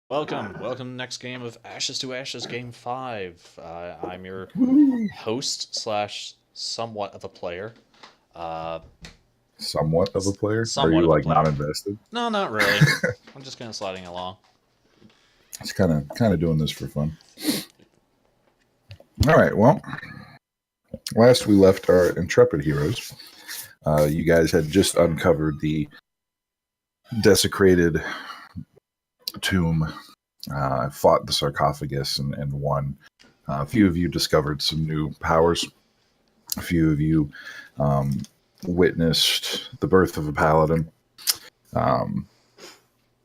Welcome to the next game of Ashes to Ashes, Game 5. I'm your host slash somewhat of a player. Uh, Somewhat of a player? Are somewhat you of a like player. not invested? No, not really. I'm just kind of sliding along. It's kind of doing this for fun. All right. Well, last we left our intrepid heroes. You guys had just uncovered the desecrated tomb, fought the sarcophagus, and won. A few of you discovered some new powers. A few of you witnessed the birth of a paladin.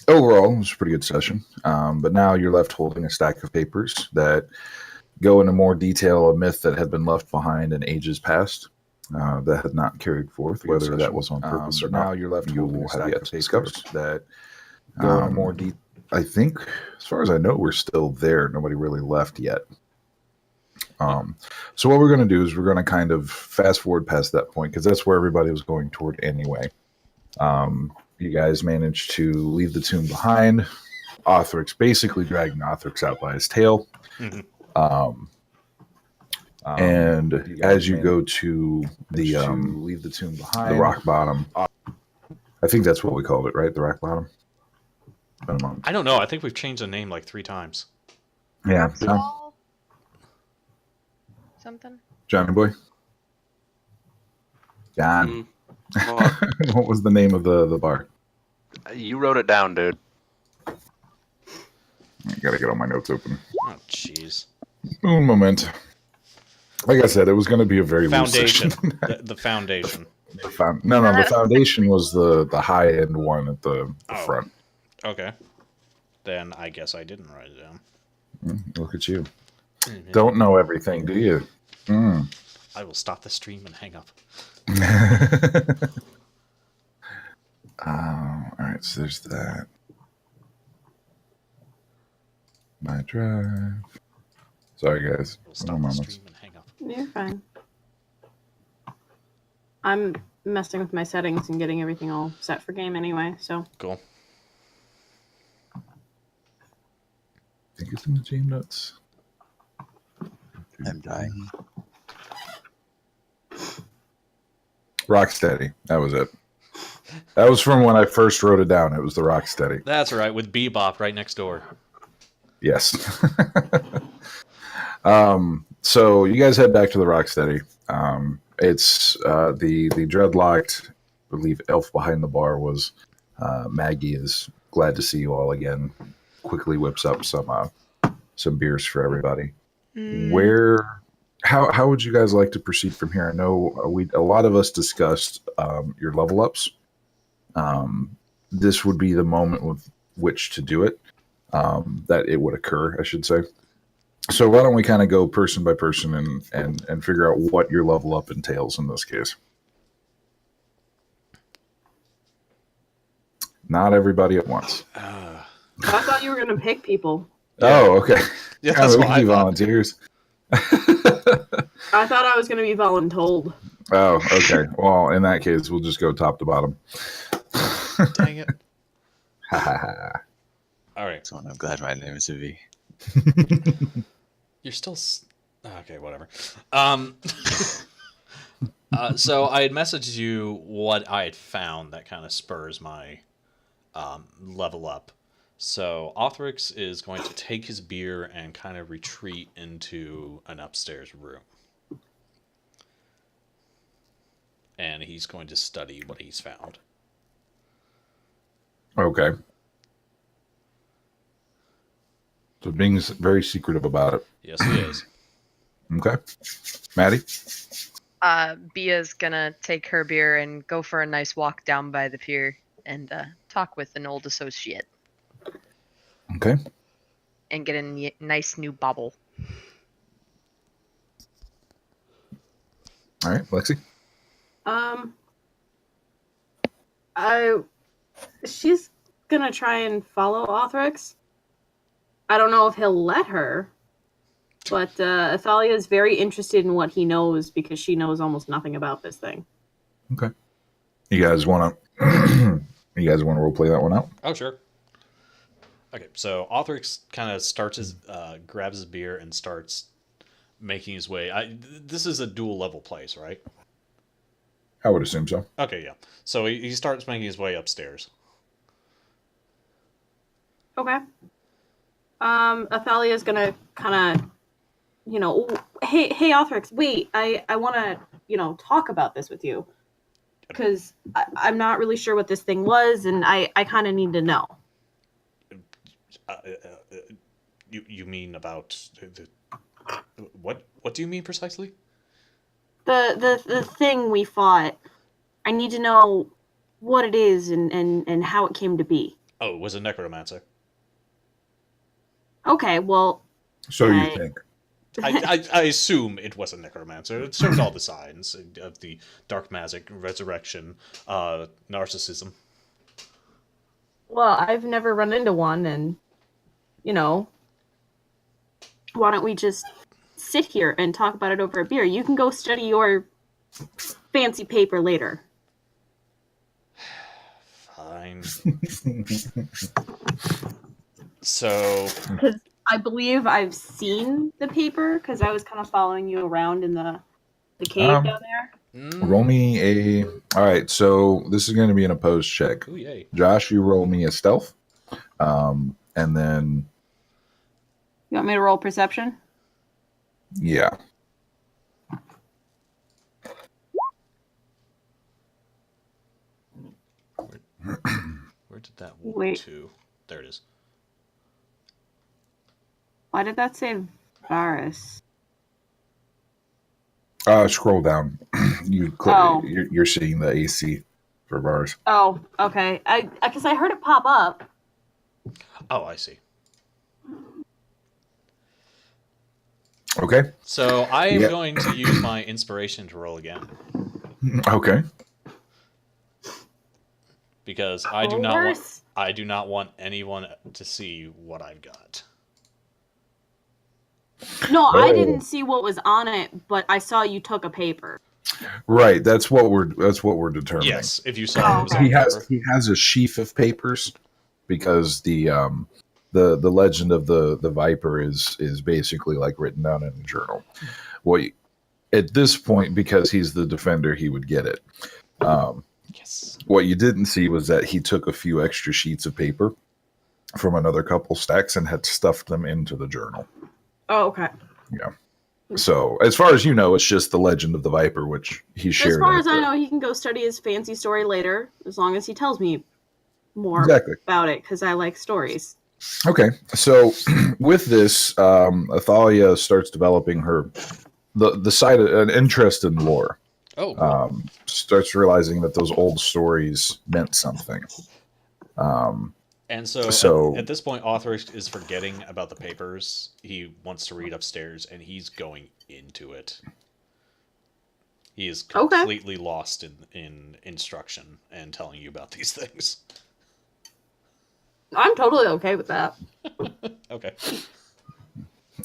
Overall, it was a pretty good session. But now you're left holding a stack of papers that go into more detail a myth that had been left behind in ages past that had not carried forth, whether that was on purpose or not. Now you're left you will have yet to discover that. Go into more detail. I think, as far as I know, we're still there. Nobody really left yet. So what we're going to do is we're going to kind of fast forward past that point because that's where everybody was going toward anyway. You guys managed to leave the tomb behind. Othrix basically dragging Othrix out by his tail. Mhm. And as you go to the leave the tomb behind, the rock bottom. I think that's what we called it, right? The rock bottom. I don't know. I think we've changed the name like 3 times. Yeah, Something. Johnny boy. John. Well, What was the name of the bar? you wrote it down, dude. I gotta get all my notes open. Oh, jeez. Un moment. Like I said, it was going to be a very loose Foundation. session. the foundation. The foundation was the high end one at the front. Okay. Then I guess I didn't write it down. Look at you. Don't know everything, do you? I will stop the stream and hang up. All right, so there's that. My drive. Sorry, guys. I will stop the stream and hang up. You're fine. I'm messing with my settings and getting everything all set for game anyway, so. Cool. I think it's in the game notes. I'm dying. Rocksteady. That was it. That was from when I first wrote it down. It was the Rocksteady. That's right, with Bebop right next door. Yes. So you guys head back to the Rocksteady. It's the dreadlocked, I believe, elf behind the bar was Maggie is glad to see you all again. Quickly whips up some beers for everybody. How would you guys like to proceed from here? I know a lot of us discussed your level ups. This would be the moment with which to do it. That it would occur, I should say. So why don't we kind of go person by person and figure out what your level up entails in this case? Not everybody at once. I thought you were going to pick people. Oh, okay. Yeah, that's what I thought. Volunteers. I thought I was going to be voluntold. Oh, okay. Well, in that case, we'll just go top to bottom. Dang it. Ha ha ha. All right. So I'm glad my name is a V. You're still... Okay, whatever. So I had messaged you what I had found that kind of spurs my level up. So Othrix is going to take his beer and kind of retreat into an upstairs room. And he's going to study what he's found. Okay. So being very secretive about it. Yes, he is. Okay. Maddie? Bia's gonna take her beer and go for a nice walk down by the pier and talk with an old associate. Okay. And get a nice new bauble. All right, Lexi? She's gonna try and follow Othrix. I don't know if he'll let her, but Athalia is very interested in what he knows because she knows almost nothing about this thing. Okay. You guys want to roleplay that one out? Oh, sure. Okay, so Othrix kind of starts his, grabs his beer and starts making his way. This is a dual level place, right? I would assume so. Okay, yeah. So he starts making his way upstairs. Okay. Athalia's gonna kind of, hey, Othrix, wait, I want to, talk about this with you. Because I'm not really sure what this thing was, and I kind of need to know. You mean about what? What do you mean precisely? The thing we fought. I need to know what it is and how it came to be. Oh, it was a necromancer. Okay, well. So you think? I assume it was a necromancer. It showed all the signs of the dark magic, resurrection, narcissism. Well, I've never run into one, and, why don't we just sit here and talk about it over a beer? You can go study your fancy paper later. Fine. So... Because I believe I've seen the paper, because I was kind of following you around in the cave down there. Roll me a... All right, so this is going to be an opposed check. Ooh, yay. Josh, you roll me a stealth. And then... You want me to roll perception? Yeah. Where did that walk to? There it is. Why did that say Varus? Scroll down. You're seeing the AC for bars. Oh, okay. Because I heard it pop up. Oh, I see. Okay. So I am going to use my inspiration to roll again. Okay. Because I do not want anyone to see what I've got. No, I didn't see what was on it, but I saw you took a paper. Right. That's what we're determining. Yes, if you saw it was on he paper. he has a sheaf of papers because the legend of the Viper is basically like written down in a journal. Well, at this point, because he's the defender, he would get it. Yes. What you didn't see was that he took a few extra sheets of paper from another couple stacks and had stuffed them into the journal. Oh, okay. Yeah. So, as far as you know, it's just the legend of the Viper, which he shared. As far as I know, he can go study his fancy story later, as long as he tells me more about it, because I like stories. Okay, so with this, Athalia starts developing the side of an interest in lore. Oh, cool. Starts realizing that those old stories meant something. And so at this point, Othrix is forgetting about the papers. He wants to read upstairs, and he's going into it. He is completely lost in instruction and telling you about these things. I'm totally okay with that. Okay.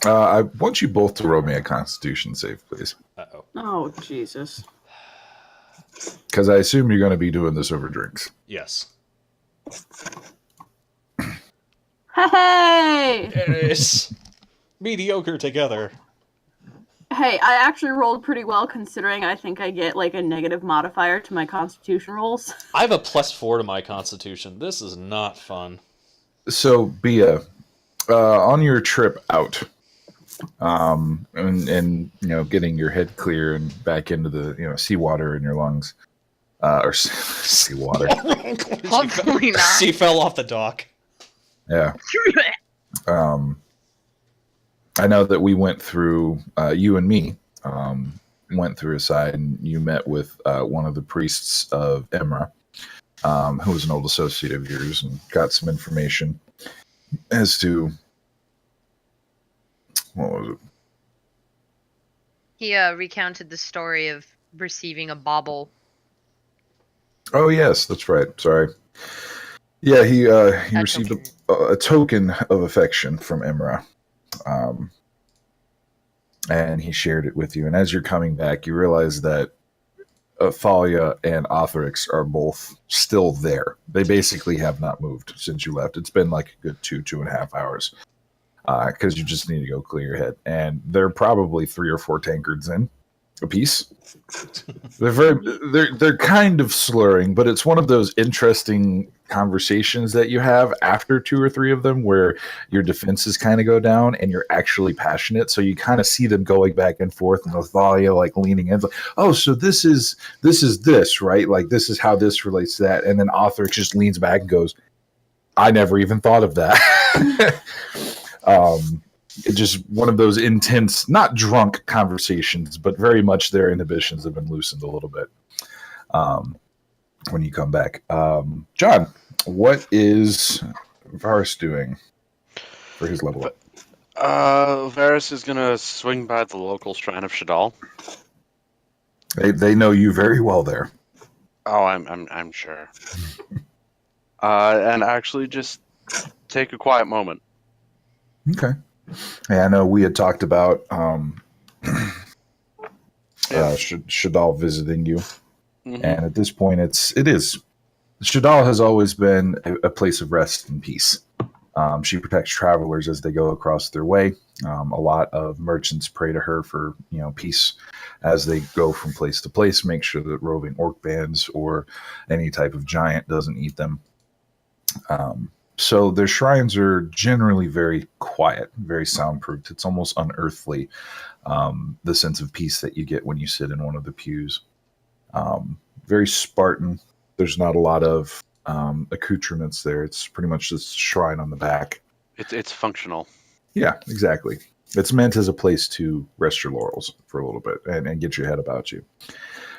I want you both to roll me a Constitution save, please. Uh-oh. Oh, Jesus. Because I assume you're going to be doing this over drinks. Yes. Hey! It's mediocre together. Hey, I actually rolled pretty well considering I think I get like a negative modifier to my Constitution rolls. I have a +4 to my Constitution. This is not fun. So, Bia, on your trip out, and getting your head clear and back into the seawater in your lungs, or seawater. Hopefully not. She fell off the dock. Yeah. I know that we went through, you and me, went through a side, and you met with one of the priests of Emra, who was an old associate of yours, and got some information as to, what was it? He recounted the story of receiving a bauble. Oh, yes, that's right. Sorry. Yeah, he received a token of affection from Emra. And he shared it with you. And as you're coming back, you realize that Thalia and Othrix are both still there. They basically have not moved since you left. It's been like a good 2.5 hours because you just need to go clear your head. And they're probably 3 or 4 tankards in a piece. They're kind of slurring, but it's one of those interesting conversations that you have after 2 or 3 of them where your defenses kind of go down and you're actually passionate. So you kind of see them going back and forth, and Thalia like leaning in, like, oh, so this is this, right? Like this is how this relates to that. And then Arthur just leans back and goes, I never even thought of that. It's just one of those intense, not drunk conversations, but very much their inhibitions have been loosened a little bit when you come back. John, what is Varus doing for his level up? Varus is gonna swing by the local shrine of Shadal. They know you very well there. Oh, I'm sure. And actually just take a quiet moment. Okay. Hey, I know we had talked about Shadal visiting you, and at this point, it is. Shadal has always been a place of rest and peace. She protects travelers as they go across their way. A lot of merchants pray to her for peace as they go from place to place. Make sure that roving orc bands or any type of giant doesn't eat them. So their shrines are generally very quiet, very soundproofed. It's almost unearthly, the sense of peace that you get when you sit in one of the pews. Very Spartan. There's not a lot of accoutrements there. It's pretty much just a shrine on the back. It's functional. Yeah, exactly. It's meant as a place to rest your laurels for a little bit and get your head about you.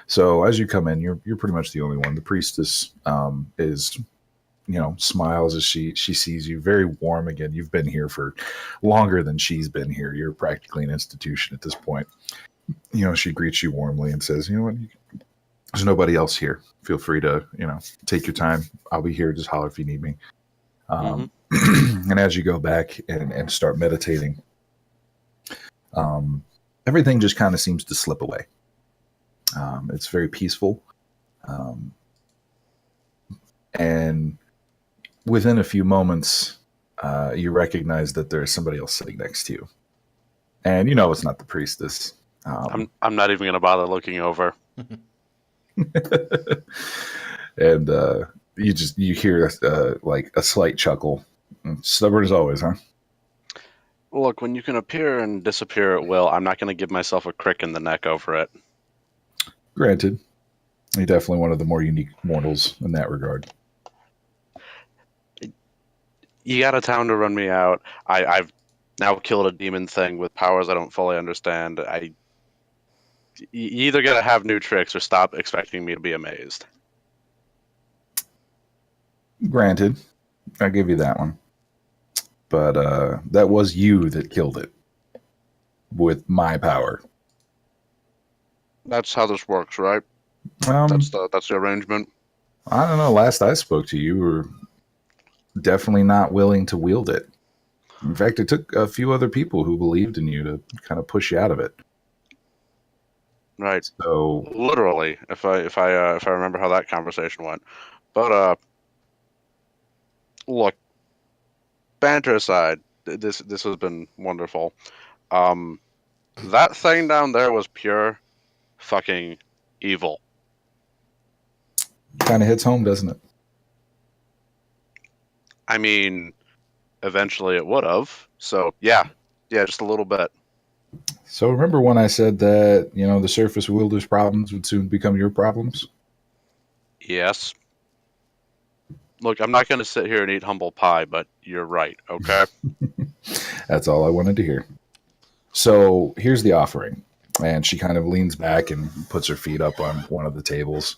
So as you come in, you're pretty much the only one. The priestess is... smiles as she sees you, very warm again. You've been here for longer than she's been here. You're practically an institution at this point. She greets you warmly and says, you know what, there's nobody else here. Feel free to, take your time. I'll be here. Just holler if you need me. And as you go back and start meditating, everything just kind of seems to slip away. It's very peaceful. And within a few moments, you recognize that there's somebody else sitting next to you. And it's not the priestess. I'm not even going to bother looking over. And you hear like a slight chuckle. Stubborn as always, huh? Look, when you can appear and disappear at will, I'm not going to give myself a crick in the neck over it. Granted. You're definitely one of the more unique mortals in that regard. You got a town to run me out. I've now killed a demon thing with powers I don't fully understand. You either got to have new tricks or stop expecting me to be amazed. Granted, I'll give you that one. But that was you that killed it with my power. That's how this works, right? That's the arrangement. I don't know. Last I spoke to you, you were definitely not willing to wield it. In fact, it took a few other people who believed in you to kind of push you out of it. Right. So literally, if I remember how that conversation went. But look, banter aside, this has been wonderful. That thing down there was pure fucking evil. kind of hits home, doesn't it? I mean, eventually it would have. So yeah, just a little bit. So remember when I said that, the surface wielders' problems would soon become your problems? Yes. Look, I'm not going to sit here and eat humble pie, but you're right, okay? That's all I wanted to hear. So here's the offering. And she kind of leans back and puts her feet up on one of the tables.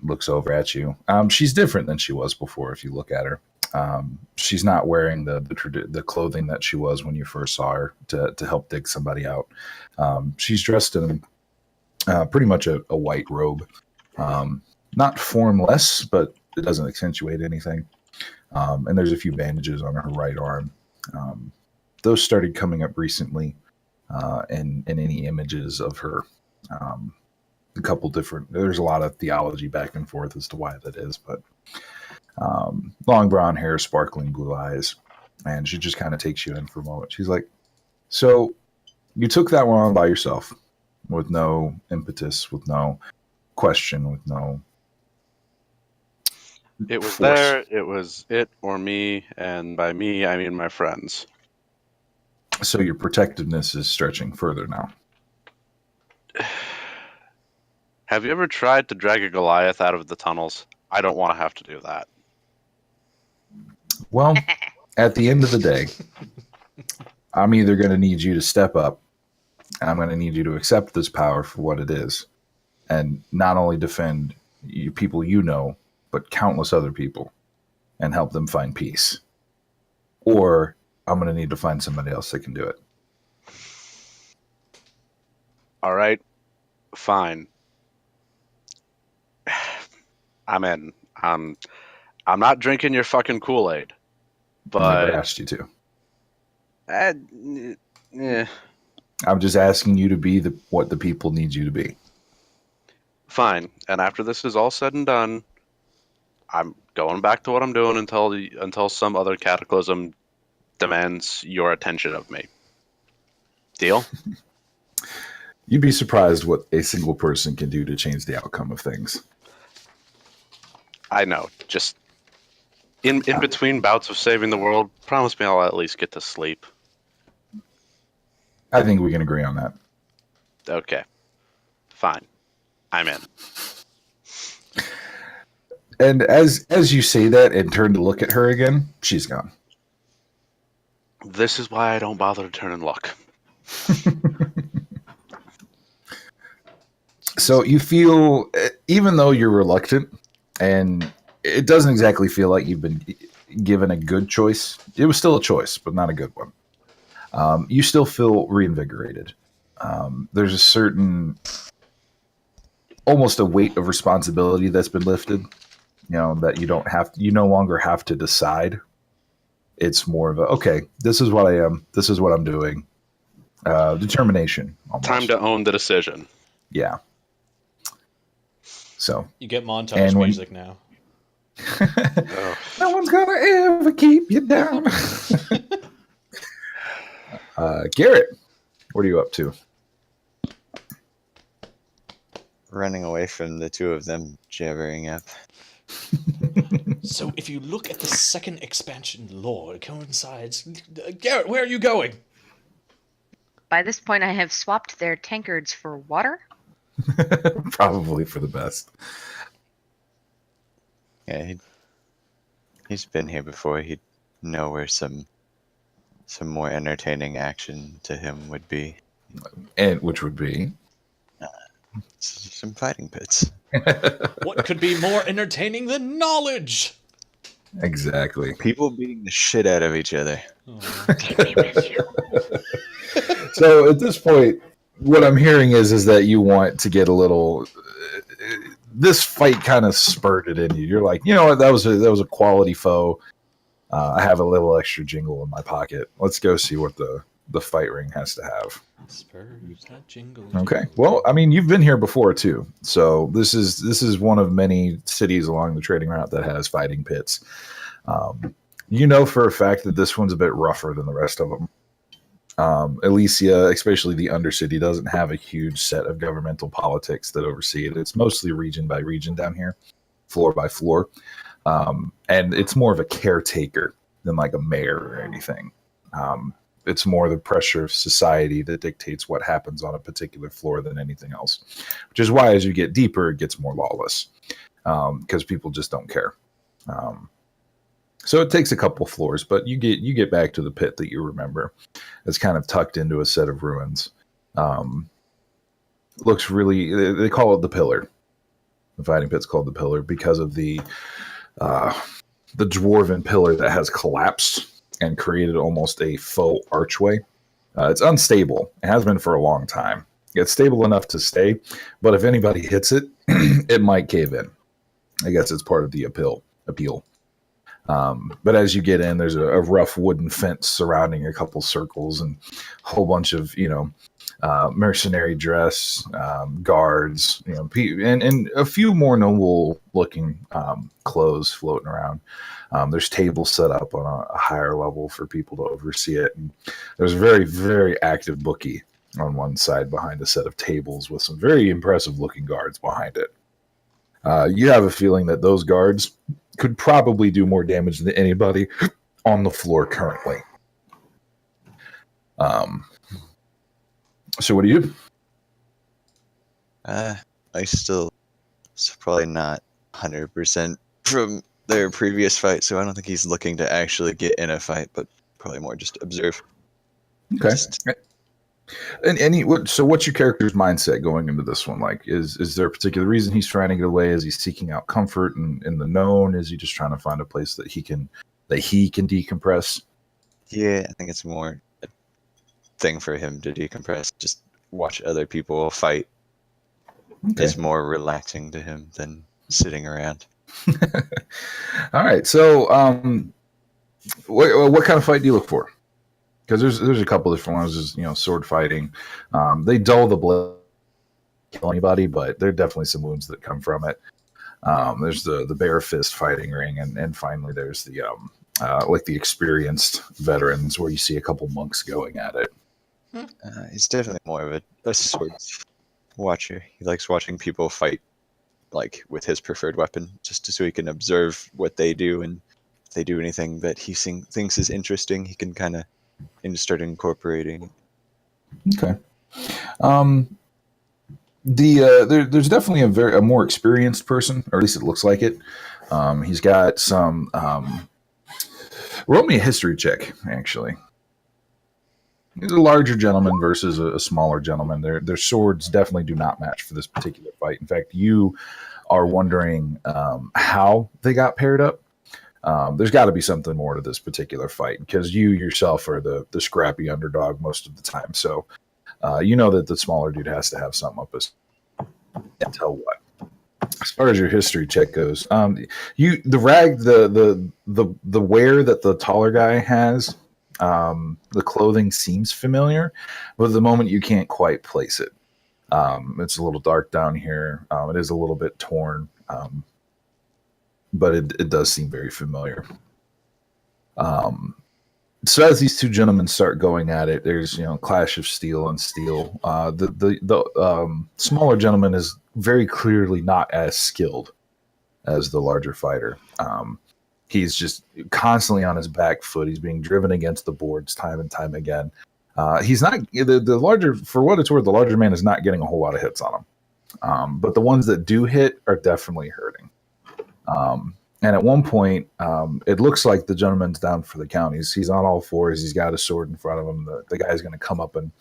Looks over at you. She's different than she was before if you look at her. She's not wearing the clothing that she was when you first saw her to help dig somebody out. She's dressed in pretty much a white robe. Not formless, but it doesn't accentuate anything. And there's a few bandages on her right arm. Those started coming up recently in any images of her. a couple different. There's a lot of theology back and forth as to why that is, but long brown hair, sparkling blue eyes, and she just kind of takes you in for a moment. She's like, "So you took that one on by yourself, with no impetus, with no question, with no." It was force. there. It was it or me, and by me I mean my friends. So your protectiveness is stretching further now. Have you ever tried to drag a Goliath out of the tunnels? I don't want to have to do that. Well, at the end of the day, I'm either going to need you to step up, and I'm going to need you to accept this power for what it is, and not only defend you, people you know, but countless other people, and help them find peace. Or I'm going to need to find somebody else that can do it. All right, fine. I'm in. I'm not drinking your fucking Kool-Aid, I never but asked you to. yeah, I'm just asking you to be what the people need you to be. fine. And after this is all said and done, I'm going back to what I'm doing until some other cataclysm demands your attention of me. Deal? You'd be surprised what a single person can do to change the outcome of things. I know. Just in between bouts of saving the world, promise me I'll at least get to sleep. I think we can agree on that. Okay. Fine. I'm in. And as you say that and turn to look at her again, she's gone. This is why I don't bother to turn and look. So you feel, even though you're reluctant, and it doesn't exactly feel like you've been given a good choice. It was still a choice, but not a good one. You still feel reinvigorated. There's a certain, almost a weight of responsibility that's been lifted. That you no longer have to decide. It's more of a, okay, this is what I am. This is what I'm doing. Determination. Almost. Time to own the decision. Yeah. So You get montage music now. No one's gonna ever keep you down. Garrett, what are you up to? Running away from the two of them jabbering up. So if you look at the second expansion lore, it coincides. Garrett, where are you going? By this point, I have swapped their tankards for water. Probably for the best. Yeah, he's been here before. He'd know where some more entertaining action to him would be. And which would be Some fighting pits. What could be more entertaining than knowledge? Exactly. People beating the shit out of each other. Take me with you. So at this point, what I'm hearing is that you want to get a little. This fight kind of spurred it in you. You're like, you know what? That was a quality foe. I have a little extra jingle in my pocket. Let's go see what the fight ring has to have. Spurs that jingle. Okay. Well, I mean, you've been here before too. So this is one of many cities along the trading route that has fighting pits. You know for a fact that this one's a bit rougher than the rest of them. Elysia, especially the Undercity, doesn't have a huge set of governmental politics that oversee it. It's mostly region by region down here, floor by floor. And it's more of a caretaker than like a mayor or anything. It's more the pressure of society that dictates what happens on a particular floor than anything else, which is why as you get deeper, it gets more lawless because people just don't care. So it takes a couple floors, but you get back to the pit that you remember. It's kind of tucked into a set of ruins. Looks really, they call it the Pillar. The fighting pit's called the Pillar because of the dwarven pillar that has collapsed and created almost a faux archway. It's unstable. It has been for a long time. It's stable enough to stay, but if anybody hits it, it might cave in. I guess it's part of the appeal. But as you get in, there's a rough wooden fence surrounding a couple circles and a whole bunch of, mercenary dress, guards, and a few more noble looking clothes floating around. There's tables set up on a higher level for people to oversee it. And there's a very, very active bookie on one side behind a set of tables with some very impressive looking guards behind it. You have a feeling that those guards could probably do more damage than anybody on the floor currently. So what do you? I still, it's probably not 100% from their previous fight, so I don't think he's looking to actually get in a fight, but probably more just observe. Okay. So what's your character's mindset going into this one? Like, is there a particular reason he's trying to get away? Is he seeking out comfort in the known? Is he just trying to find a place that he can decompress? Yeah, I think it's more a thing for him to decompress. Just watch other people fight is more relaxing to him than sitting around. All right. So, what kind of fight do you look for? Because there's a couple different ones. There's sword fighting. They dull the blood, kill anybody, but there are definitely some wounds that come from it. There's the bare fist fighting ring, and finally there's the like the experienced veterans where you see a couple monks going at it. He's definitely more of a swords watcher. He likes watching people fight, like with his preferred weapon, just so he can observe what they do, and if they do anything that he thinks is interesting, he can kind of start incorporating. Okay. There's definitely a more experienced person, or at least it looks like it. He's got some. Roll me a history check, actually. He's a larger gentleman versus a smaller gentleman. Their swords definitely do not match for this particular fight. In fact, you are wondering how they got paired up. There's got to be something more to this particular fight because you yourself are the scrappy underdog most of the time. So you know that the smaller dude has to have something up his. And tell what. As far as your history check goes, the wear that the taller guy has, the clothing seems familiar, but at the moment you can't quite place it. It's a little dark down here. It is a little bit torn, but it does seem very familiar. So as these two gentlemen start going at it, there's clash of steel and steel. The smaller gentleman is very clearly not as skilled as the larger fighter. He's just constantly on his back foot. He's being driven against the boards time and time again. He's not the larger, for what it's worth, the larger man is not getting a whole lot of hits on him. But the ones that do hit are definitely hurting. And at one point, it looks like the gentleman's down for the count. He's on all fours. He's got a sword in front of him. The guy's going to come up, and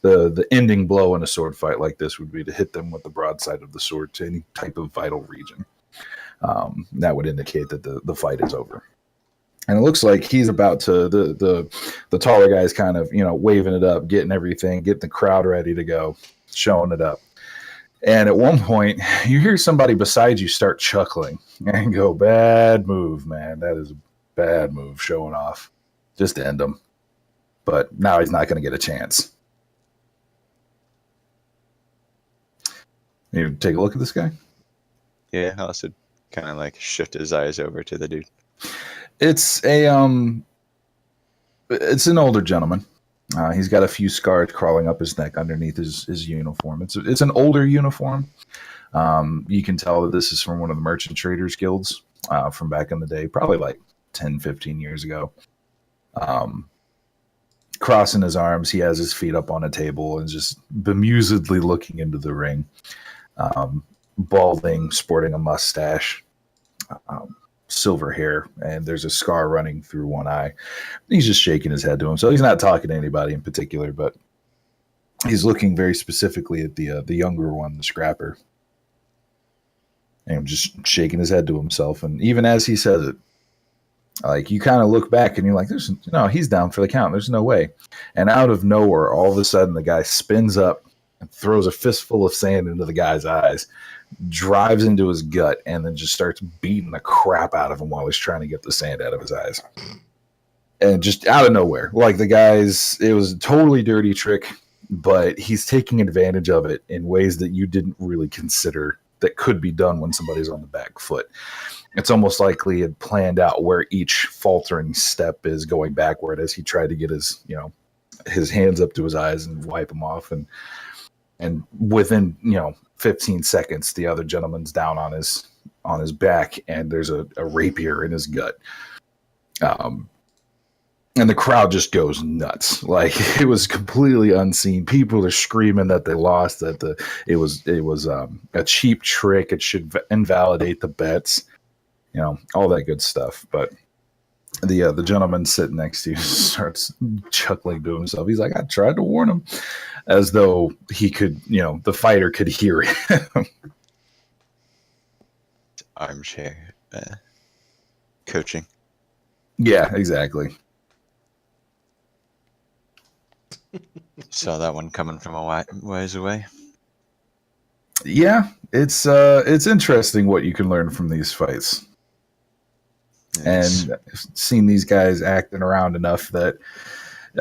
the ending blow in a sword fight like this would be to hit them with the broadside of the sword to any type of vital region. That would indicate that the fight is over. And it looks like he's about to, the taller guy's kind of, waving it up, getting the crowd ready to go, showing it up. And at one point, you hear somebody beside you start chuckling and go, "Bad move, man. That is a bad move, showing off. Just end him." But now he's not going to get a chance. You take a look at this guy? Yeah, I also kind of like shift his eyes over to the dude. It's an older gentleman. He's got a few scars crawling up his neck underneath his uniform. It's an older uniform. You can tell that this is from one of the merchant traders guilds from back in the day, probably like 10, 15 years ago. Crossing his arms, he has his feet up on a table and just bemusedly looking into the ring. Balding, sporting a mustache. Silver hair, and there's a scar running through one eye. He's just shaking his head to him, so he's not talking to anybody in particular, but he's looking very specifically at the younger one, the scrapper, and just shaking his head to himself. And even as he says it, like, you kind of look back and you're like, he's down for the count. There's no way. And out of nowhere, all of a sudden, the guy spins up and throws a fistful of sand into the guy's eyes, drives into his gut, and then just starts beating the crap out of him while he's trying to get the sand out of his eyes. And just out of nowhere, like, it was a totally dirty trick. but he's taking advantage of it in ways that you didn't really consider that could be done when somebody's on the back foot. It's almost like he had planned out where each faltering step is going backward as he tried to get his, his hands up to his eyes and wipe them off. And within, 15 seconds, the other gentleman's down on his back, and there's a rapier in his gut. And the crowd just goes nuts. Like, it was completely unseen. People are screaming that they lost, that it was a cheap trick. It should invalidate the bets, all that good stuff. But the gentleman sitting next to you starts chuckling to himself. He's like, I tried to warn him, as though he could, the fighter could hear it. Armchair coaching. Yeah, exactly. Saw that one coming from a ways away. Yeah, it's interesting what you can learn from these fights. Yes. And I've seen these guys acting around enough that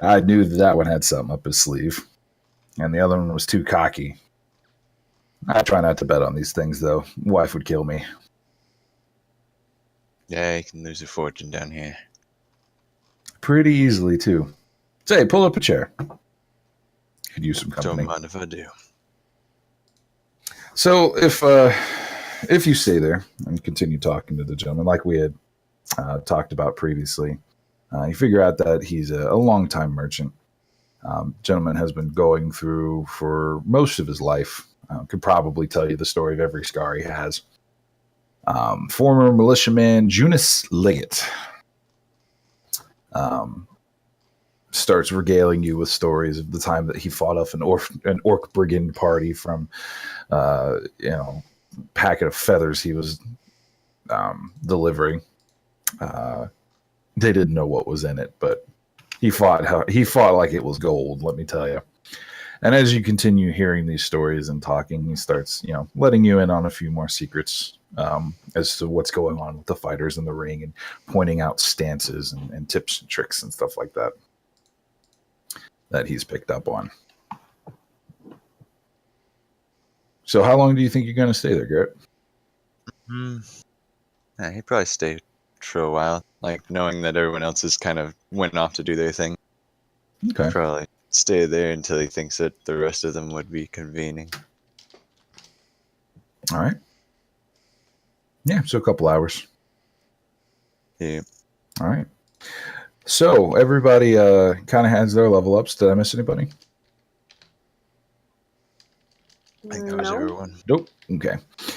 I knew that one had something up his sleeve. And the other one was too cocky. I try not to bet on these things, though. Wife would kill me. Yeah, you can lose a fortune down here. Pretty easily, too. Say, pull up a chair. Could use some company. Don't mind if I do. So if you stay there and continue talking to the gentleman like we had talked about previously, you figure out that he's a longtime merchant. Gentleman has been going through for most of his life. Could probably tell you the story of every scar he has. Former militiaman Junus Liggett starts regaling you with stories of the time that he fought off an orc brigand party from, packet of feathers he was delivering. They didn't know what was in it, but he fought like it was gold, let me tell you. And as you continue hearing these stories and talking, he starts, letting you in on a few more secrets as to what's going on with the fighters in the ring, and pointing out stances and tips and tricks and stuff like that he's picked up on. So how long do you think you're going to stay there, Garrett? Yeah, he'd probably stay for a while, like knowing that everyone else has kind of went off to do their thing. Okay. Probably stay there until he thinks that the rest of them would be convening. All right. Yeah, so a couple hours. Yeah. All right. So everybody kind of has their level ups. Did I miss anybody? I think that was No. everyone. Nope. Okay.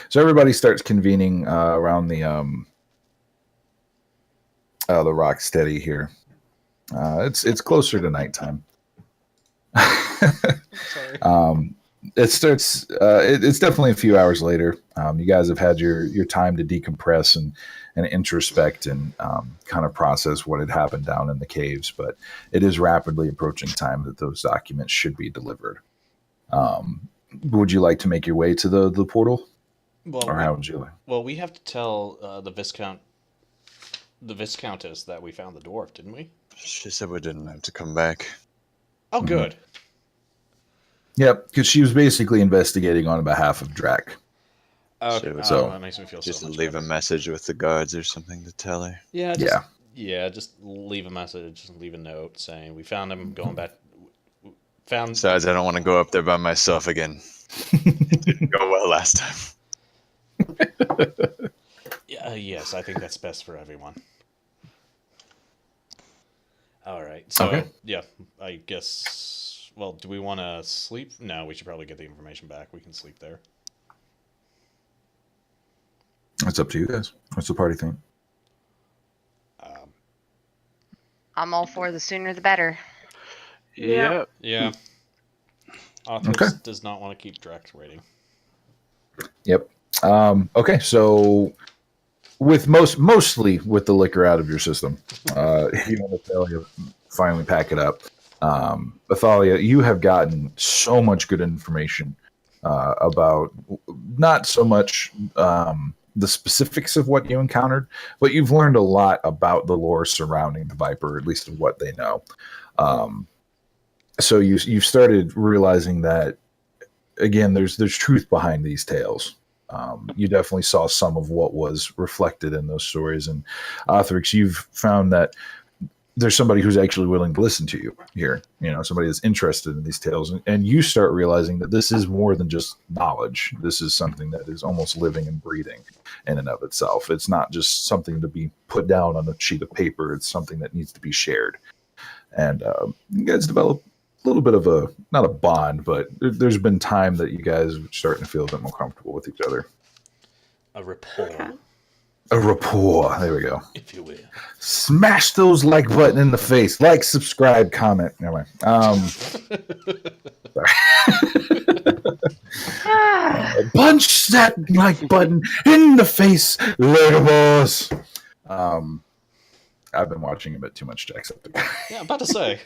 So everybody starts convening around the rock steady here. It's closer to nighttime. Sorry. It starts. It's definitely a few hours later. You guys have had your time to decompress and introspect and kind of process what had happened down in the caves. But it is rapidly approaching time that those documents should be delivered. Would you like to make your way to the portal, or how would you like? Well, we have to tell the Viscountess that we found the dwarf, didn't we? She said we didn't have to come back. Oh, good. Yep, because she was basically investigating on behalf of Drac. Okay. So- That makes me feel Just so much leave a better. message with the guards or something to tell her. Yeah. Yeah. Just leave a message. Just leave a note saying we found him going back. Found. Besides, I don't want to go up there by myself again. It didn't go well last time. Yes, I think that's best for everyone. All right. So Okay. yeah, I guess. Well, do we want to sleep? No, we should probably get the information back. We can sleep there. It's up to you guys. What's the party thing? I'm all for the sooner the better. Yeah. Yeah. Authors Okay. does not want to keep Drax waiting. Yep. Okay, so with mostly with the liquor out of your system, you and Athalia finally pack it up. Athalia, you have gotten so much good information about not so much the specifics of what you encountered, but you've learned a lot about the lore surrounding the Viper, at least of what they know. So you've started realizing that again. There's truth behind these tales. You definitely saw some of what was reflected in those stories, and Othrix, you've found that there's somebody who's actually willing to listen to you here. Somebody that's interested in these tales, and you start realizing that this is more than just knowledge. This is something that is almost living and breathing in and of itself. It's not just something to be put down on a sheet of paper. It's something that needs to be shared. And you guys develop a little bit of not a bond, but there's been time that you guys are starting to feel a bit more comfortable with each other. A rapport. Okay. A rapport. There we go. If you will. Smash those like button in the face. Like, subscribe, comment. Never mind. Punch that like button in the face, Lurdables. I've been watching a bit too much Jacksepticeye. Yeah, I'm about to say.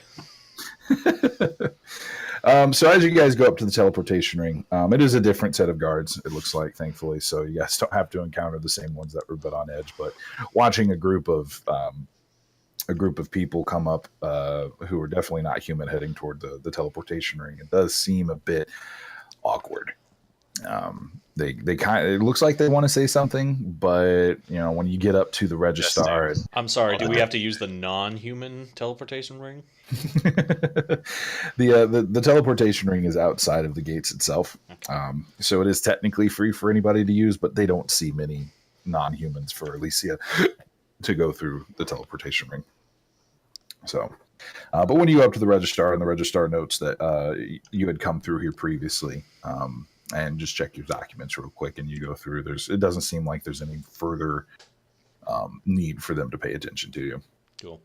So as you guys go up to the teleportation ring, it is a different set of guards, it looks like, thankfully. So you guys don't have to encounter the same ones that were put on edge. But watching a group of people come up who are definitely not human heading toward the teleportation ring, it does seem a bit awkward. They kind of, it looks like they want to say something, but when you get up to the registrar, I'm sorry. Do we have to use the non-human teleportation ring? the teleportation ring is outside of the gates itself, so it is technically free for anybody to use, but they don't see many non-humans for Alicia to go through the teleportation ring. So, but when you go up to the registrar, and the registrar notes that you had come through here previously, and just check your documents real quick, and you go through. It doesn't seem like there's any further need for them to pay attention to you. Cool.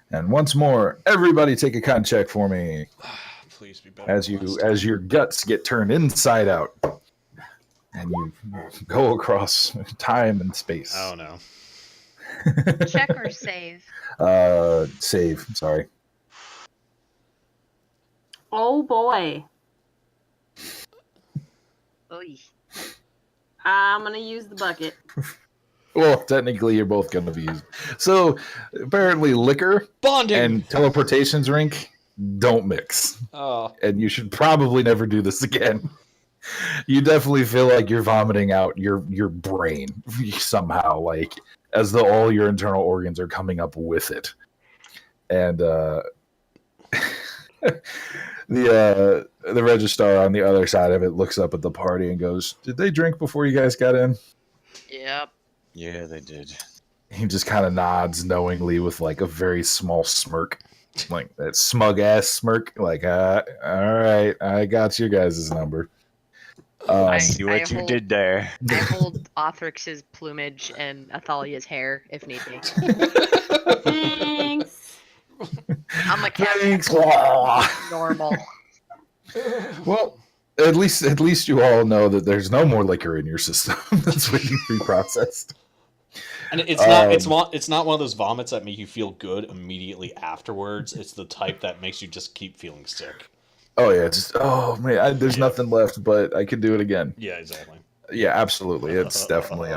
And once more, everybody take a con check for me. Please be better. As your guts get turned inside out, and you go across time and space. Oh no. Check or save? Save. Sorry. Oh boy. Oy. I'm gonna use the bucket. Well, technically, you're both going to be used. So, apparently, liquor Bonding and teleportations rink don't mix. Oh. And you should probably never do this again. You definitely feel like you're vomiting out your brain somehow, like as though all your internal organs are coming up with it. And the registrar on the other side of it looks up at the party and goes, "Did they drink before you guys got in?" Yep. Yeah, they did. He just kind of nods knowingly with like a very small smirk, like that smug ass smirk. Like, all right, I got you guys' number. I see what you did there. I hold Othrix's plumage and Athalia's hair if need be. Thanks. I'm a cat. Thanks. Normal. Well, at least you all know that there's no more liquor in your system that's waiting to be processed. And it's not one of those vomits that make you feel good immediately afterwards. It's the type that makes you just keep feeling sick. Oh yeah, there's nothing left, but I could do it again. Yeah, exactly. Yeah, absolutely. It's definitely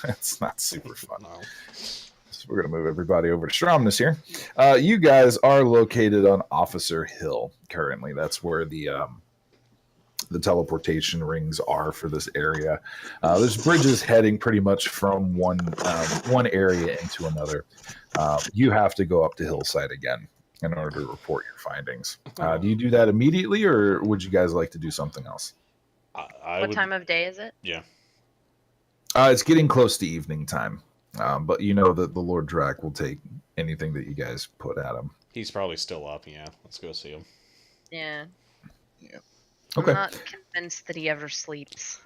it's not super fun. No. So we're gonna move everybody over to Stromnus here. You guys are located on Officer Hill currently. That's where the teleportation rings are for this area. There's bridges heading pretty much from one area into another. You have to go up to Hillside again in order to report your findings. Do you do that immediately, or would you guys like to do something else? What time of day is it? Yeah. It's getting close to evening time, but you know that the Lord Drac will take anything that you guys put at him. He's probably still up, yeah. Let's go see him. Yeah. Okay. I'm not convinced that he ever sleeps.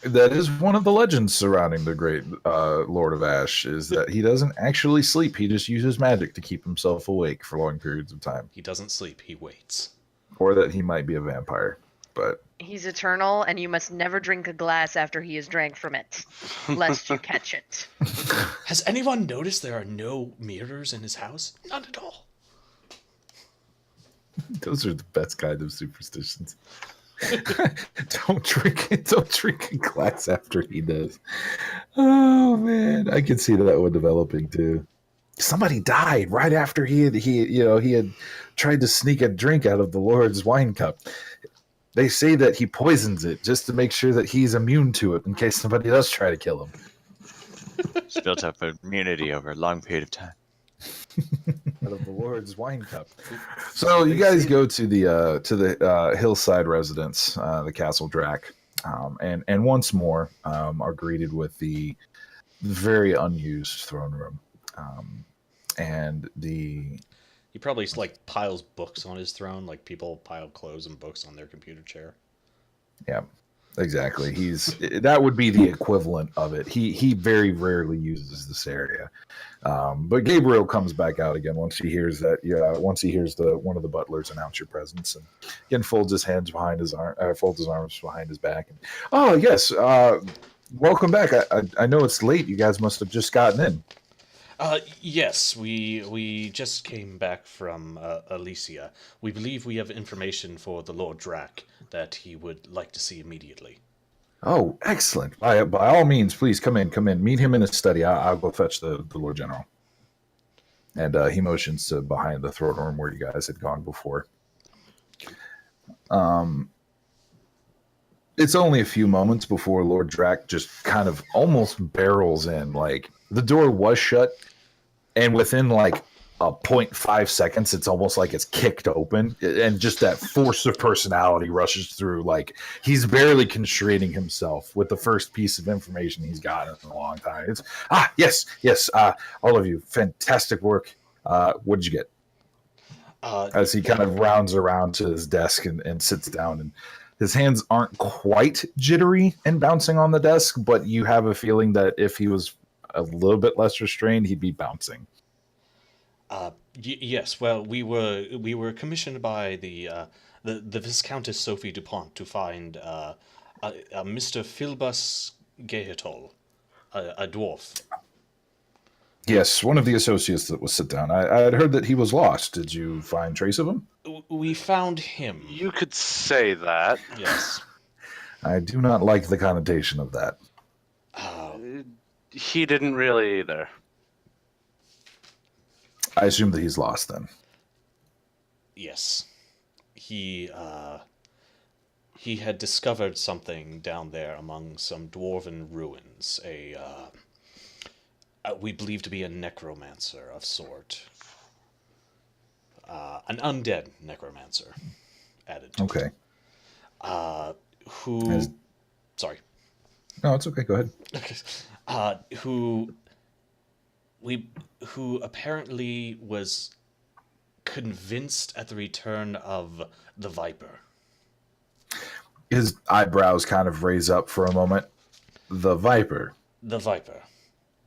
That is one of the legends surrounding the great Lord of Ash, is that he doesn't actually sleep. He just uses magic to keep himself awake for long periods of time. He doesn't sleep, he waits. Or that he might be a vampire, but... He's eternal, and you must never drink a glass after he has drank from it, lest you catch it. Has anyone noticed there are no mirrors in his house? None at all. Those are the best kind of superstitions. Don't drink a glass after he does. Oh man, I can see that one developing too. somebody died right after he had tried to sneak a drink out of the Lord's wine cup. They say that he poisons it just to make sure that he's immune to it in case somebody does try to kill him. It's built up immunity over a long period of time. Out of the Lord's wine cup. So you guys go to the hillside residence, the Castle Drac, and once more are greeted with the very unused throne room, and He probably like piles books on his throne, like people pile clothes and books on their computer chair. Yeah, exactly. That would be the equivalent of it. He very rarely uses this area, but Gabriel comes back out again once he hears that. Once he hears one of the butlers announce your presence, and again folds his arms behind his back. And, oh yes, welcome back. I know it's late. You guys must have just gotten in. Yes, we just came back from Elysia. We believe we have information for the Lord Drac that he would like to see immediately. Oh, excellent. By all means, please come in. Meet him in his study. I'll go fetch the Lord General. And he motions to behind the throne room where you guys had gone before. It's only a few moments before Lord Drac just kind of almost barrels in. Like, the door was shut, and within like a 0.5 seconds, it's almost like it's kicked open, and just that force of personality rushes through. Like, he's barely constraining himself with the first piece of information he's got in a long time. It's yes, all of you, fantastic work. What did you get? As he kind of rounds around to his desk and sits down, and his hands aren't quite jittery and bouncing on the desk, but you have a feeling that if he was a little bit less restrained, he'd be bouncing. Yes. Well, we were commissioned by the Viscountess Sophie Dupont to find a Mr. Philbus Gehetol, a dwarf. Yes, one of the associates that was sit down. I had heard that he was lost. Did you find trace of him? We found him. You could say that. Yes. I do not like the connotation of that. He didn't really either. I assume that he's lost then. Yes. He had discovered something down there among some dwarven ruins. We believe to be a necromancer of sort. An undead necromancer. Added to Okay. it. Sorry. No, it's okay. Go ahead. Who apparently was convinced at the return of the Viper. His eyebrows kind of raise up for a moment. The Viper. The Viper.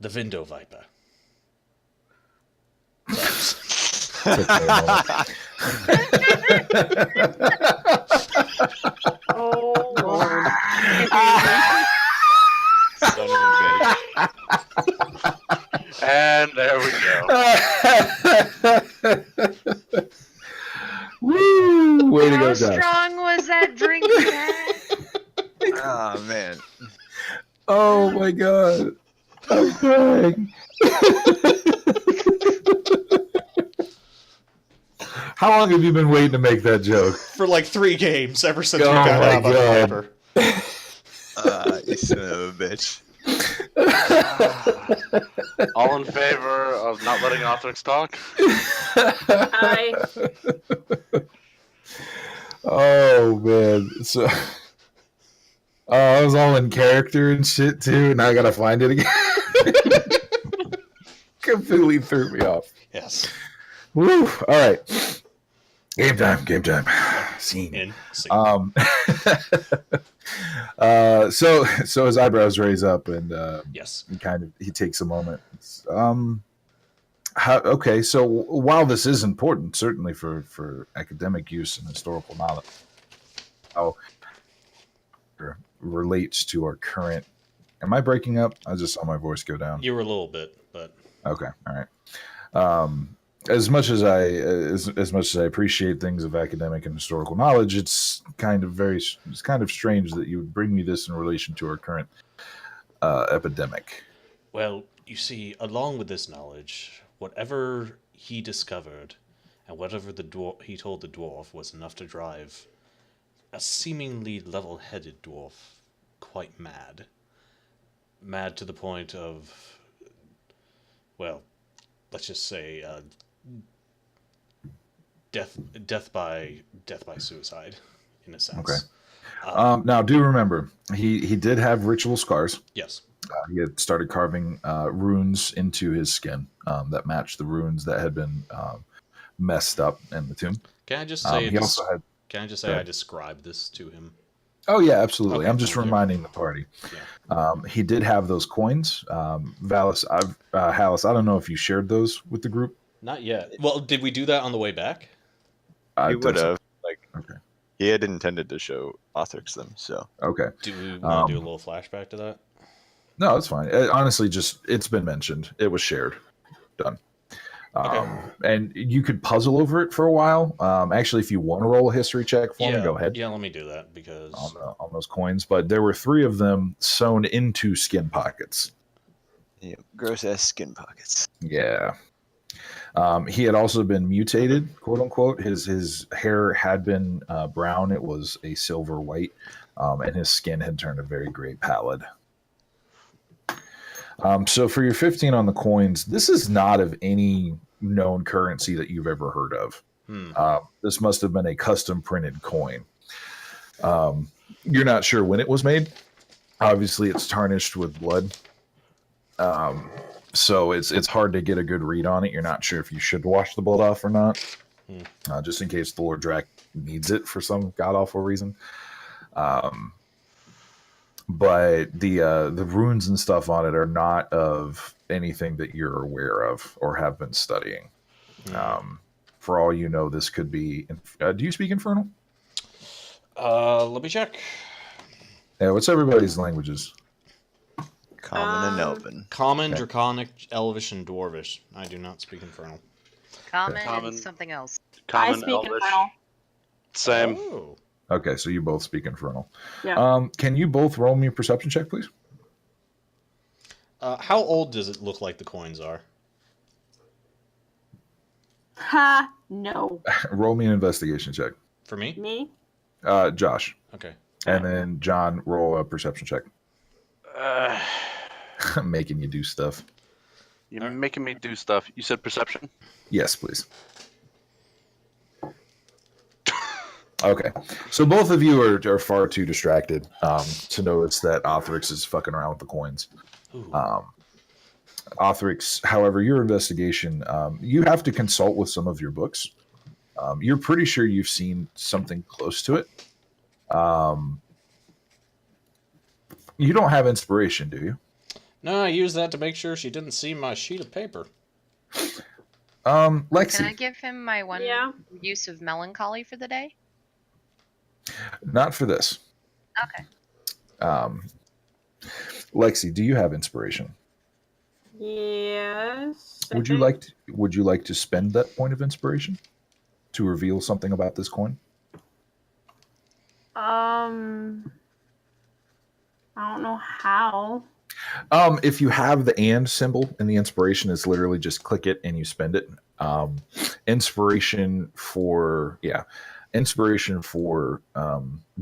The Vindo Viper. Oh, Lord. Son of a bitch. And there we go. Woo! Way to How go, Josh. strong was that drink, Matt? Oh man. Oh my god. I'm crying. How long have you been waiting to make that joke? For like 3 games ever since Oh we got my out of the God. Viper. You son of a bitch. All in favor of not letting Othrix talk? Hi. Oh man. So I was all in character and shit too, and now I gotta find it again. Completely threw me off. Yes. Woo! All right. Game time. Scene. In sync. So his eyebrows raise up, and Yes. he takes a moment. Okay, so while this is important, certainly for academic use and historical knowledge, how it relates to our current. Am I breaking up? I just saw my voice go down. You were a little bit, but Okay, all right. As much as I appreciate things of academic and historical knowledge, it's kind of strange that you would bring me this in relation to our current epidemic. well, you see, along with this knowledge, whatever he discovered and whatever he told the dwarf was enough to drive a seemingly level-headed dwarf quite mad. Mad to the point of, well, let's just say death by suicide, in a sense. Okay. Now, do remember, he did have ritual scars. Yes. He had started carving runes into his skin that matched the runes that had been messed up in the tomb. Can I just say? He also had. Can I just say I described this to him? Oh yeah, absolutely. Okay, I'm just reminding the party. Yeah. He did have those coins. Valis, Hallis, I don't know if you shared those with the group. Not yet. Well, did we do that on the way back? He would have. Okay. He had intended to show Othrix them, so. Okay. Do we want to do a little flashback to that? No, it's fine. Honestly, it's been mentioned. It was shared. Done. And you could puzzle over it for a while. Actually, if you want to roll a history check for me, go ahead. Yeah, let me do that because on those coins. But there were 3 of them sewn into skin pockets. Yeah, gross ass skin pockets. Yeah. He had also been mutated, quote unquote. His hair had been brown. It was a silver white, and his skin had turned a very gray pallid. So for your 15 on the coins, this is not of any known currency that you've ever heard of. This must have been a custom printed coin. You're not sure when it was made. Obviously, it's tarnished with blood. So it's hard to get a good read on it. You're not sure if you should wash the blood off or not, just in case the Lord Drac needs it for some god-awful reason. But the runes and stuff on it are not of anything that you're aware of or have been studying. For all you know, this could be... do you speak Infernal? Let me check. Yeah, what's everybody's languages? Common and Elven. Common, Draconic, Elvish, and Dwarvish. I do not speak Infernal. Common and something else. Common, I speak Elvish. Infernal. Same. Oh. Okay, so you both speak Infernal. Yeah. Can you both roll me a perception check, please? How old does it look like the coins are? Ha! No. Roll me an investigation check. For me? Me? Josh. Okay. And then John, roll a perception check. I'm making you do stuff. You're making me do stuff. You said perception? Yes, please. Okay. So both of you are far too distracted to notice that Othrix is fucking around with the coins. Othrix, however, your investigation, you have to consult with some of your books. You're pretty sure you've seen something close to it. You don't have inspiration, do you? No, I used that to make sure she didn't see my sheet of paper. Lexi. Can I give him my one Yeah. use of melancholy for the day? Not for this. Okay. Lexi, do you have inspiration? Yes. I Would you think. like to spend that point of inspiration to reveal something about this coin? I don't know how. If you have the and symbol in the inspiration, it's literally just click it and you spend it. Inspiration for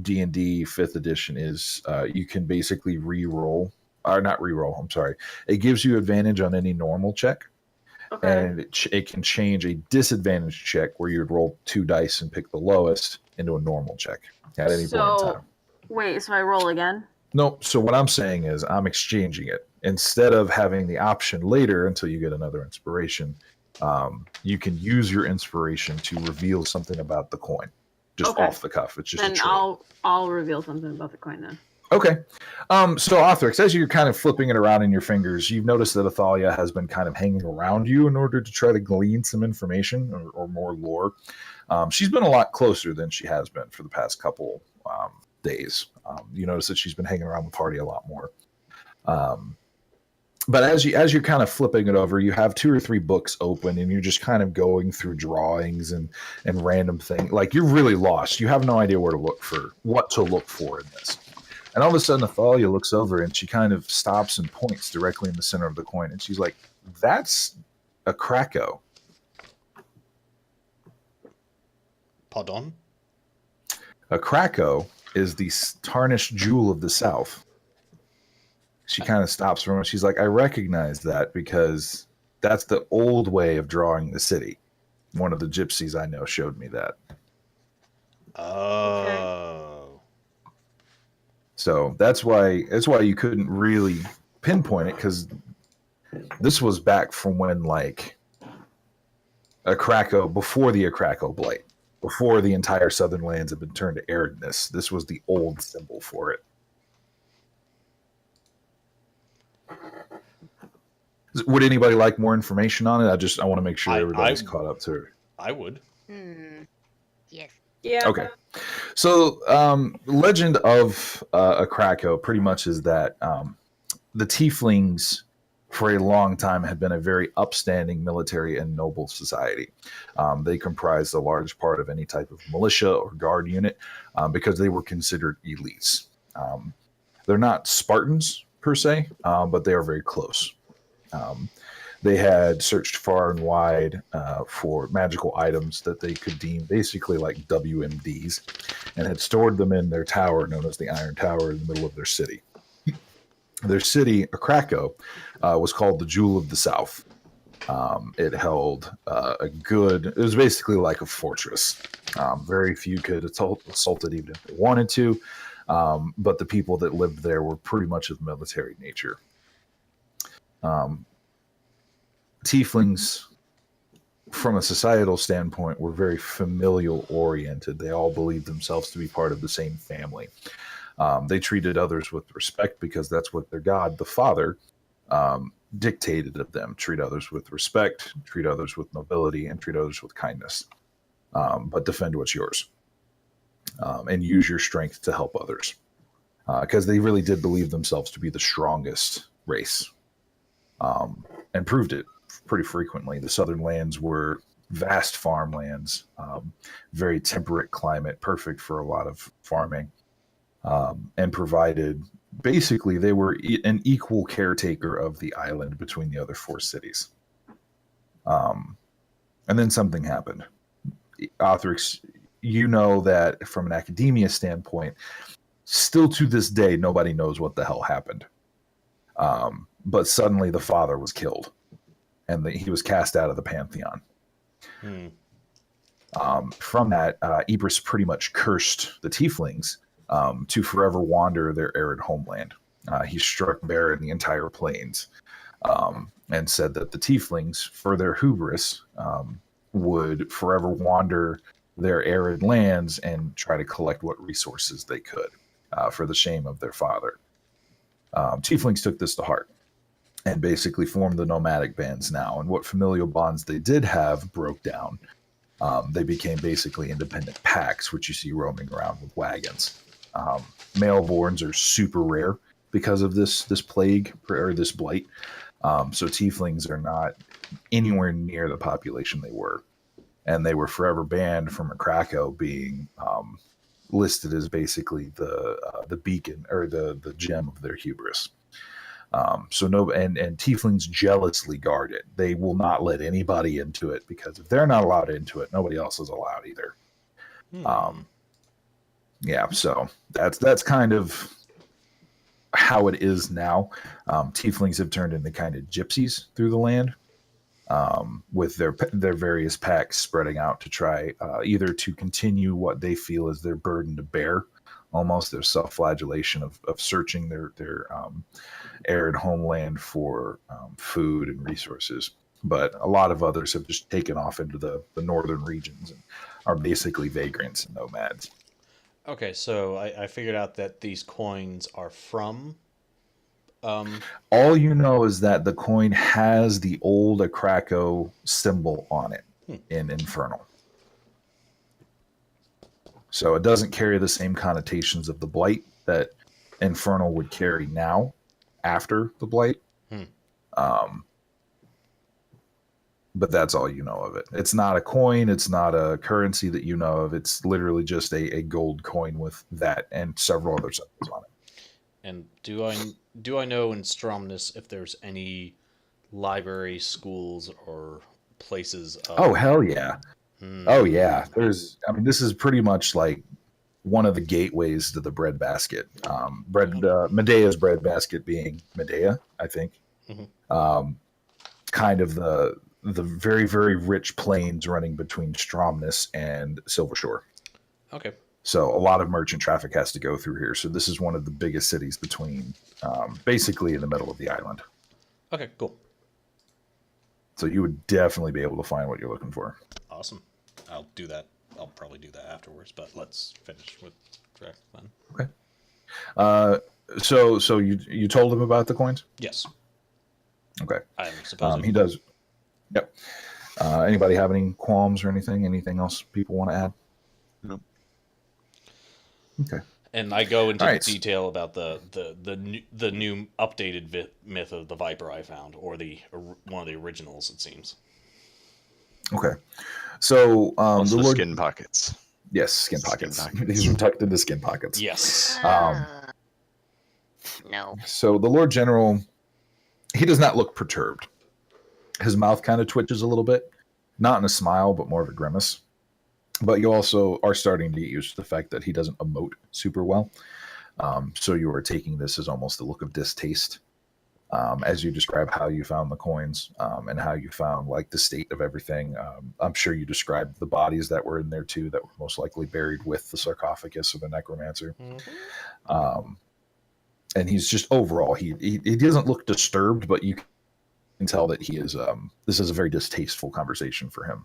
D&D 5th edition is you can basically re-roll, or not re-roll, I'm sorry. It gives you advantage on any normal check. Okay. And it can change a disadvantage check where you'd roll 2 dice and pick the lowest into a normal check at any point in time. Wait, so I roll again? No, so what I'm saying is I'm exchanging it. Instead of having the option later until you get another inspiration, you can use your inspiration to reveal something about the coin. Just off the cuff. It's just then a trait. I'll reveal something about the coin then. Okay. So Othrix, as you're kind of flipping it around in your fingers, you've noticed that Athalia has been kind of hanging around you in order to try to glean some information or more lore. She's been a lot closer than she has been for the past couple days. You notice that she's been hanging around the party a lot more. But as you're kind of flipping it over, you have 2 or 3 books open, and you're just kind of going through drawings and random things. Like, you're really lost. You have no idea what to look for in this. And all of a sudden, Athalia looks over, and she kind of stops and points directly in the center of the coin. And she's like, that's a Krakow. Pardon? A Krakow is the tarnished jewel of the South. She kind of stops for a moment. She's like, I recognize that because that's the old way of drawing the city. One of the gypsies I know showed me that. Oh. So that's why you couldn't really pinpoint it, because this was back from when, like, a Krakow, before the Krakow Blight, before the entire southern lands had been turned to aridness. This was the old symbol for it. Would anybody like more information on it? I want to make sure everybody's caught up to it. I would. Yes. Yeah. Okay. So, legend of a Krakow pretty much is that the Tieflings, for a long time, had been a very upstanding military and noble society. They comprised a large part of any type of militia or guard unit because they were considered elites. They're not Spartans per se, but they are very close. They had searched far and wide for magical items that they could deem basically like WMDs, and had stored them in their tower known as the Iron Tower in the middle of their city. Their city, Krakow, was called the Jewel of the South. It held it was basically like a fortress. Very few could assault it even if they wanted to, but the people that lived there were pretty much of military nature. Tieflings, from a societal standpoint, were very familial oriented. They all believed themselves to be part of the same family. They treated others with respect because that's what their god, the Father, dictated of them. Treat others with respect, treat others with nobility, and treat others with kindness. But defend what's yours. And use your strength to help others. Because they really did believe themselves to be the strongest race. And proved it pretty frequently. The southern lands were vast farmlands, very temperate climate, perfect for a lot of farming, and provided, basically, they were an equal caretaker of the island between the other four cities. And then something happened. Othrix, you know that from an academia standpoint, still to this day, nobody knows what the hell happened. But suddenly the father was killed, and he was cast out of the pantheon. From that, Ibris pretty much cursed the Tieflings to forever wander their arid homeland. He struck bare in the entire plains, and said that the Tieflings, for their hubris, would forever wander their arid lands and try to collect what resources they could for the shame of their father. Tieflings took this to heart and basically formed the nomadic bands now. And what familial bonds they did have broke down. They became basically independent packs, which you see roaming around with wagons. Maleborns are super rare because of this plague or this blight. So Tieflings are not anywhere near the population they were. And they were forever banned from a Krakow being listed as basically the beacon or the gem of their hubris. And Tieflings jealously guard it. They will not let anybody into it, because if they're not allowed into it, nobody else is allowed either. So that's kind of how it is now. Tieflings have turned into kind of gypsies through the land, with their various packs spreading out to try either to continue what they feel is their burden to bear, almost their self-flagellation of searching their arid homeland for food and resources. But a lot of others have just taken off into the northern regions and are basically vagrants and nomads. Okay, so I figured out that these coins are from... All you know is that the coin has the old Krakow symbol on it in Infernal. So it doesn't carry the same connotations of the Blight that Infernal would carry now after the Blight. But that's all you know of it. It's not a coin. It's not a currency that you know of. It's literally just a gold coin with that and several other symbols on it. And do I know in Stromnus if there's any libraries, schools, or places of... Oh, hell yeah. Hmm. Oh, yeah. This is pretty much like one of the gateways to the breadbasket. Medea's breadbasket being Medea, I think. Mhm. Kind of the very, very rich plains running between Stromness and Silvershore. Okay. So a lot of merchant traffic has to go through here. So this is one of the biggest cities between, basically in the middle of the island. Okay, cool. So you would definitely be able to find what you're looking for. Awesome. I'll do that. I'll probably do that afterwards, but let's finish with Drac then. Okay. So you told him about the coins? Yes. Okay. I'm supposed He does. Yep. Anybody have any qualms or anything? Anything else people want to add? No. Okay. And I go into All right. detail about the new updated myth of the Viper I found, or one of the originals, it seems. Okay. So Also, the Lord... skin pockets. Yes, skin pockets. pockets. These are tucked into skin pockets. Yes. No. So the Lord General, he does not look perturbed. His mouth kind of twitches a little bit, not in a smile, but more of a grimace. But you also are starting to get used to the fact that he doesn't emote super well. So you are taking this as almost a look of distaste as you describe how you found the coins and how you found like the state of everything. I'm sure you described the bodies that were in there too, that were most likely buried with the sarcophagus of the necromancer. Mm-hmm. And he's just overall, he doesn't look disturbed, but you can tell that he is. This is a very distasteful conversation for him.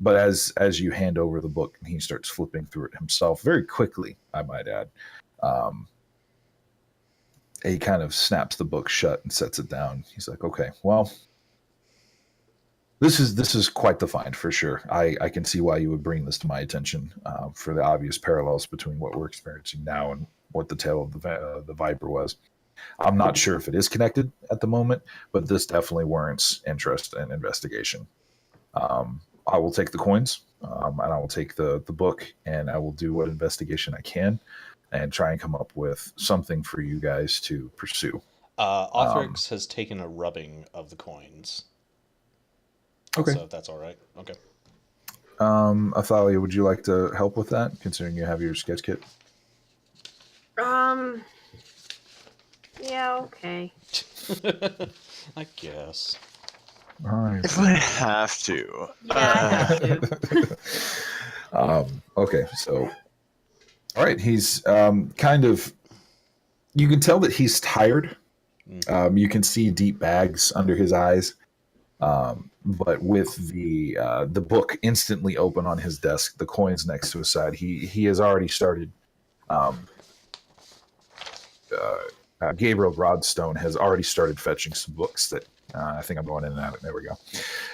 But as you hand over the book and he starts flipping through it himself very quickly, I might add, he kind of snaps the book shut and sets it down. He's like, okay, well, this is quite the find for sure. I can see why you would bring this to my attention for the obvious parallels between what we're experiencing now and what the tale of the Viper was. I'm not sure if it is connected at the moment, but this definitely warrants interest and investigation. I will take the coins, and I will take the book, and I will do what investigation I can, and try and come up with something for you guys to pursue. Othrix has taken a rubbing of the coins. Okay. So if that's all right. Okay. Athalia, would you like to help with that, considering you have your sketch kit? Yeah, okay. I guess. All right. If I have to. Yeah, I have to. Okay, so all right, he's kind of. You can tell that he's tired. You can see deep bags under his eyes, but with the book instantly open on his desk, the coins next to his side, he has already started. Gabriel Broadstone has already started fetching some books that I think I'm going in and out. There we go.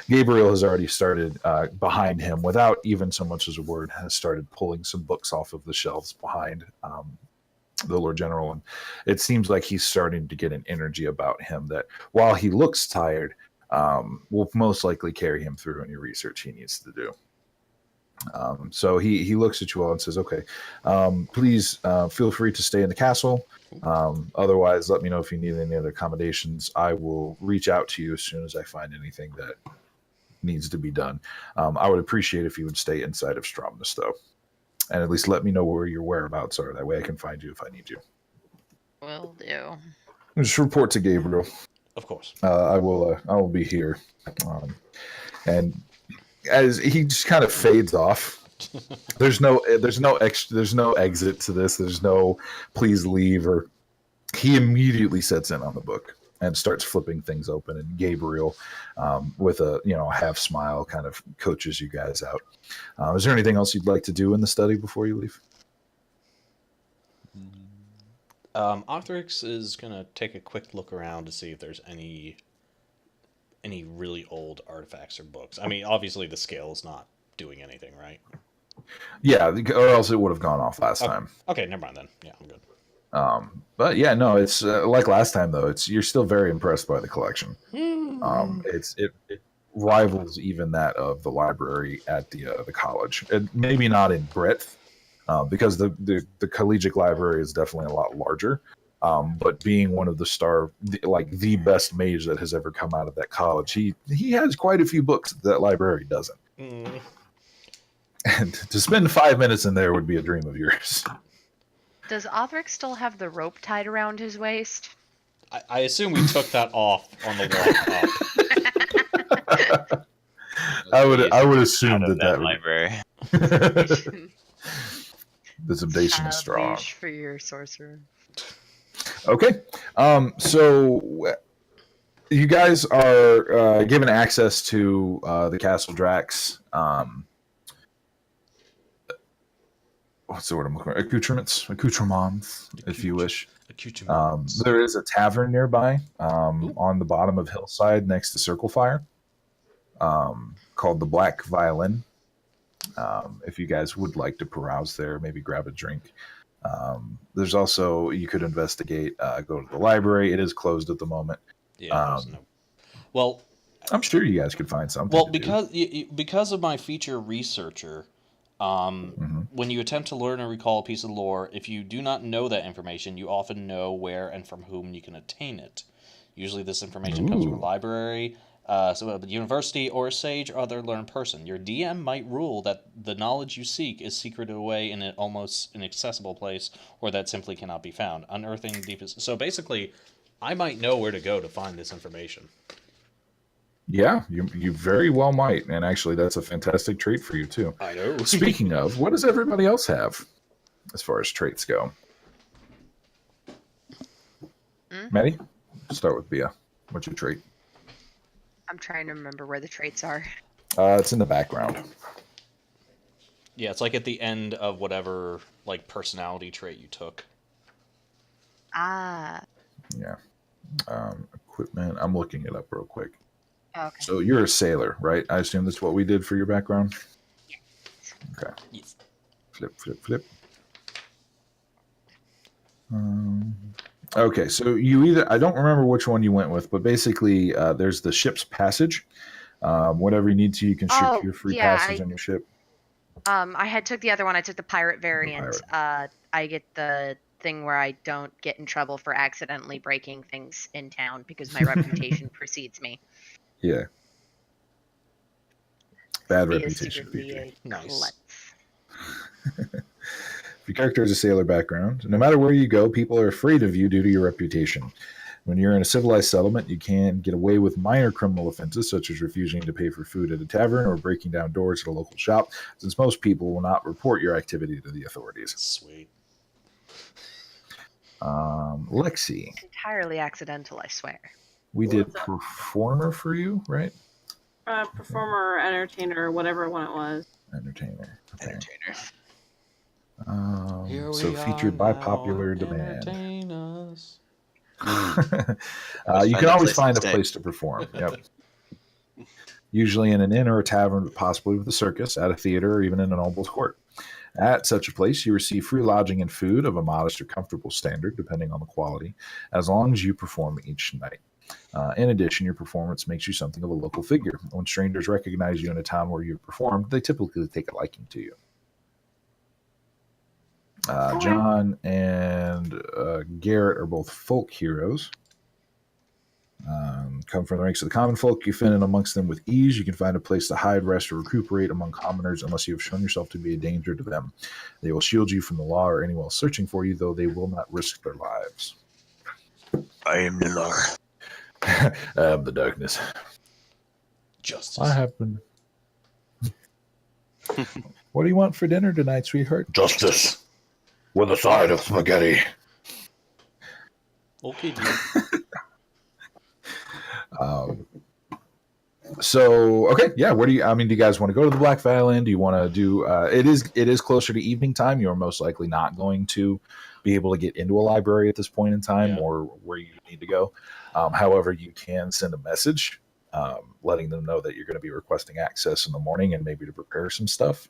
Gabriel has already started behind him, without even so much as a word, has started pulling some books off of the shelves behind the Lord General. And it seems like he's starting to get an energy about him that, while he looks tired, will most likely carry him through any research he needs to do. So he looks at you all and says, okay, please feel free to stay in the castle. Otherwise, let me know if you need any other accommodations. I will reach out to you as soon as I find anything that needs to be done. I would appreciate if you would stay inside of Stromness, though, and at least let me know where your whereabouts are. That way I can find you if I need you. Will do. Just report to Gabriel. Of course. I will be here. And as he just kind of fades off, there's no exit to this. There's no please leave, or he immediately sets in on the book and starts flipping things open. And Gabriel, with a half smile, kind of coaches you guys out. Is there anything else you'd like to do in the study before you leave? Othrix is gonna take a quick look around to see if there's any really old artifacts or books. I mean, obviously the scale is not doing anything, right? Yeah, or else it would have gone off last time. Okay, never mind then. Yeah, I'm good. But yeah, no, it's like last time though. You're still very impressed by the collection. It rivals even that of the library at the college. Maybe not in breadth, because the collegiate library is definitely a lot larger. But being one of the best mage that has ever come out of that college, he has quite a few books that library doesn't. And to spend 5 minutes in there would be a dream of yours. Does Othrix still have the rope tied around his waist? I assume we took that off on the walk up. I would assume that library. the temptation is Child strong. leash for your sorcerer. Okay, so you guys are given access to the Castle Drax. What's the word I'm looking for? Accoutrements, if you wish. There is a tavern nearby on the bottom of Hillside next to Circle Fire called the Black Violin. If you guys would like to carouse there, maybe grab a drink. There's also, you could investigate, go to the library. It is closed at the moment. Yeah. Well, I'm sure you guys could find something. Well, because of my feature researcher, when you attempt to learn or recall a piece of lore, if you do not know that information, you often know where and from whom you can attain it. Usually this information comes from a library, so a university, or a sage or other learned person. Your DM might rule that the knowledge you seek is secreted away in an almost inaccessible place, or that simply cannot be found. Unearthing the deepest... So basically, I might know where to go to find this information. Yeah, you very well might. And actually, that's a fantastic trait for you, too. I know. Speaking of, what does everybody else have as far as traits go? Maddie, start with Bia. What's your trait? I'm trying to remember where the traits are. It's in the background. Yeah, it's like at the end of whatever personality trait you took. Ah. Yeah. Equipment. I'm looking it up real quick. Okay. So you're a sailor, right? I assume that's what we did for your background? Yes. Okay. Yes. Flip. Okay, so I don't remember which one you went with, but basically there's the ship's passage. Whatever you need to, you can shoot your free passage on your ship. I took the other one. I took the pirate variant. I get the thing where I don't get in trouble for accidentally breaking things in town because my reputation precedes me. Yeah. Bad reputation. Nice. If your character has a sailor background, no matter where you go, people are afraid of you due to your reputation. When you're in a civilized settlement, you can get away with minor criminal offenses, such as refusing to pay for food at a tavern or breaking down doors at a local shop, since most people will not report your activity to the authorities. Sweet. Lexi. It's entirely accidental, I swear. We did performer for you, right? Performer, entertainer, whatever one it was. Entertainer. Okay. Here So we featured are by now, popular demand. entertain us. You can always find a place to perform. Yep. Usually in an inn or a tavern, but possibly with a circus, at a theater, or even in a noble's court. At such a place, you receive free lodging and food of a modest or comfortable standard, depending on the quality, as long as you perform each night. In addition, your performance makes you something of a local figure. When strangers recognize you in a town where you've performed, they typically take a liking to you. John and Garrett are both folk heroes. Come from the ranks of the common folk, you fit in amongst them with ease. You can find a place to hide, rest, or recuperate among commoners unless you have shown yourself to be a danger to them. They will shield you from the law or anyone else searching for you, though they will not risk their lives. I am the law. I am the darkness. Justice. What happened? What do you want for dinner tonight, sweetheart? Justice. With a side of spaghetti. Okay, dude. Okay, yeah. Do you guys want to go to the Black Violin? Do you want to do? It is closer to evening time. You're most likely not going to be able to get into a library at this point in time, or where you need to go. However, you can send a message, letting them know that you're going to be requesting access in the morning and maybe to prepare some stuff.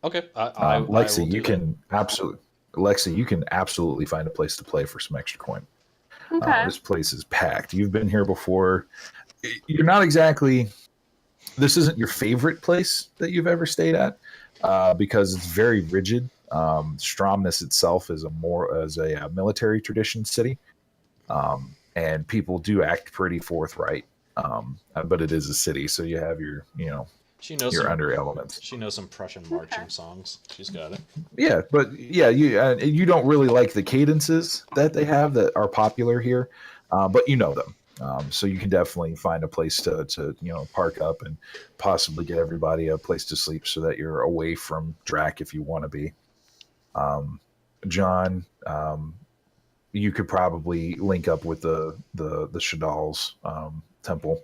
Okay, Lexi, you can absolutely find a place to play for some extra coin. Okay. This place is packed. You've been here before. You're not exactly. This isn't your favorite place that you've ever stayed at, because it's very rigid. Stromness itself is a military tradition city, And people do act pretty forthright. But it is a city, so you have your She knows your some. under elements. She knows some Prussian marching songs. She's got it. Yeah, but yeah, you don't really like the cadences that they have that are popular here, but you know them. So you can definitely find a place to park up and possibly get everybody a place to sleep so that you're away from Drac if you want to be. John, you could probably link up with the Shadal's temple.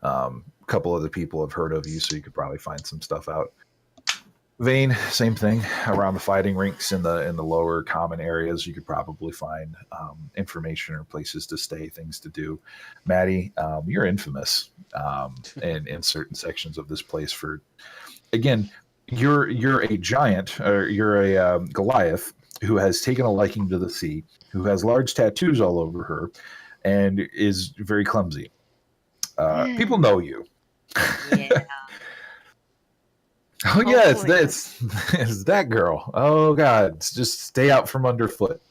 A couple other people have heard of you, so you could probably find some stuff out. Vane, same thing. Around the fighting rinks in the lower common areas, you could probably find information or places to stay, things to do. Maddie, you're infamous in certain sections of this place for, again, you're a giant, or you're a Goliath who has taken a liking to the sea, who has large tattoos all over her, and is very clumsy. People know you. Yeah. Oh yeah, it's Hopefully. it's that girl. Oh god, just stay out from underfoot.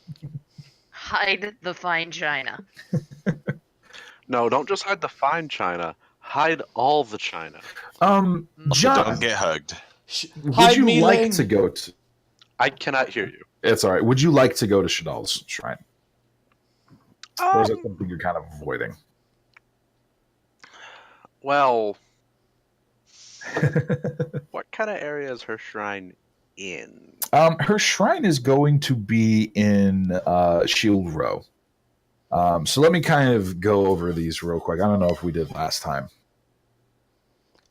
Hide the fine china. No, don't just hide the fine china. Hide all the china. Also, John, don't get hugged. would Hide you me, like Ling. to go to? I cannot hear you. It's all right. Would you like to go to Shadal's shrine, or is that Um, something you're kind of avoiding? well, what kind of area is her shrine in? Her shrine is going to be in Shield Row. So let me kind of go over these real quick. I don't know if we did last time.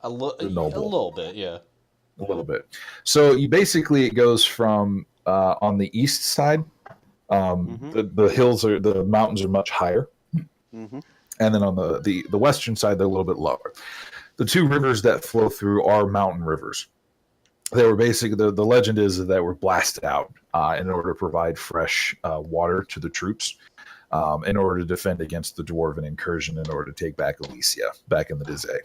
A Noble. little bit, yeah. A little bit. So you basically, it goes from on the east side. The mountains are much higher, Mm-hmm. and then on the western side they're a little bit lower. The two rivers that flow through are mountain rivers. They were basically, the legend is that they were blasted out in order to provide fresh water to the troops, in order to defend against the dwarven incursion, in order to take back Elysia back in the Dizay.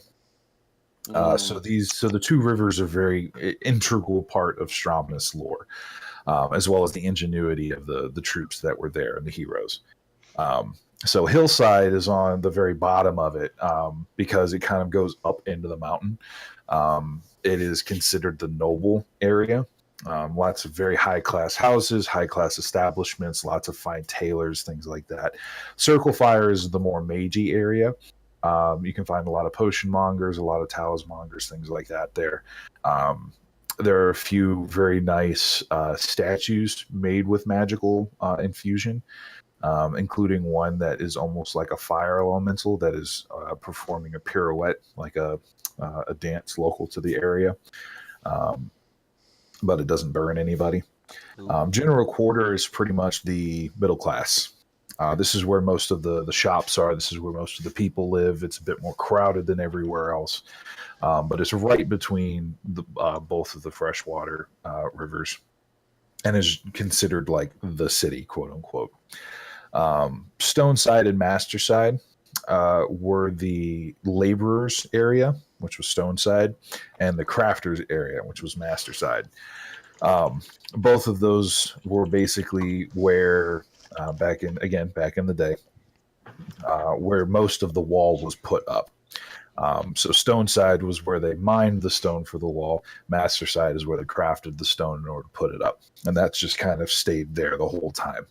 So the two rivers are very integral part of Stromnus lore, as well as the ingenuity of the troops that were there and the heroes. So Hillside is on the very bottom of it, because it kind of goes up into the mountain. It is considered the noble area. Lots of very high class houses, high class establishments, lots of fine tailors, things like that. Circle Fire is the more magey area. You can find a lot of potion mongers, a lot of talismongers, things like that there. There are a few very nice statues made with magical infusion, including one that is almost like a fire elemental that is performing a pirouette, like a dance local to the area, but it doesn't burn anybody. General Quarter is pretty much the middle class. This is where most of the shops are. This is where most of the people live. It's a bit more crowded than everywhere else, but it's right between both of the freshwater rivers, and is considered like the city, quote unquote. Stoneside and Masterside were the laborers area, which was Stoneside, and the crafters area, which was Masterside. Both of those were basically where back in the day, where most of the wall was put up. So Stoneside was where they mined the stone for the wall. Masterside is where they crafted the stone in order to put it up, and that's just kind of stayed there the whole time.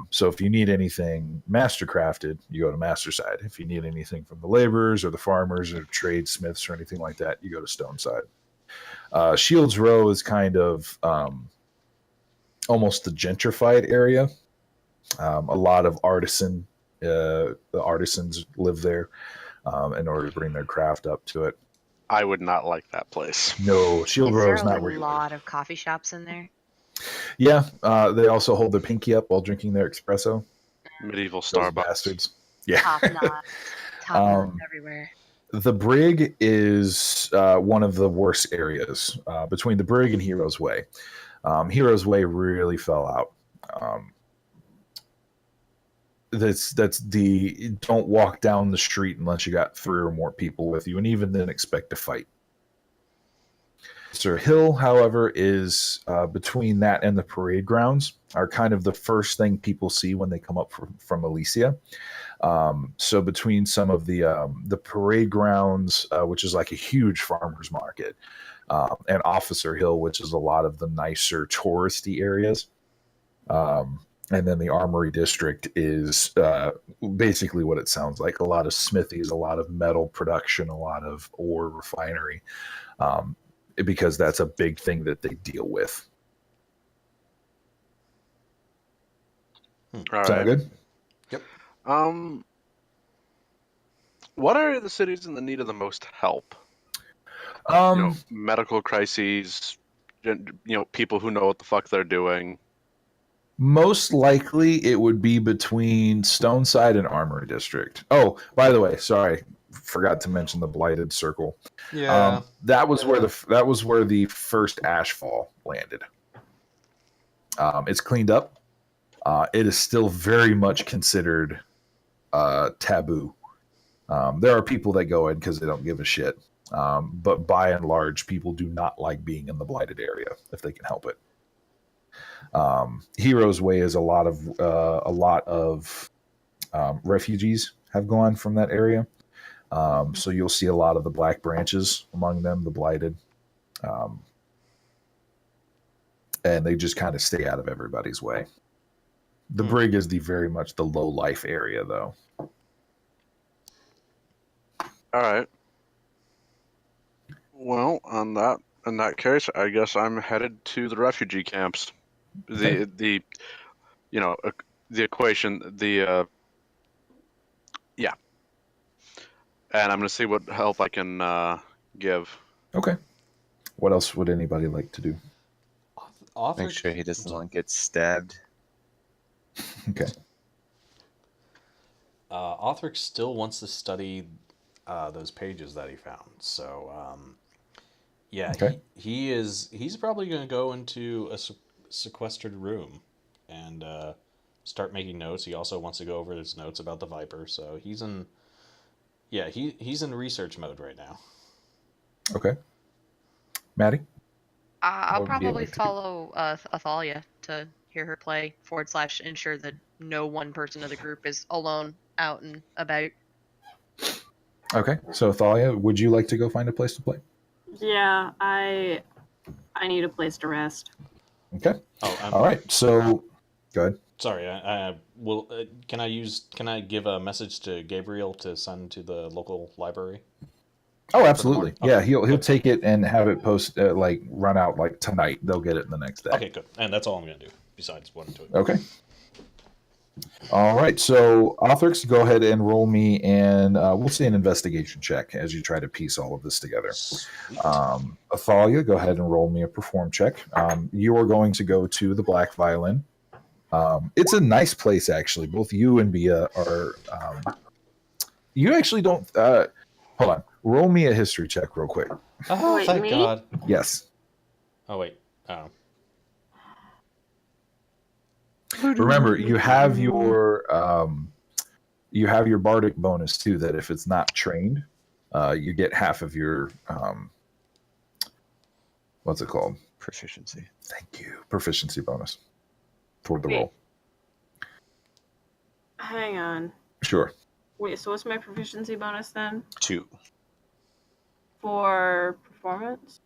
So if you need anything mastercrafted, you go to Masterside. If you need anything from the laborers or the farmers or tradesmiths or anything like that, you go to Stoneside. Shields Row is kind of almost the gentrified area. A lot of the artisans live there in order to bring their craft up to it. I would not like that place. No, Shield Is Row there is not a where you lot of coffee shops in there? Yeah, they also hold their pinky up while drinking their espresso. Medieval Those Starbucks. bastards. Yeah. Top notch. Top notch everywhere. The Brig is one of the worst areas between the Brig and Heroes Way. Heroes Way really fell out. That's the don't walk down the street unless you got 3 or more people with you, and even then expect to fight. Officer Hill, however, is between that and the parade grounds are kind of the first thing people see when they come up from Elysia. So between some of the parade grounds, which is like a huge farmers market, and Officer Hill, which is a lot of the nicer touristy areas. And then the Armory District is basically what it sounds like. A lot of smithies, a lot of metal production, a lot of ore refinery, because that's a big thing that they deal with. All Sound right. good? What are the cities in the need of the most help? Medical crises, people who know what the fuck they're doing. Most likely it would be between Stoneside and Armory District. Oh, by the way, sorry, forgot to mention the Blighted Circle. Yeah. That was where the first ashfall landed. It's cleaned up. It is still very much considered taboo. There are people that go in because they don't give a shit. But by and large, people do not like being in the blighted area if they can help it. Heroes Way is a lot of refugees have gone from that area. So you'll see a lot of the black branches among them, the blighted. And they just kind of stay out of everybody's way. The brig is very much the low life area, though. All right. Well, in that case, I guess I'm headed to the refugee camps. Okay. The equation, yeah. And I'm gonna see what help I can give. Okay. What else would anybody like to do? Make sure he doesn't get stabbed. Okay. Othrix still wants to study those pages that he found. So, yeah, Okay. he's probably going to go into a sequestered room and start making notes. He also wants to go over his notes about the Viper. So he's in research mode right now. Okay. Maddie? I'll What would you probably like to do? follow Athalia to hear her play / ensure that no one person of the group is alone out and about. Okay. So, Thalia, would you like to go find a place to play? Yeah, I need a place to rest. Okay. Oh, All right. So, go ahead. Sorry. Can I give a message to Gabriel to send to the local library? Oh, absolutely. Okay. Yeah, he'll take it and have it run out like tonight. They'll get it the next day. Okay, good. And that's all I'm going to do. Besides wanting to. Okay. All right. So, Othrix, go ahead and roll me, and we'll see an investigation check as you try to piece all of this together. Sweet. Athalia, go ahead and roll me a perform check. You are going to go to the Black Violin. It's a nice place, actually. Both you and Bia are. You actually don't. Hold on. Roll me a history check real quick. Oh, Wait, thank me? God. Yes. Oh, wait. Oh. Remember, you have your bardic bonus too. That if it's not trained, you get half of your what's it called? Proficiency. Thank you. Proficiency bonus toward the Wait. roll. Hang on. Sure. Wait, so what's my proficiency bonus then? 2. For performance?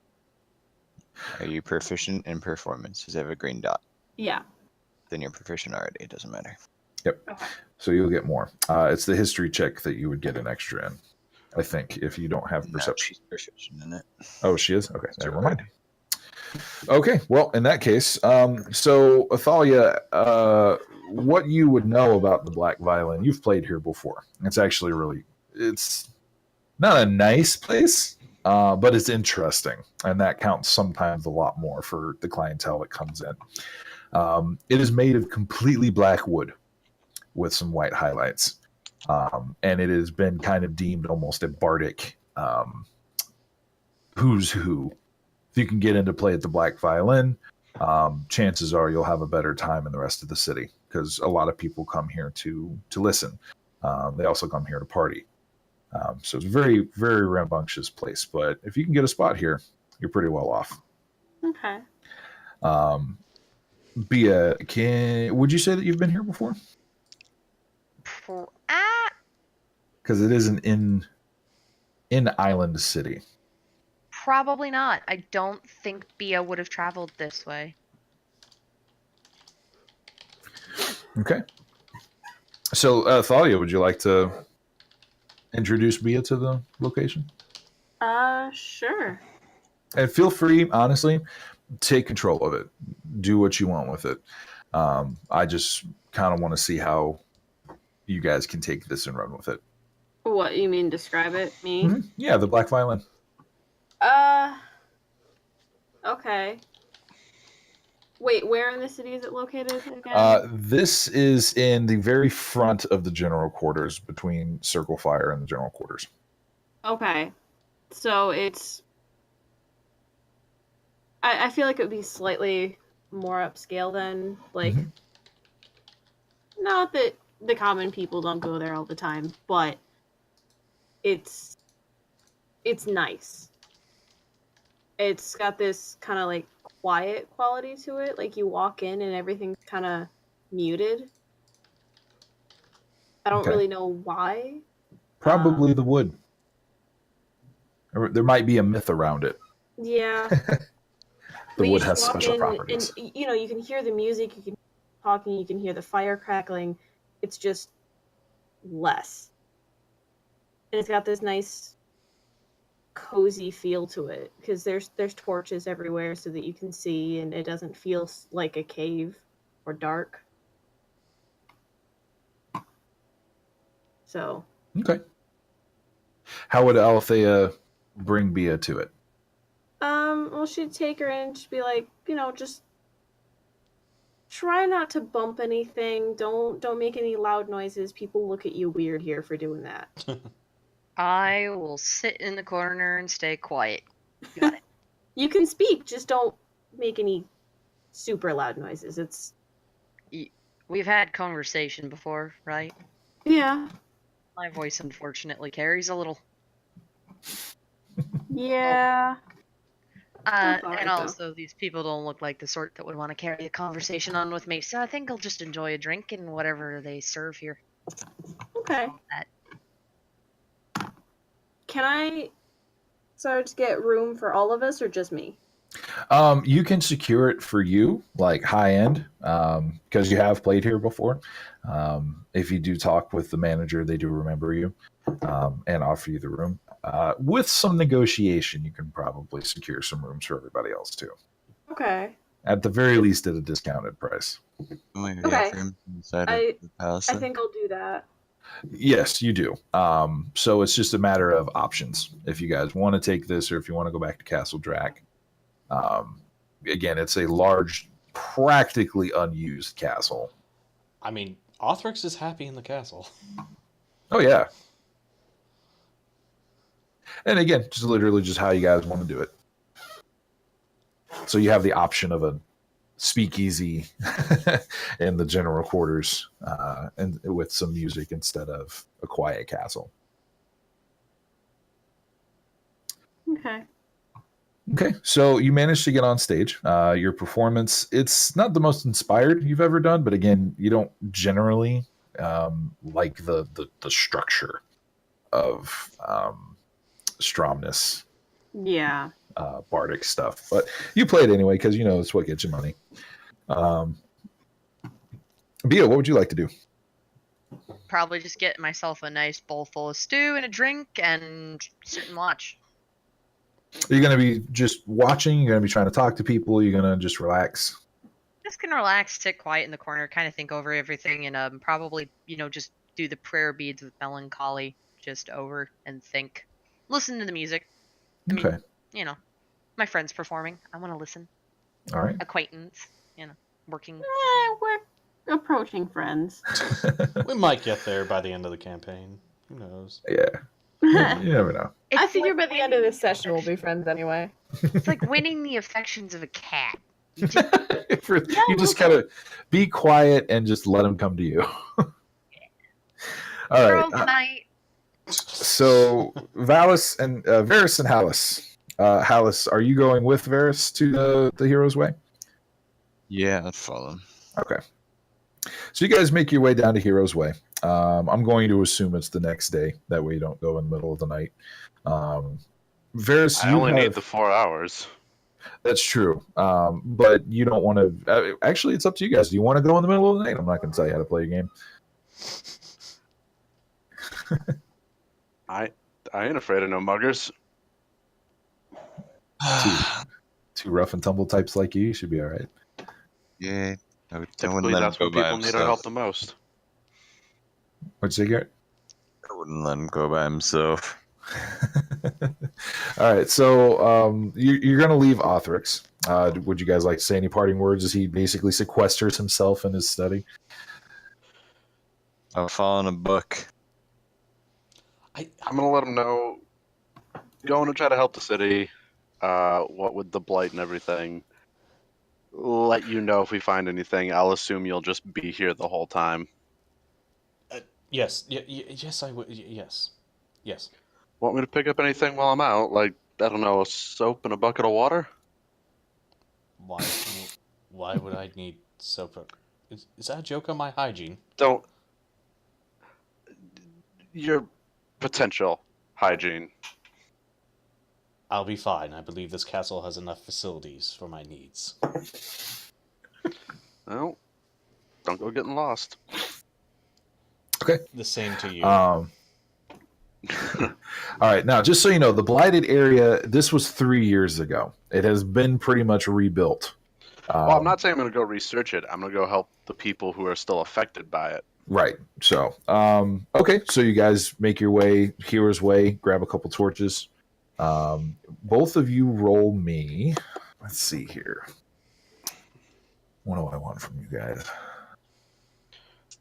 Are you proficient in performance? Does it have a green dot? Yeah. Then you're proficient already. It doesn't matter. Yep. Okay. So you'll get more. It's the history check that you would get an extra in. I think if you don't have No, perception. she's proficient in it. Oh, she is? Okay. It's Never alright. mind. Okay. Well, in that case, so Athalia, what you would know about the Black Violin, you've played here before. It's actually it's not a nice place, but it's interesting. And that counts sometimes a lot more for the clientele that comes in. It is made of completely black wood with some white highlights. And it has been kind of deemed almost a bardic who's who. If you can get into play at the Black Violin, chances are you'll have a better time in the rest of the city because a lot of people come here to listen. They also come here to party. So it's a very, very rambunctious place. But if you can get a spot here, you're pretty well off. Okay. Bia, would you say that you've been here before? Because it is an in island city. Probably not. I don't think Bia would have traveled this way. Okay. So, Thalia, would you like to introduce Bia to the location? Sure. And feel free, honestly, take control of it. Do what you want with it. I just kind of want to see how you guys can take this and run with it. What you mean? Describe it, me? Mm-hmm. Yeah, the black violin. Okay. Wait, where in the city is it located again? This is in the very front of the general quarters, between Circle Fire and the general quarters. Okay. So it's... I feel like it would be slightly more upscale than, like... Mhm. Not that the common people don't go there all the time, but it's nice. It's got this kind of, like, quiet quality to it. Like, you walk in and everything's kind of muted. I don't Okay. really know why. Probably the wood. Or there might be a myth around it. Yeah. The But wood you has just walk special in properties. and, you know, you can hear the music, you can hear talking, you can hear the fire crackling. It's just less. And it's got this nice cozy feel to it because there's torches everywhere so that you can see and it doesn't feel like a cave or dark. So, Okay. How would Althea bring Bia to it? well, she'd take her in, she'd be like, you know, just try not to bump anything. Don't make any loud noises. People look at you weird here for doing that. I will sit in the corner and stay quiet. Got it. You can speak, just don't make any super loud noises. It's We've had conversation before, right? yeah. My voice unfortunately carries a little. Yeah. I'm sorry, And though. also, these people don't look like the sort that would want to carry a conversation on with me, so I think I'll just enjoy a drink and whatever they serve here. Okay. That. Can I start to get room for all of us or just me? You can secure it for you, like high end, because you have played here before. If you do talk with the manager, they do remember you and offer you the room. With some negotiation, you can probably secure some rooms for everybody else too. Okay. At the very least, at a discounted price. Okay. Inside I- of the palace. I think I'll do that. Yes, you do. So it's just a matter of options. If you guys want to take this, or if you want to go back to Castle Drac. Again, it's a large, practically unused castle. I mean, Othrix is happy in the castle. Oh yeah. And again, just literally just how you guys want to do it. So you have the option of a speakeasy in the general quarters, and with some music instead of a quiet castle. Okay. Okay, so you managed to get on stage. Your performance, it's not the most inspired you've ever done, but again, you don't generally like the structure of Stromnus Yeah. bardic stuff. But you play it anyway because you know it's what gets you money. Bia, what would you like to do? Probably just get myself a nice bowl full of stew and a drink and sit and watch. Are you going to be just watching? You're going to be trying to talk to people? You're going to just relax? Just gonna relax, sit quiet in the corner, kind of think over everything, and probably, just do the prayer beads with melancholy, just over and think. Listen to the music. I mean, Okay. My friend's performing. I want to listen. All right. Acquaintance, working. We're approaching friends. We might get there by the end of the campaign. Who knows? Yeah. You never know. I It's figure like by the end of this session we'll be friends anyway. It's like winning the affections of a cat. You just kind of be quiet and just let them come to you. All Girls' right. night. So Varys and Hallis, Hallis, are you going with Varys to the Hero's Way? Yeah, I'd follow him. Okay. So you guys make your way down to Hero's Way. I'm going to assume it's the next day. That way you don't go in the middle of the night. Varys, I only need the 4 hours. That's true. But you don't want to... actually, it's up to you guys. Do you want to go in the middle of the night? I'm not going to tell you how to play a game. I ain't afraid of no muggers. Two rough and tumble types like you should be all right. Yeah, I wouldn't Typically, let him that's go when by people need our help himself. the most. What'd you say, Garrett? I wouldn't let him go by himself. All right, so you're going to leave Othrix. Would you guys like to say any parting words as he basically sequesters himself in his study? I'll fall in a book. I'm gonna let him know. Going to try to help the city. What with the blight and everything. Let you know if we find anything. I'll assume you'll just be here the whole time. Yes. Yes, I would. Yes. Yes. Want me to pick up anything while I'm out? Like, I don't know, a soap and a bucket of water? Why would I need soap? Is that a joke on my hygiene? Don't. Your potential hygiene. I'll be fine. I believe this castle has enough facilities for my needs. Well, don't go getting lost. Okay. The same to you. All right. Now, just so you know, the Blighted area, this was 3 years ago. It has been pretty much rebuilt. Well, I'm not saying I'm going to go research it. I'm going to go help the people who are still affected by it. Right. So, okay. So you guys make your way Hero's Way, grab a couple torches. Both of you roll me. Let's see here. What do I want from you guys?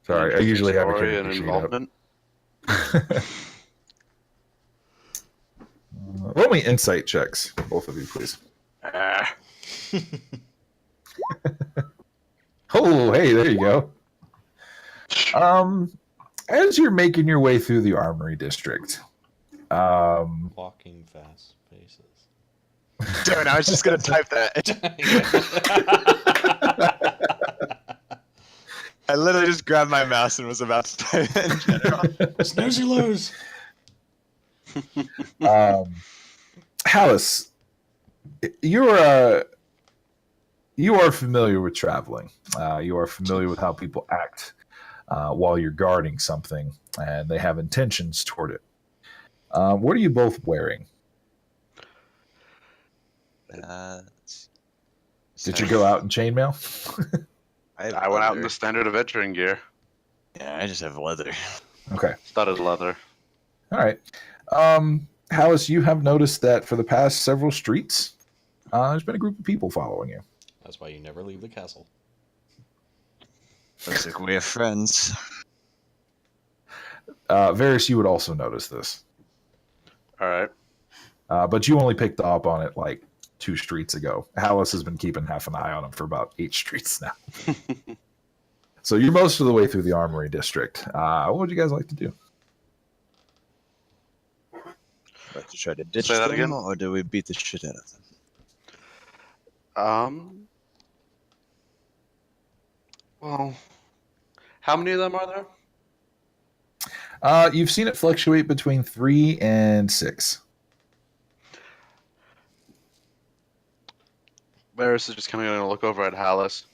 Sorry, I usually have a Story character and sheet involvement. up. Roll me insight checks, both of you, please. Oh, hey, there you go. As you're making your way through the Armory District, Walking fast paces. Damn it, I was just going to type that. I literally just grabbed my mouse and was about to type it in general. Snooze you lose. Hallis, you are familiar with traveling. You are familiar with how people act while you're guarding something, and they have intentions toward it. What are you both wearing? Did you go out in chainmail? I went out in the standard adventuring gear. Yeah, I just have leather. Okay. Studded leather. All right. Hallis, you have noticed that for the past several streets, there's been a group of people following you. That's why you never leave the castle. Looks like we have friends. Varys, you would also notice this. All right. But you only picked up on it like 2 streets ago. Hallis has been keeping half an eye on him for about 8 streets now. So you're most of the way through the Armory District. What would you guys like to do? Like to try to ditch Say that them, again? or do we beat the shit out of them? Well, how many of them are there? You've seen it fluctuate between 3 and 6. Varys is just kind of going to look over at Hallis.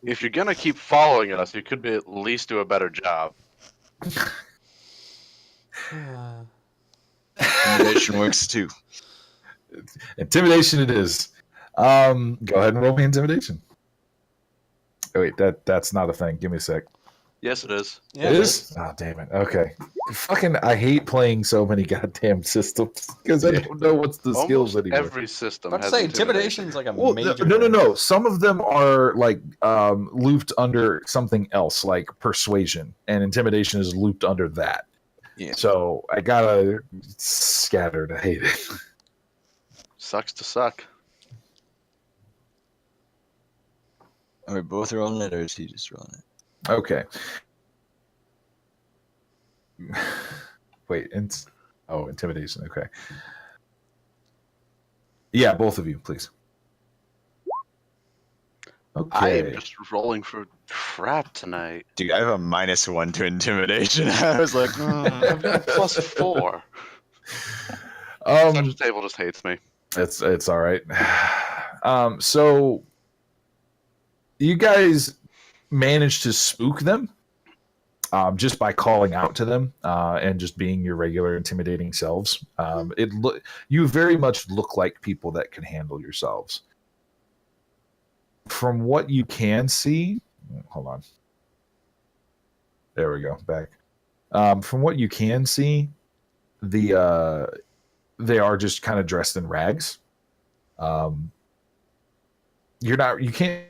If you're going to keep following us, you could at least do a better job. Intimidation works too. Intimidation it is. Go ahead and roll me intimidation. Oh, wait, that's not a thing. Give me a sec. Yes, it is. Yeah, it is? Oh, damn it. Okay. I hate playing so many goddamn systems because I don't know what's the skills Almost anymore. every system I'd has say intimidation. intimidation's like a Well, major. no. Some of them are like looped under something else, like persuasion, and intimidation is looped under that. Yeah. So I gotta scatter to hate it. Sucks to suck. Are we both rolling it, or is he just rolling it? Okay. Wait, intimidation. Okay. Yeah, both of you, please. I Okay. am just rolling for crap tonight. Dude, I have a -1 to intimidation. I was like, I've got a +4. Um, Central table just hates me. it's all right. So you guys managed to spook them just by calling out to them and just being your regular intimidating selves. You very much look like people that can handle yourselves. From what you can see, hold on. There we go. Back. From what you can see, they are just kind of dressed in rags. You can't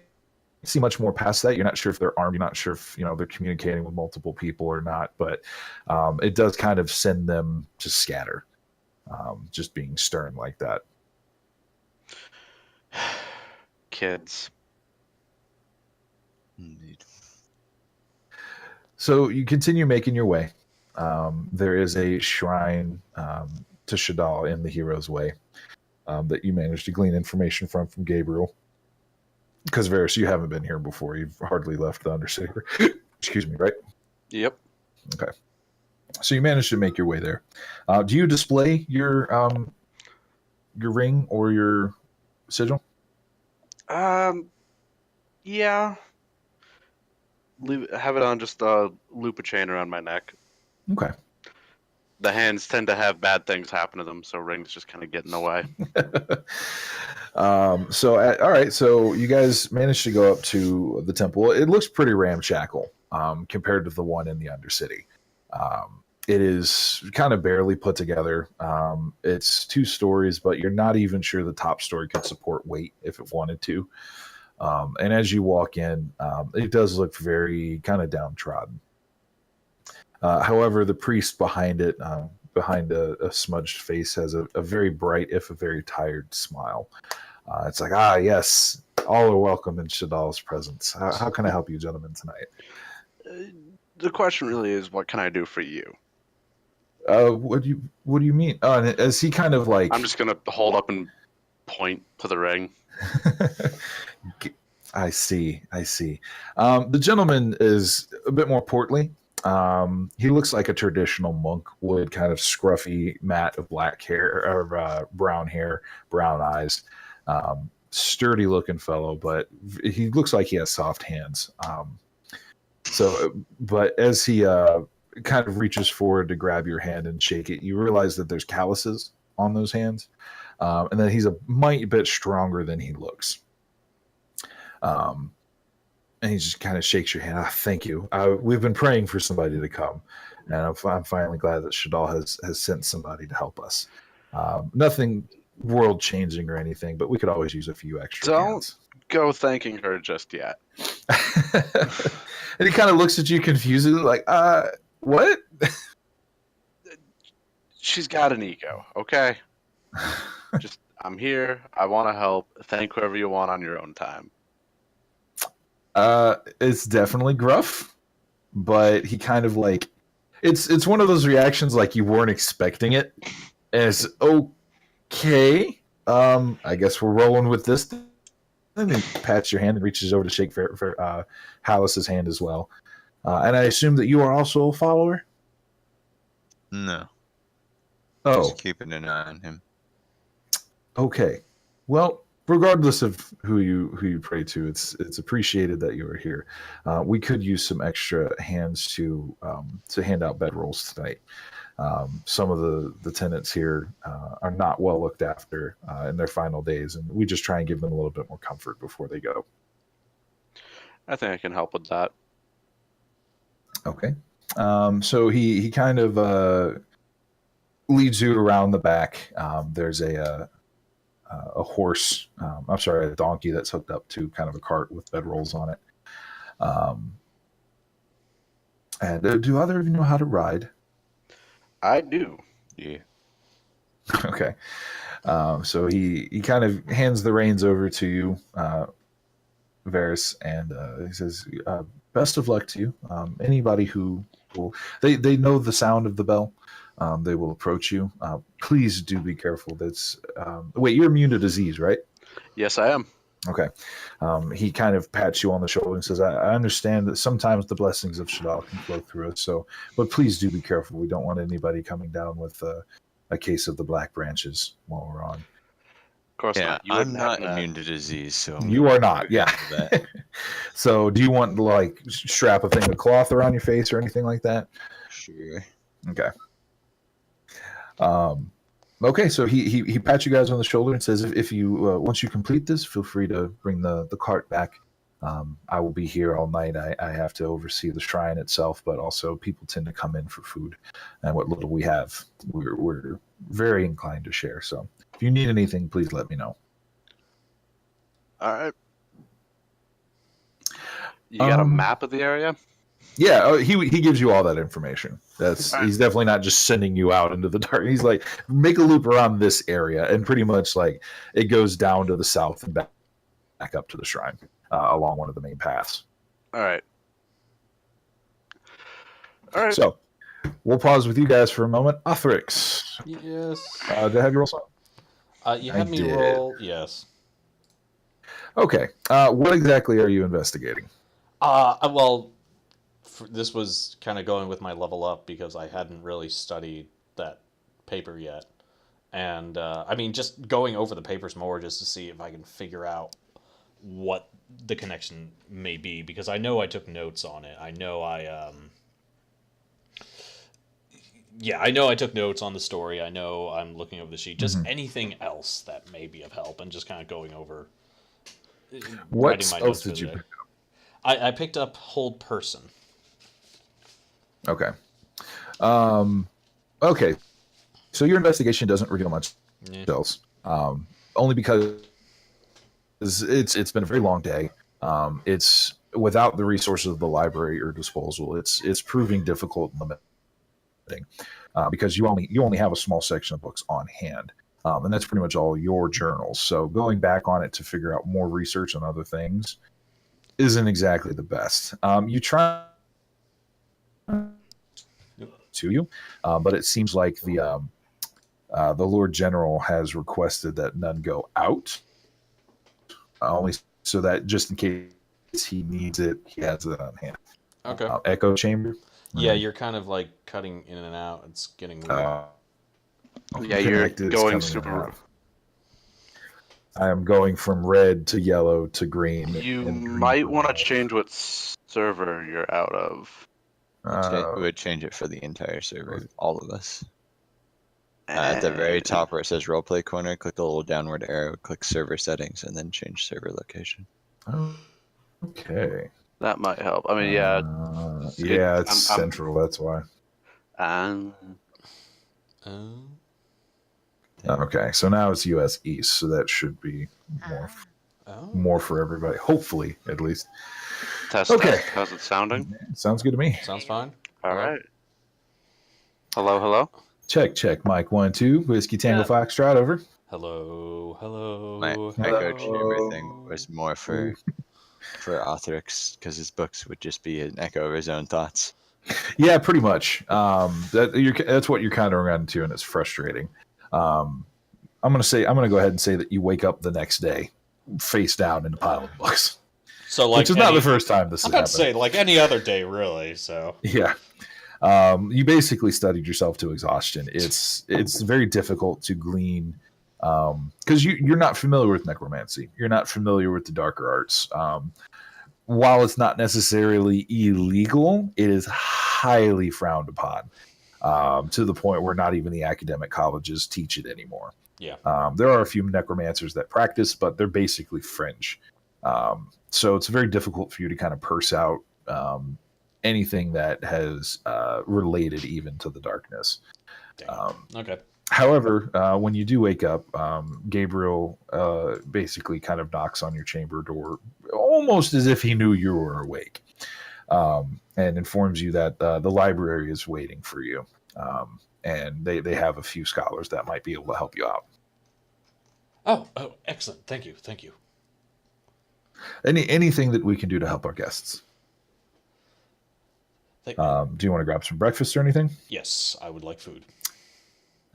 see much more past that. You're not sure if they're armed. You're not sure if they're communicating with multiple people or not. But it does kind of send them to scatter, just being stern like that. Kids. Indeed. So you continue making your way. There is a shrine to Shadal in the Hero's Way that you managed to glean information from Gabriel. Because Varys, you haven't been here before. You've hardly left the Undercity. Excuse me, right? Yep. Okay. So you managed to make your way there. Do you display your ring or your sigil? Yeah. Have it on just a loop of chain around my neck. Okay. The hands tend to have bad things happen to them, so rings just kind of get in the way. All right. So you guys managed to go up to the temple. It looks pretty ramshackle compared to the one in the Undercity. It is kind of barely put together. It's 2 stories, but you're not even sure the top story could support weight if it wanted to. And as you walk in, it does look very kind of downtrodden. However, the priest behind it, behind a smudged face, has a very bright, if a very tired, smile. It's like, yes, all are welcome in Shadal's presence. How can I help you, gentlemen, tonight? The question really is, what can I do for you? What do you mean? And as he kind of like, I'm just gonna hold up and point to the ring. I see. The gentleman is a bit more portly. He looks like a traditional monk would, kind of scruffy mat of black hair or brown hair, brown eyes. Sturdy looking fellow, but he looks like he has soft hands. But as he kind of reaches forward to grab your hand and shake it, you realize that there's calluses on those hands, and that he's a mighty bit stronger than he looks. And he just kind of shakes your hand. Thank you. We've been praying for somebody to come, and I'm finally glad that Shadal has sent somebody to help us. Nothing world changing or anything, but we could always use a few extra hands. Go thanking her just yet. And he kind of looks at you confusedly, like, what? She's got an ego, okay? Just, I'm here. I want to help. Thank whoever you want on your own time. It's definitely gruff, but he kind of like, it's one of those reactions like you weren't expecting it. And it's okay. I guess we're rolling with this. And he pats your hand and reaches over to shake Hallis's hand as well. And I assume that you are also a follower? No. Oh. Just keeping an eye on him. Okay. Well, regardless of who you pray to, it's appreciated that you are here. We could use some extra hands to hand out bedrolls tonight. Some of the tenants here are not well looked after in their final days, and we just try and give them a little bit more comfort before they go. I think I can help with that. Okay. So he kind of leads you around the back. There's a horse, a donkey that's hooked up to kind of a cart with bedrolls on it. And do either of you know how to ride? I do. Yeah. Okay. So he kind of hands the reins over to you, Varys, and he says, best of luck to you. Anybody who will, they know the sound of the bell. They will approach you. Please do be careful. That's wait, you're immune to disease, right? Yes, I am. Okay. He kind of pats you on the shoulder and says, I understand that sometimes the blessings of Shadal can flow through us, but please do be careful. We don't want anybody coming down with a case of the black branches while we're on. Of course Yeah, not. You I'm wouldn't not happen to- immune to disease, so I'm You gonna are not, look yeah. into that. So do you want to like strap a thing of cloth around your face or anything like that? Sure. Okay. Okay, so he pats you guys on the shoulder and says, if you once you complete this, feel free to bring the cart back. I will be here all night. I have to oversee the shrine itself, but also people tend to come in for food, and what little we have, we're very inclined to share. So if you need anything, please let me know. All right. You got a map of the area? Yeah, he gives you all that information. He's definitely not just sending you out into the dark. He's like, make a loop around this area, and pretty much like it goes down to the south and back up to the shrine along one of the main paths. All right. All right. So we'll pause with you guys for a moment. Othrix, Yes. did I have you roll something? You I had me did. roll. Yes. Okay. What exactly are you investigating? Well, this was kind of going with my level up because I hadn't really studied that paper yet. And, I mean, just going over the papers more just to see if I can figure out what the connection may be. Because I know I took notes on it. I know I know I took notes on the story. I know I'm looking over the sheet. Just anything else that may be of help and just kind of going over. What writing my notes spells did for you the day. pick up? I picked up Hold Person. Okay. Okay. So your investigation doesn't reveal much else. Only because it's been a very long day. It's without the resources of the library or disposal. It's proving difficult and limiting because you only have a small section of books on hand, and that's pretty much all your journals. So going back on it to figure out more research on other things isn't exactly the best. You try to you, but it seems like the Lord General has requested that none go out, only so that just in case he needs it, he has it on hand. Okay. Echo chamber. Yeah, you're kind of like cutting in and out. It's getting weird. Yeah, you're Connected, it's going coming super. in and out. I am going from red to yellow to green. You and green might to want to red. change what server you're out of. We would change it for the entire server, all of us. At the very top where it says roleplay corner, click the little downward arrow, click server settings, and then change server location. Okay. That might help. I mean, yeah. Yeah, it's I'm- central. That's why. Oh. Okay, so now it's U.S. East, so that should be more for everybody. Hopefully, at least. Test. Okay. Test. How's it sounding? Sounds good to me. Sounds fine. All right. Hello, hello. Check. Mike 1 2 Whiskey Tango Foxtrot over. Hello. My hello. echo chamber thing was more for Othrix, because his books would just be an echo of his own thoughts. Yeah, pretty much. That's what you're kind of running to, and it's frustrating. I'm gonna go ahead and say that you wake up the next day, face down in a pile of books. So like, Which is not the first time this I'm has about to happened. say like any other day, really. So Yeah. You basically studied yourself to exhaustion. It's very difficult to glean because you're not familiar with necromancy. You're not familiar with the darker arts. While it's not necessarily illegal, it is highly frowned upon to the point where not even the academic colleges teach it anymore. yeah. There are a few necromancers that practice, but they're basically fringe. So it's very difficult for you to kind of purse out anything that has related even to the darkness. Okay. However, when you do wake up, Gabriel basically kind of knocks on your chamber door almost as if he knew you were awake, and informs you that the library is waiting for you, and they have a few scholars that might be able to help you out. Oh, excellent. Thank you. Anything that we can do to help our guests. Thank Do you want to grab some breakfast or anything? Yes, I would like food.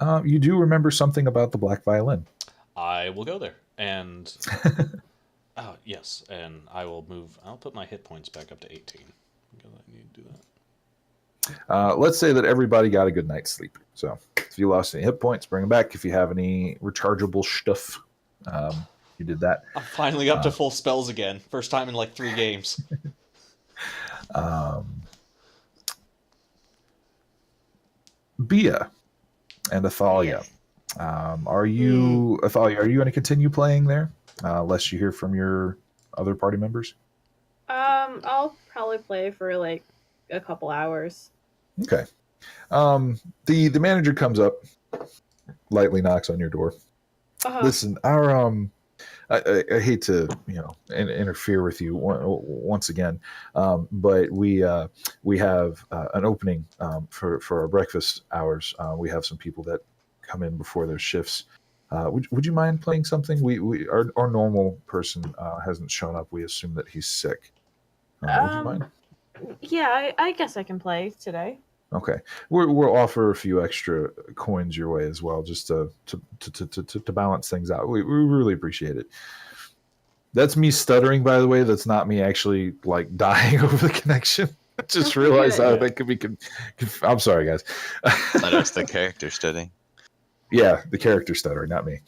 You do remember something about the black violin. I will go there. And oh yes, and I'll put my hit points back up to 18 because I need to do that. Let's say that everybody got a good night's sleep. So if you lost any hit points, bring them back. If you have any rechargeable stuff, you did that. I'm finally up to full spells again. First time in like 3 games. Bia and Athalia. Yes. Athalia, are you going to continue playing there? Unless you hear from your other party members? I'll probably play for like a couple hours. Okay. The manager comes up, lightly knocks on your door. Listen, our I hate to interfere with you once again, but we have an opening for our breakfast hours. We have some people that come in before their shifts. Would you mind playing something? Our normal person hasn't shown up. We assume that he's sick. Would you mind? Yeah, I guess I can play today. Okay, we'll offer a few extra coins your way as well, just to balance things out. We really appreciate it. That's me stuttering, by the way. That's not me actually like dying over the connection. I just realized how that could be. I'm sorry, guys. That was the character studying. Yeah, the character stuttering, not me.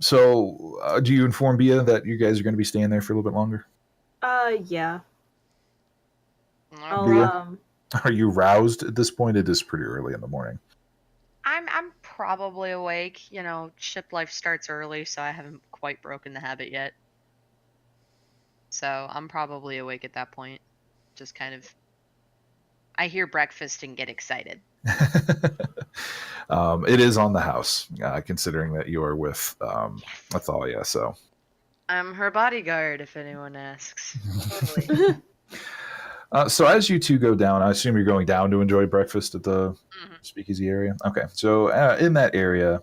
So do you inform Bia that you guys are going to be staying there for a little bit longer? Yeah. Bia, are you roused at this point? It is pretty early in the morning. I'm probably awake. Ship life starts early, so I haven't quite broken the habit yet. So I'm probably awake at that point. Just kind of, I hear breakfast and get excited. It is on the house, considering that you are with Athalia. So I'm her bodyguard, if anyone asks. Totally. So as you two go down, I assume you're going down to enjoy breakfast at the speakeasy area. Okay, so in that area,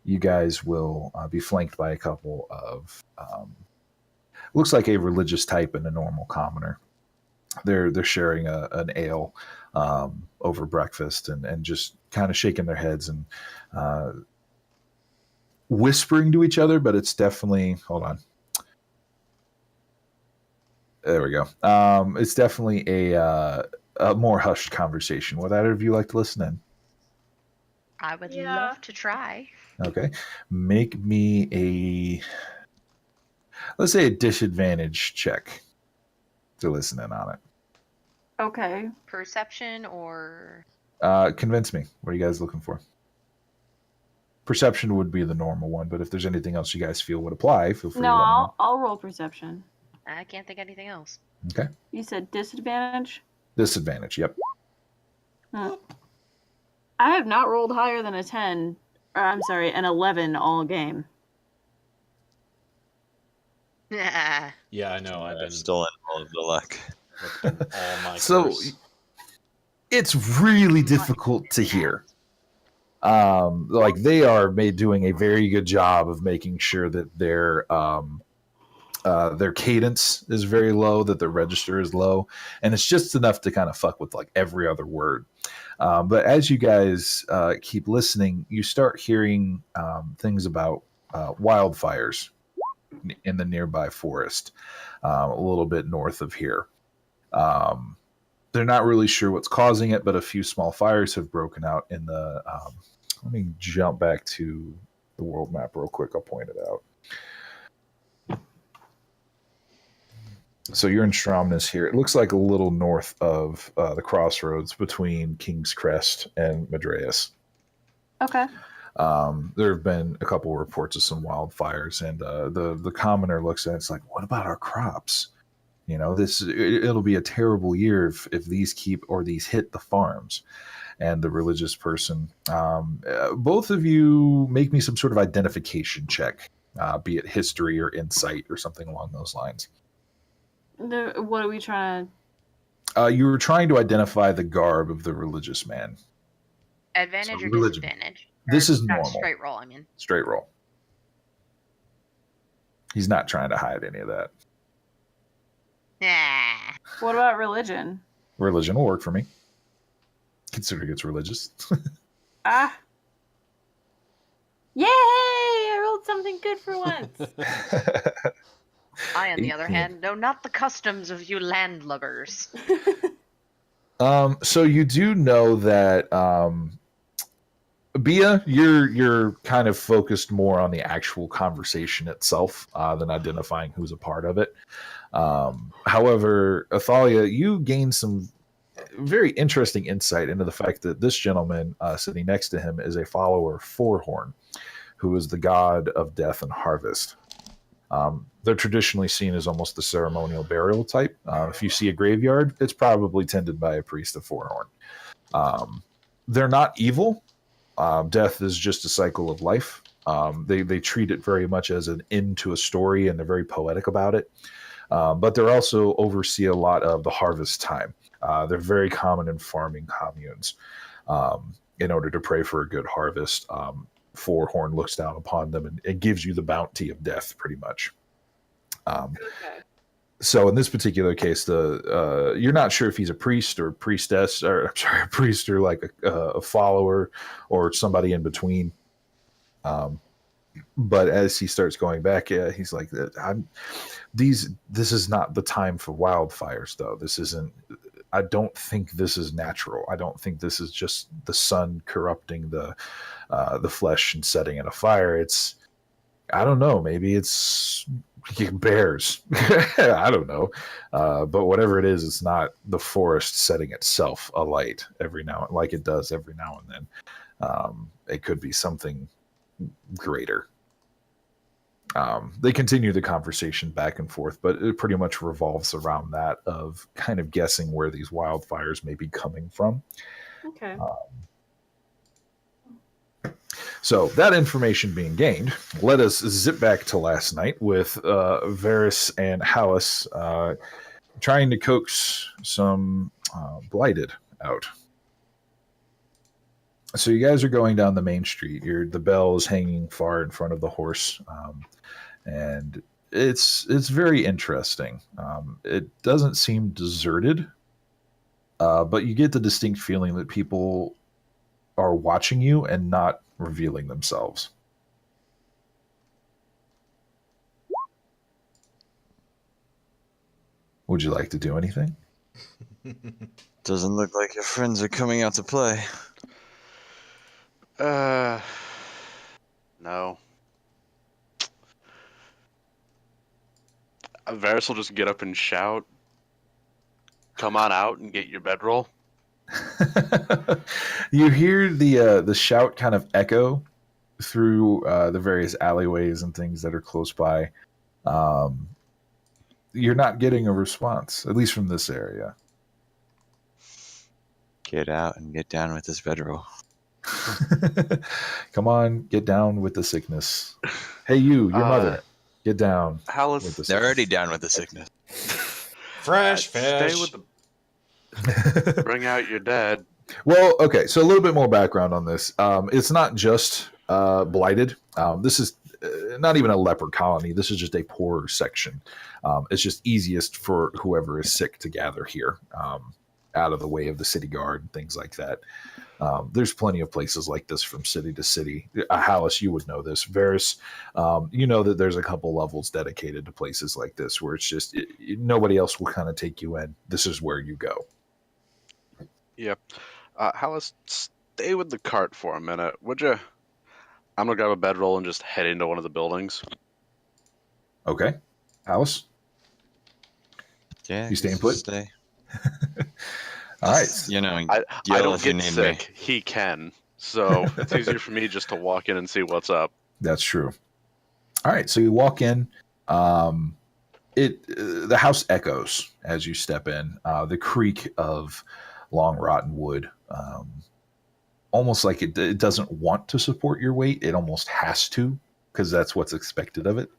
you guys will be flanked by a couple of looks like a religious type and a normal commoner. They're sharing an ale over breakfast and just kind of shaking their heads and whispering to each other, but it's definitely there we go. It's definitely a more hushed conversation. Would either of you like to listen in? I would love to try. Okay. Make me let's say a disadvantage check to listen in on it. Okay. Perception or... Convince me. What are you guys looking for? Perception would be the normal one, but if there's anything else you guys feel would apply, feel free to let me know. I'll roll perception. I can't think of anything else. Okay. You said disadvantage? Disadvantage, yep. I have not rolled higher than a 10. Or, I'm sorry, an 11 all game. Yeah, Yeah, I know. I've been stolen all of the luck. all my So curse. it's really difficult to hear. Like they are doing a very good job of making sure that their cadence is very low, that their register is low, and it's just enough to kind of fuck with like every other word. But as you guys keep listening, you start hearing things about wildfires in the nearby forest, a little bit north of here. They're not really sure what's causing it, but a few small fires have broken out in the... let me jump back to the world map real quick. I'll point it out. So you're in Stromness here. It looks like a little north of the crossroads between King's Crest and Madreas. Okay. There have been a couple of reports of some wildfires, and the commoner looks at it, it's like, what about our crops? It'll be a terrible year if these hit the farms. And the religious person, both of you make me some sort of identification check, be it history or insight or something along those lines. What are we trying to... You were trying to identify the garb of the religious man. advantage So or religion. disadvantage? This Or is not normal. straight roll, I mean. Straight roll. He's not trying to hide any of that. Nah. What about religion? Religion will work for me. considering it's religious. Ah. Yay! I rolled something good for once. I, on the other 18. hand, know not the customs of you landlubbers. So you do know that Bia, you're kind of focused more on the actual conversation itself than identifying who's a part of it. However, Athalia, you gain some very interesting insight into the fact that this gentleman sitting next to him is a follower of Forehorn, who is the god of death and harvest. They're traditionally seen as almost the ceremonial burial type. If you see a graveyard, it's probably tended by a priest of Forehorn. They're not evil. Death is just a cycle of life. They treat it very much as an end to a story, and they're very poetic about it. But they also oversee a lot of the harvest time. They're very common in farming communes. In order to pray for a good harvest, Forehorn looks down upon them and gives you the bounty of death, pretty much. Okay. So in this particular case, you're not sure if he's a priest or priestess, or I'm sorry, a priest or like a follower or somebody in between. But as he starts going back, he's like, this is not the time for wildfires, though. This isn't. I don't think this is natural. I don't think this is just the sun corrupting the flesh and setting it afire. It's, I don't know. Maybe it's bears. I don't know. But whatever it is, it's not the forest setting itself alight like it does every now and then. It could be something greater. They continue the conversation back and forth, but it pretty much revolves around that of kind of guessing where these wildfires may be coming from. Okay. So that information being gained, let us zip back to last night with Varys and Hallis trying to coax some Blighted out. So you guys are going down the main street. The bell is hanging far in front of the horse, and it's very interesting. It doesn't seem deserted, but you get the distinct feeling that people are watching you and not revealing themselves. Would you like to do anything? Doesn't look like your friends are coming out to play. No. Varys will just get up and shout, "Come on out and get your bedroll." You hear the shout kind of echo through the various alleyways and things that are close by. You're not getting a response, at least from this area. Get out and get down with this bedroll. Come on, get down with the sickness. Hey, your mother, get down. Hallis, They're already down with the sickness. Fresh fish. stay with the. Bring out your dad. Well, okay, so a little bit more background on this. It's not just Blighted. This is not even a leper colony. This is just a poorer section. It's just easiest for whoever is sick to gather here, out of the way of the city guard and things like that. There's plenty of places like this from city to city. Hallis, you would know this. Varys, you know that there's a couple levels dedicated to places like this where it's just nobody else will kind of take you in. This is where you go. Yep. Hallis, stay with the cart for a minute, would you? I'm gonna grab a bedroll and just head into one of the buildings. Okay. Hallis? Yeah, You staying put? Stay. All right. You know, I yell don't if you get need sick. me. He can. So it's easier for me just to walk in and see what's up. That's true. All right, so you walk in. The house echoes as you step in. The creak of long rotten wood, almost like it doesn't want to support your weight. It almost has to, because that's what's expected of it.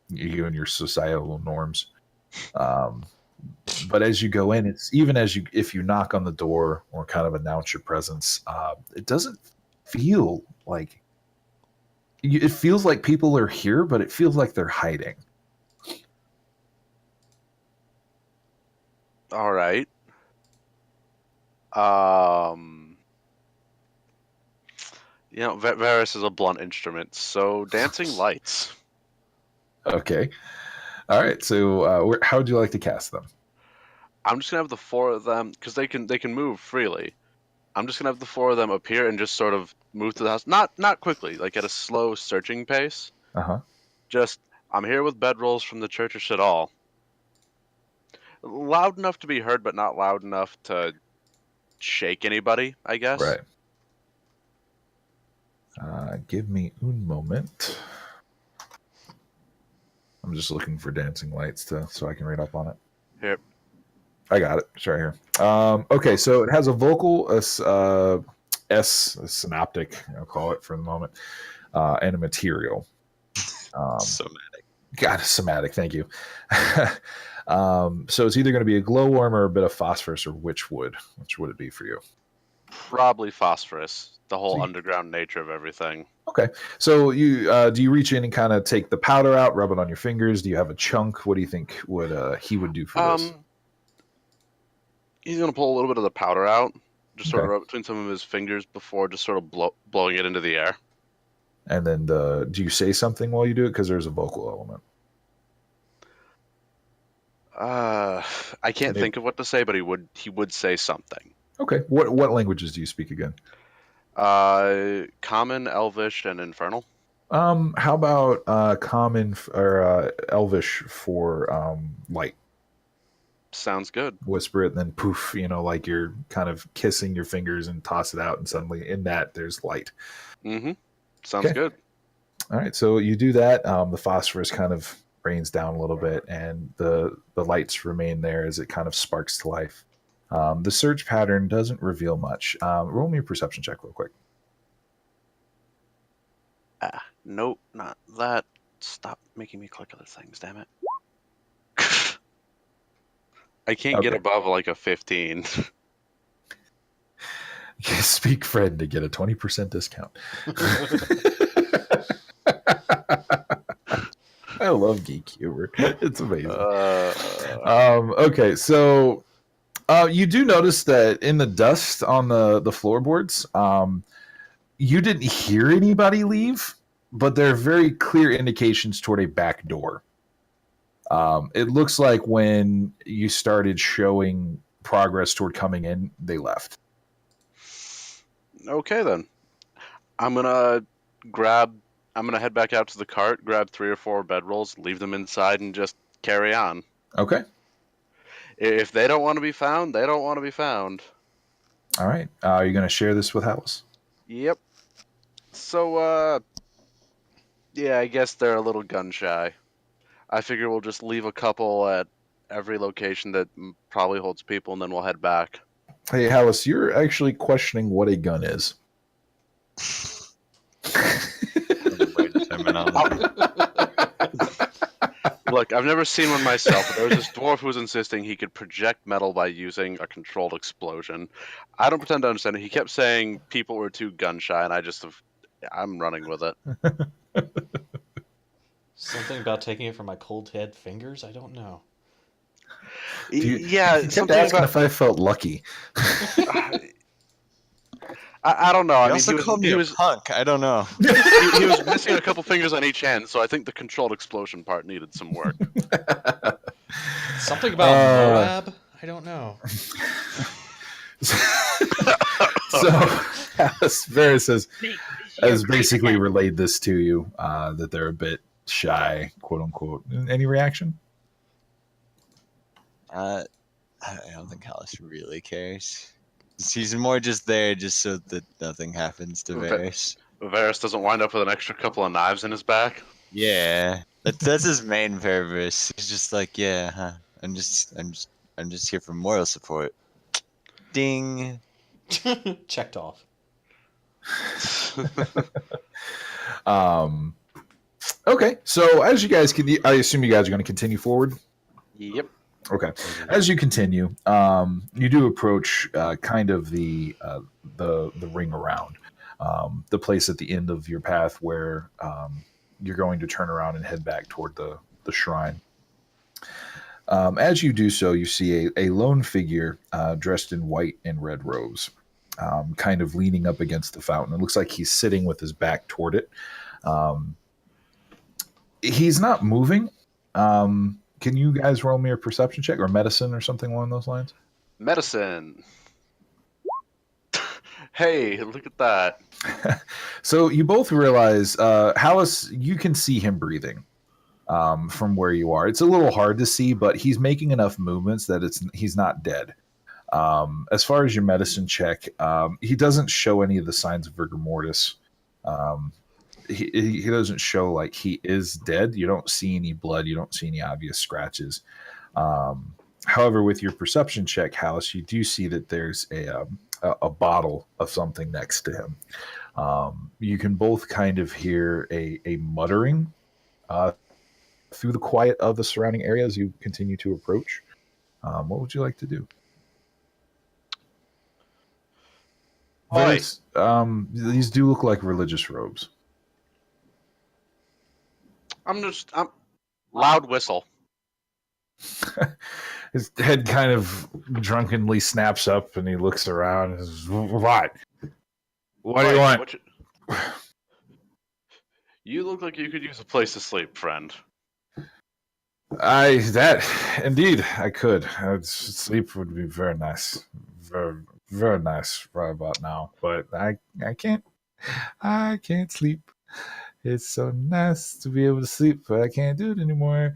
You and your societal norms. But as you go in, it's even if you knock on the door or kind of announce your presence, it doesn't feel like it feels like people are here, but it feels like they're hiding. All right. Varys is a blunt instrument, so dancing lights. Okay. All right. So, how would you like to cast them? I'm just gonna have the four of them because they can move freely. I'm just gonna have the four of them appear and just sort of move to the house, not quickly, like at a slow searching pace. Just I'm here with bedrolls from the church of Shadal. Loud enough to be heard, but not loud enough to shake anybody, I guess. Right. Give me un moment. I'm just looking for dancing lights so I can read up on it. Here. I got it. It's right here. Okay, so it has a vocal, a synoptic, I'll call it for the moment, and a material. Somatic. Got a somatic. Thank you. So it's either going to be a glowworm or a bit of phosphorus or witchwood. Which would it be for you? Probably phosphorus. The whole underground nature of everything. Okay. So you do you reach in and kind of take the powder out, rub it on your fingers? Do you have a chunk? What do you think he would do for this? He's gonna pull a little bit of the powder out, just sort of rub between some of his fingers before just sort of blowing it into the air. And then do you say something while you do it? Because there's a vocal element. I can't think of what to say, but he would say something. Okay. What languages do you speak again? Common, Elvish, and Infernal. How about common or Elvish for light? Sounds good. Whisper it, and then poof, like you're kind of kissing your fingers and toss it out, and suddenly in that there's light. Mm-hmm. Sounds good. All right, so you do that. The phosphorus kind of rains down a little bit, and the lights remain there as it kind of sparks to life. The search pattern doesn't reveal much. Roll me a perception check real quick. Nope, not that. Stop making me click other things, damn it. I can't get above like a 15. Speak friend to get a 20% discount. I love geek humor. It's amazing. Okay, so you do notice that in the dust on the floorboards, you didn't hear anybody leave, but there are very clear indications toward a back door. It looks like when you started showing progress toward coming in, they left. Okay, then. I'm gonna head back out to the cart, grab 3 or 4 bedrolls, leave them inside, and just carry on. Okay. If they don't want to be found, they don't want to be found. All right. Are you going to share this with Hallis? Yep. So, yeah, I guess they're a little gun shy. I figure we'll just leave a couple at every location that probably holds people, and then we'll head back. Hey, Hallis, you're actually questioning what a gun is. Look, I've never seen one myself, but there was this dwarf who was insisting he could project metal by using a controlled explosion. I don't pretend to understand it. He kept saying people were too gun shy, and I'm running with it. Something about taking it from my cold head fingers? I don't know. Yeah, something asking if I felt lucky. I don't know. I mean, he was punk. I don't know. he was missing a couple fingers on each hand, so I think the controlled explosion part needed some work. Something about Moab? I don't know. So Varys has basically relayed this to you, that they're a bit shy, quote unquote. Any reaction? I don't think Hallis really cares. He's more just there just so that nothing happens to Varys. Varys doesn't wind up with an extra couple of knives in his back. Yeah, that's his main purpose. He's just like, yeah, I'm just here for moral support. Ding. Checked off. Okay, so as you guys I assume you guys are going to continue forward. Yep. Okay. As you continue, you do approach kind of the ring around, the place at the end of your path where you're going to turn around and head back toward the shrine. As you do so, you see a lone figure dressed in white and red robes, kind of leaning up against the fountain. It looks like he's sitting with his back toward it. He's not moving. Can you guys roll me a perception check or medicine or something along those lines? Medicine. Hey, look at that. So you both realize, Hallis, you can see him breathing from where you are. It's a little hard to see, but he's making enough movements that he's not dead. As far as your medicine check, he doesn't show any of the signs of rigor mortis. He doesn't show like he is dead. You don't see any blood. You don't see any obvious scratches. However, with your perception check, Hallis, you do see that there's a bottle of something next to him. You can both kind of hear a muttering through the quiet of the surrounding area as you continue to approach. What would you like to do? These do look like religious robes. I'm loud whistle. His head kind of drunkenly snaps up and he looks around and says, What do you want? You look like you could use a place to sleep, friend. Indeed, I could. Sleep would be very nice. Very, very nice right about now. But I can't sleep. It's so nice to be able to sleep, but I can't do it anymore.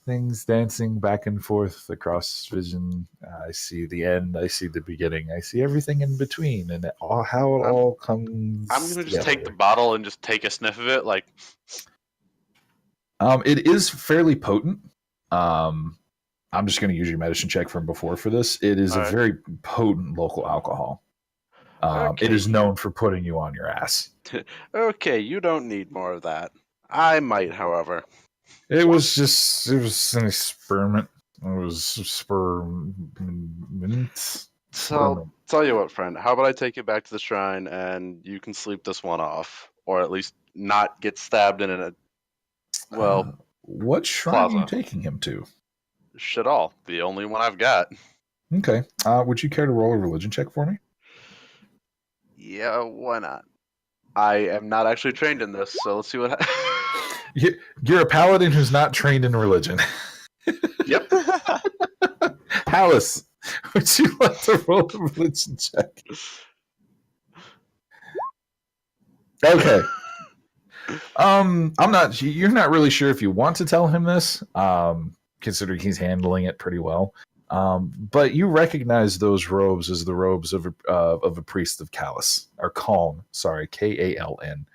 Things dancing back and forth across vision. I see the end. I see the beginning. I see everything in between, and how it all comes. I'm gonna just take the bottle and just take a sniff of it, like. It is fairly potent. I'm just going to use your medicine check from before for this. It is a very potent local alcohol. Okay. It is known for putting you on your ass. Okay, you don't need more of that. I might, however. It was an experiment. It was experiment. So, tell you what, friend. How about I take you back to the shrine and you can sleep this one off, or at least not get stabbed in it. Well, what shrine plaza. are you taking him to? Shit all. The only one I've got. Okay. Would you care to roll a religion check for me? Yeah, why not? I am not actually trained in this, so let's see what happens. You're a paladin who's not trained in religion. Yep. Hallis, would you like to roll a religion check? Okay. You're not really sure if you want to tell him this, considering he's handling it pretty well. But you recognize those robes as the robes of a priest of Calus, or Kaln, sorry, Kaln.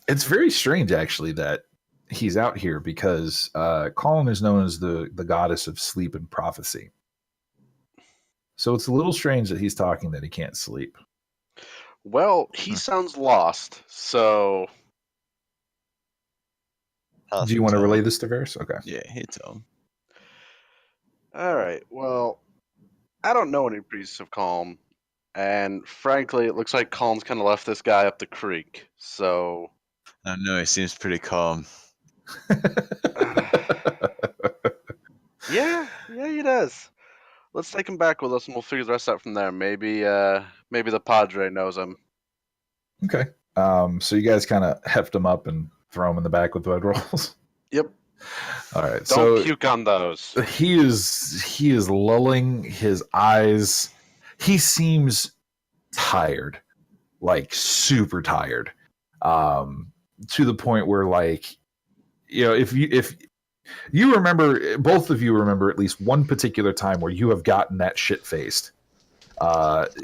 It's very strange, actually, that he's out here because Kaln is known as the goddess of sleep and prophecy. So it's a little strange that he's talking that he can't sleep. Well, he sounds lost, so. Do you want to relay this to Varys? Okay. Yeah, he tell him. Alright, well, I don't know any priests of Calm, and frankly, it looks like Calm's kind of left this guy up the creek, so. I don't know, he seems pretty calm. Yeah, he does. Let's take him back with us and we'll figure the rest out from there. Maybe the Padre knows him. Okay. So you guys kind of heft him up and throw him in the back with bedrolls. Yep. All right. Don't puke on those. He is lulling his eyes. He seems tired, like super tired, to the point where, like, you know, if you remember, both of you remember at least one particular time where you have gotten that shit faced.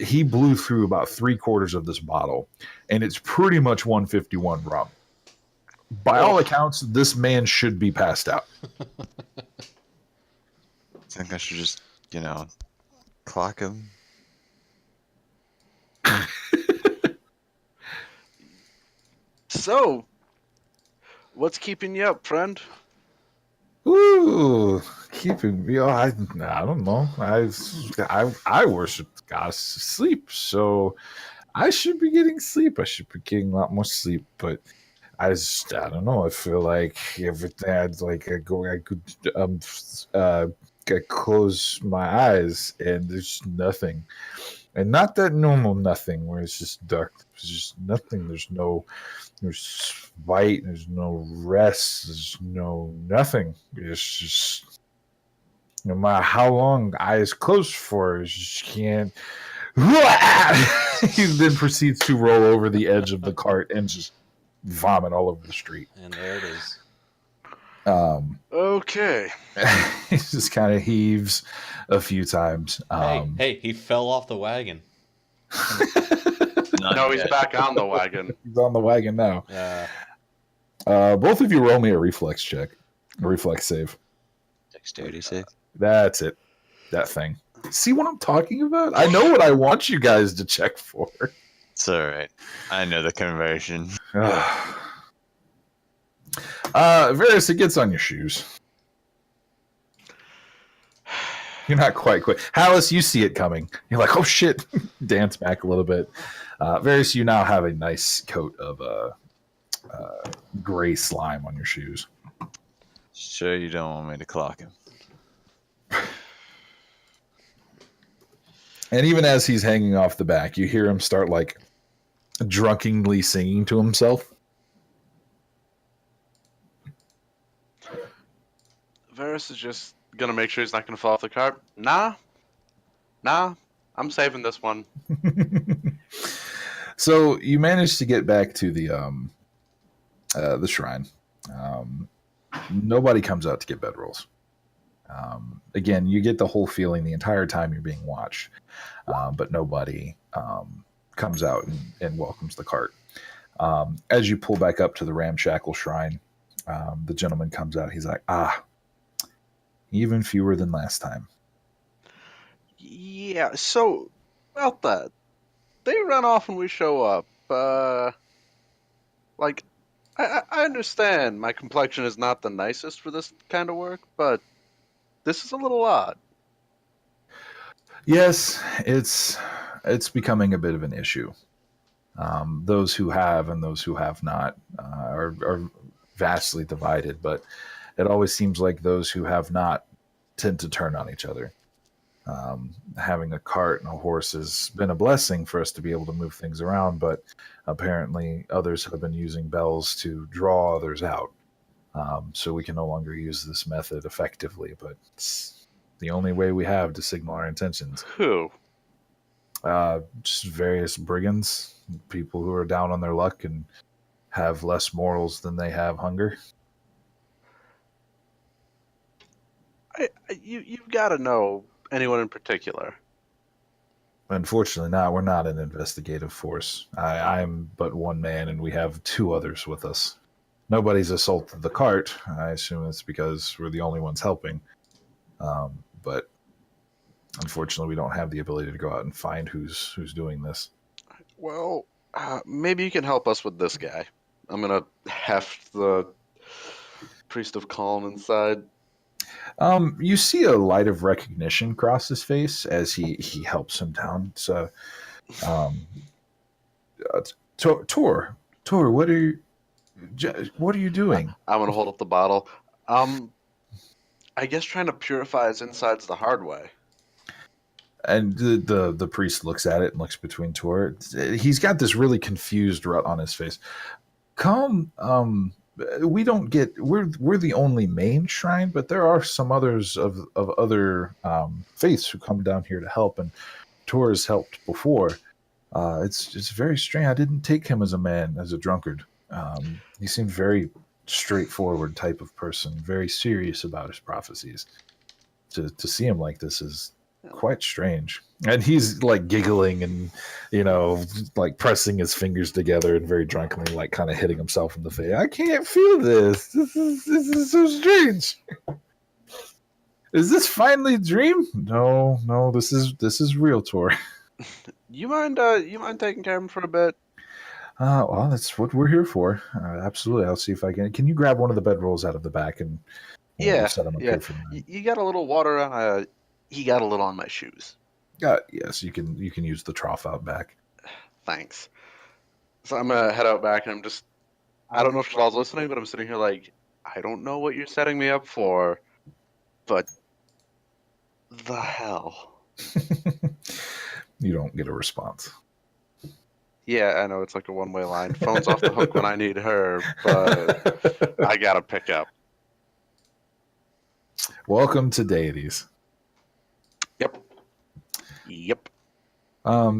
He blew through about 3/4 of this bottle, and it's pretty much 151 rum. By all accounts, this man should be passed out. I think I should just, clock him. So, what's keeping you up, friend? Ooh, keeping me. I don't know. I worship the goddess of sleep, so I should be getting sleep. I should be getting a lot more sleep. But I don't know. I feel like everything I could I close my eyes and there's nothing, and not that normal nothing where it's just dark. There's just nothing. There's light. There's no rest. There's no nothing. It's just no matter how long eyes closed for, you just can't. He then proceeds to roll over the edge of the cart and just vomit all over the street. And there it is. Okay. He just kind of heaves a few times. Hey, he fell off the wagon. No, he's back on the wagon. He's on the wagon now. Yeah. Both of you roll me a reflex check. A reflex save. Dexterity save. That's it. That thing. See what I'm talking about? I know what I want you guys to check for. It's all right. I know the conversion. Varys, it gets on your shoes. You're not quite quick. Hallis, you see it coming. You're like, oh shit. Dance back a little bit. Varys, you now have a nice coat of gray slime on your shoes. Sure you don't want me to clock him. And even as he's hanging off the back, you hear him start like drunkenly singing to himself. Varys is just gonna make sure he's not gonna fall off the cart. Nah, I'm saving this one. So you manage to get back to the shrine. Nobody comes out to get bedrolls. Again, you get the whole feeling the entire time you're being watched, but nobody comes out and welcomes the cart. As you pull back up to the ramshackle shrine, the gentleman comes out. He's like, even fewer than last time. Yeah, so about that, they run off when we show up. Like, I understand my complexion is not the nicest for this kind of work, but this is a little odd. Yes, it's becoming a bit of an issue. Those who have and those who have not are vastly divided, but it always seems like those who have not tend to turn on each other. Having a cart and a horse has been a blessing for us to be able to move things around, but apparently others have been using bells to draw others out. So we can no longer use this method effectively, but it's the only way we have to signal our intentions. Who? Just various brigands, people who are down on their luck and have less morals than they have hunger. You've got to know anyone in particular. Unfortunately not. We're not an investigative force. I'm but one man, and we have two others with us. Nobody's assaulted the cart. I assume it's because we're the only ones helping. But unfortunately, we don't have the ability to go out and find who's doing this. Well, maybe you can help us with this guy. I'm gonna heft the Priest of Calm inside. You see a light of recognition cross his face as he helps him down. So, Tor, what are you doing? I'm gonna hold up the bottle. I guess trying to purify his insides the hard way. And the priest looks at it and looks between Tor. He's got this really confused rut on his face. Calm. We don't get. We're the only main shrine, but there are some others of other faiths who come down here to help, and Tor has helped before. It's very strange. I didn't take him as a man, as a drunkard. He seemed very straightforward type of person, very serious about his prophecies. To see him like this is quite strange. And he's like giggling and, like pressing his fingers together and very drunkenly, like kind of hitting himself in the face. I can't feel this. This is so strange. Is this finally a dream? No, this is real, Tor. You mind taking care of him for a bit? Well, that's what we're here for. Absolutely. I'll see if I can. Can you grab one of the bedrolls out of the back and set them up here for me? You got a little water on. He got a little on my shoes. Yes, you can use the trough out back. Thanks. So I'm gonna head out back and I'm just I don't know if Shadal's listening, but I'm sitting here like, I don't know what you're setting me up for, but the hell. You don't get a response. Yeah, I know it's like a one-way line. Phone's off the hook when I need her, but I gotta pick up. Welcome to deities. Yep.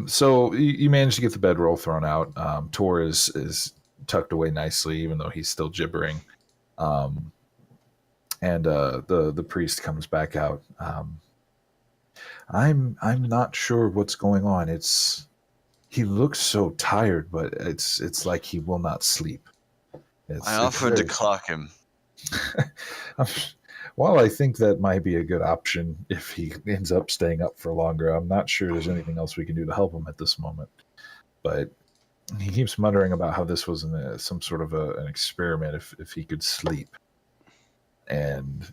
So you managed to get the bedroll thrown out. Tor is tucked away nicely, even though he's still gibbering. And the priest comes back out. I'm not sure what's going on. He looks so tired, but it's like he will not sleep. I offered to clock him. While I think that might be a good option if he ends up staying up for longer, I'm not sure there's anything else we can do to help him at this moment. But he keeps muttering about how this was some sort of an experiment if he could sleep. And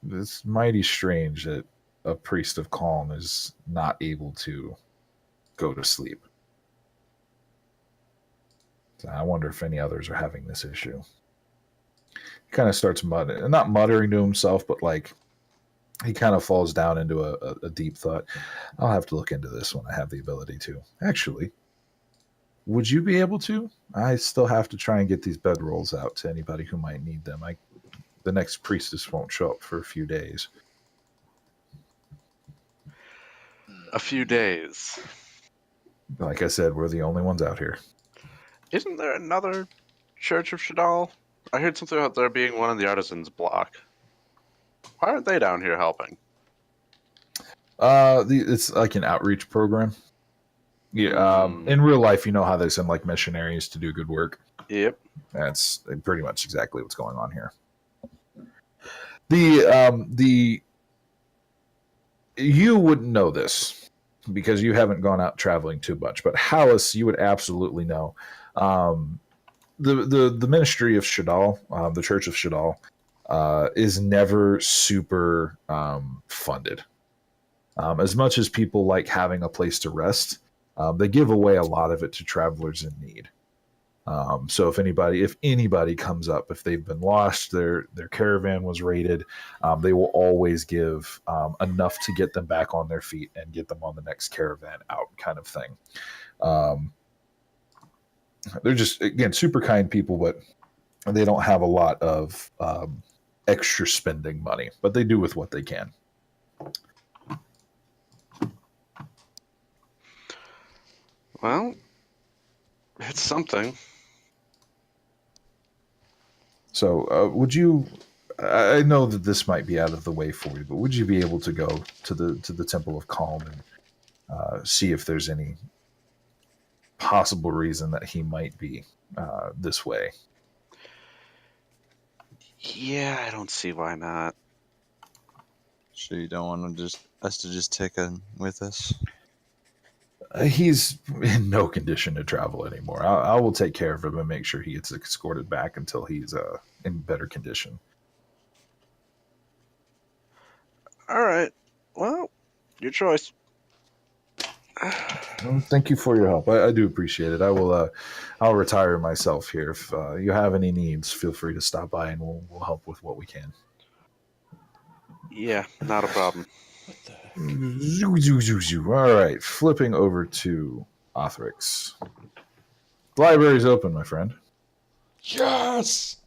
it's mighty strange that a priest of calm is not able to go to sleep. So I wonder if any others are having this issue. He kind of starts not muttering to himself, but like he kind of falls down into a deep thought. I'll have to look into this when I have the ability to. Actually, would you be able to? I still have to try and get these bedrolls out to anybody who might need them. The next priestess won't show up for a few days. A few days. Like I said, we're the only ones out here. Isn't there another Church of Shadal? I heard something about there being one in the Artisans block. Why aren't they down here helping? It's like an outreach program. Yeah, in real life, you know how they send like missionaries to do good work. Yep. That's pretty much exactly what's going on here. You wouldn't know this because you haven't gone out traveling too much, but Hallis, you would absolutely know. The ministry of Shadal, the Church of Shadal, is never super funded. As much as people like having a place to rest, they give away a lot of it to travelers in need. So if anybody comes up, if they've been lost, their caravan was raided, they will always give enough to get them back on their feet and get them on the next caravan out, kind of thing. They're just, again, super kind people, but they don't have a lot of extra spending money, but they do with what they can. Well, it's something. So, would you? I know that this might be out of the way for you, but would you be able to go to the Temple of Calm and see if there's any possible reason that he might be this way? Yeah, I don't see why not. So you don't want us to just take him with us? He's in no condition to travel anymore. I will take care of him and make sure he gets escorted back until he's in better condition. All right. Well, your choice. Well, thank you for your help. I do appreciate it. I'll retire myself here. If you have any needs, feel free to stop by and we'll help with what we can. Yeah, not a problem. What the heck? Zoo, zoo, zoo, zoo. All right, flipping over to Othrix. The library's open, my friend. Yes!